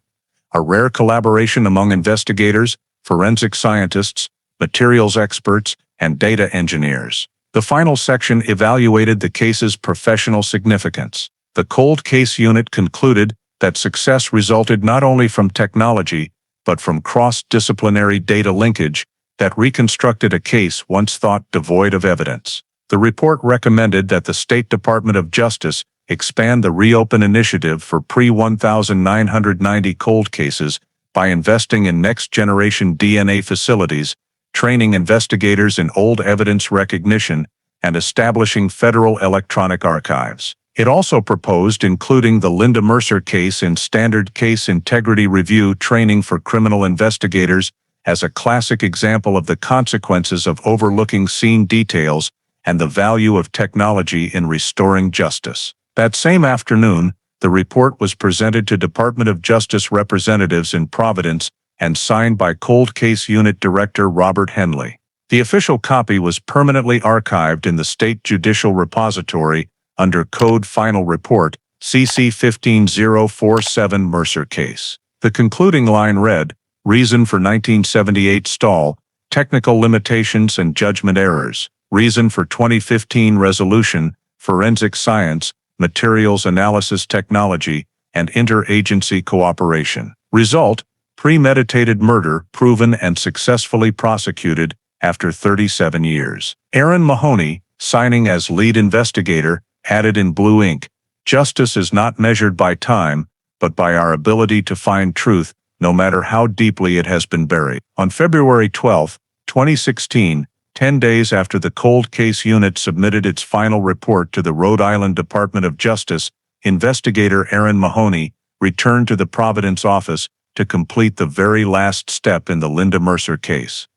a rare collaboration among investigators, forensic scientists, materials experts, and data engineers. The final section evaluated the case's professional significance. The Cold Case Unit concluded that success resulted not only from technology, but from cross-disciplinary data linkage that reconstructed a case once thought devoid of evidence. The report recommended that the State Department of Justice expand the Reopen initiative for pre-1990 cold cases by investing in next-generation DNA facilities, training investigators in old evidence recognition, and establishing federal electronic archives. It also proposed including the Linda Mercer case in standard case integrity review training for criminal investigators as a classic example of the consequences of overlooking scene details and the value of technology in restoring justice. That same afternoon, the report was presented to Department of Justice representatives in Providence and signed by Cold Case Unit Director Robert Henley. The official copy was permanently archived in the State Judicial Repository under Code Final Report, CC 15047 Mercer case. The concluding line read, "Reason for 1978 stall, technical limitations and judgment errors. Reason for 2015 resolution, forensic science, materials analysis technology, and interagency cooperation. Result, premeditated murder proven and successfully prosecuted after 37 years. Aaron Mahoney, signing as lead investigator, added in blue ink, "Justice is not measured by time, but by our ability to find truth, no matter how deeply it has been buried." On February 12, 2016, 10 days after the Cold Case Unit submitted its final report to the Rhode Island Department of Justice, investigator Aaron Mahoney returned to the Providence office to complete the very last step in the Linda Mercer case.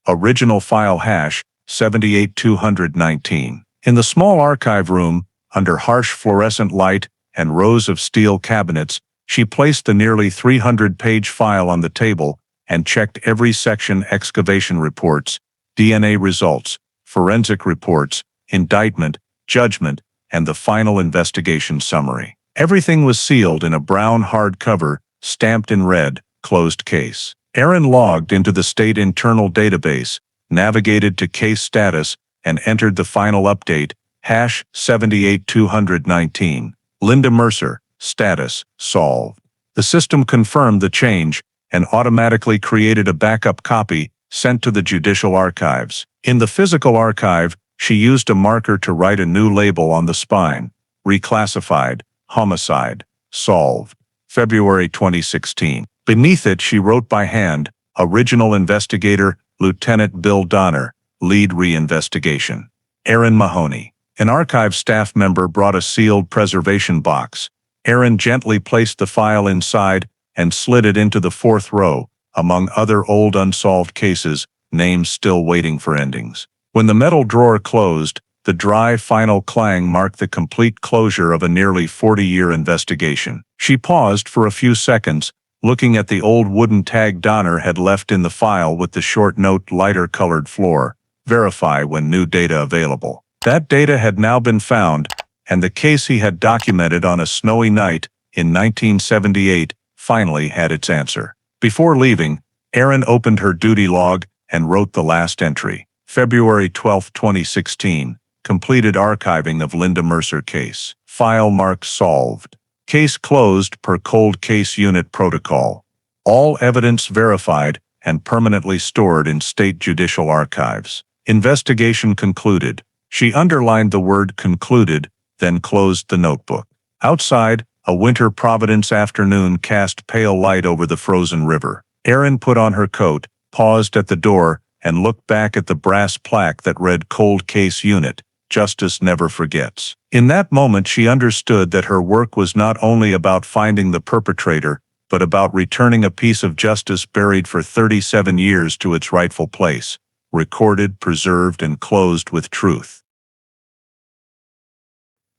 Original file hash 78219. In the small archive room, under harsh fluorescent light and rows of steel cabinets, she placed the nearly 300-page file on the table and checked every section: excavation reports, DNA results, forensic reports, indictment, judgment, and the final investigation summary. Everything was sealed in a brown hardcover, stamped in red, closed case. Aaron logged into the state internal database, navigated to case status, and entered the final update, hash 78219. Linda Mercer, status, solved. The system confirmed the change and automatically created a backup copy sent to the judicial archives. In the physical archive, she used a marker to write a new label on the spine: reclassified, homicide, solved. February 2016. Beneath it she wrote by hand, "Original investigator, Lieutenant Bill Donner, lead reinvestigation. Aaron Mahoney." An archive staff member brought a sealed preservation box. Aaron gently placed the file inside and slid it into the fourth row, among other old unsolved cases, names still waiting for endings. When the metal drawer closed, the dry final clang marked the complete closure of a nearly 40-year investigation. She paused for a few seconds, looking at the old wooden tag Donner had left in the file with the short note: lighter-colored floor. Verify when new data available. That data had now been found, and the case he had documented on a snowy night in 1978 finally had its answer. Before leaving, Aaron opened her duty log and wrote the last entry. February 12, 2016. Completed archiving of Linda Mercer case. File marked solved. Case closed per Cold Case Unit protocol. All evidence verified and permanently stored in state judicial archives. Investigation concluded. She underlined the word concluded, then closed the notebook. Outside, a winter Providence afternoon cast pale light over the frozen river. Aaron put on her coat, paused at the door, and looked back at the brass plaque that read Cold Case Unit, Justice Never Forgets. In that moment she understood that her work was not only about finding the perpetrator, but about returning a piece of justice buried for 37 years to its rightful place, recorded, preserved, and closed with truth.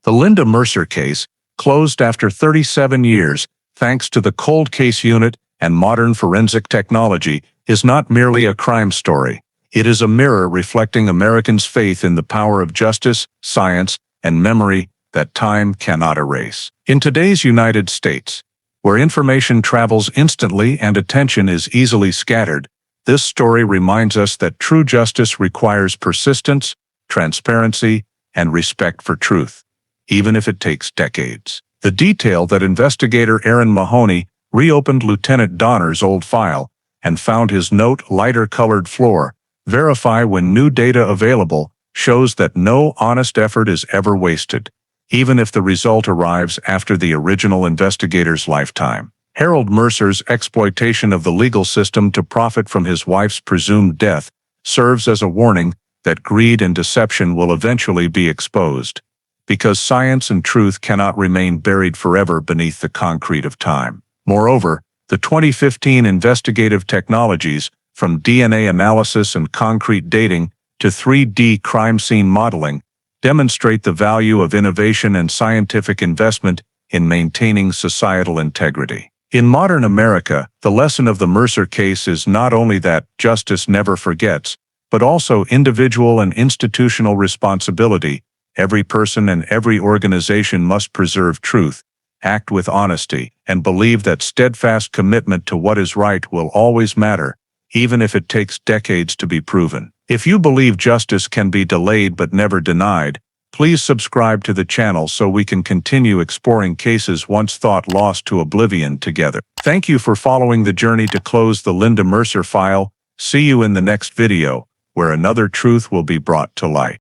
The Linda Mercer case, closed after 37 years, thanks to the Cold Case Unit and modern forensic technology, is not merely a crime story. It is a mirror reflecting Americans' faith in the power of justice, science, and memory that time cannot erase. In today's United States, where information travels instantly and attention is easily scattered, this story reminds us that true justice requires persistence, transparency, and respect for truth, even if it takes decades. The detail that investigator Aaron Mahoney reopened Lieutenant Donner's old file and found his note lighter-colored floor, verify when new data available, shows that no honest effort is ever wasted, even if the result arrives after the original investigator's lifetime. Harold Mercer's exploitation of the legal system to profit from his wife's presumed death serves as a warning that greed and deception will eventually be exposed, because science and truth cannot remain buried forever beneath the concrete of time. Moreover, the 2015 investigative technologies, from DNA analysis and concrete dating to 3D crime scene modeling, demonstrate the value of innovation and scientific investment in maintaining societal integrity. In modern America, the lesson of the Mercer case is not only that justice never forgets, but also individual and institutional responsibility. Every person and every organization must preserve truth, act with honesty, and believe that steadfast commitment to what is right will always matter, even if it takes decades to be proven. If you believe justice can be delayed but never denied, please subscribe to the channel so we can continue exploring cases once thought lost to oblivion together. Thank you for following the journey to close the Linda Mercer file. See you in the next video, where another truth will be brought to light.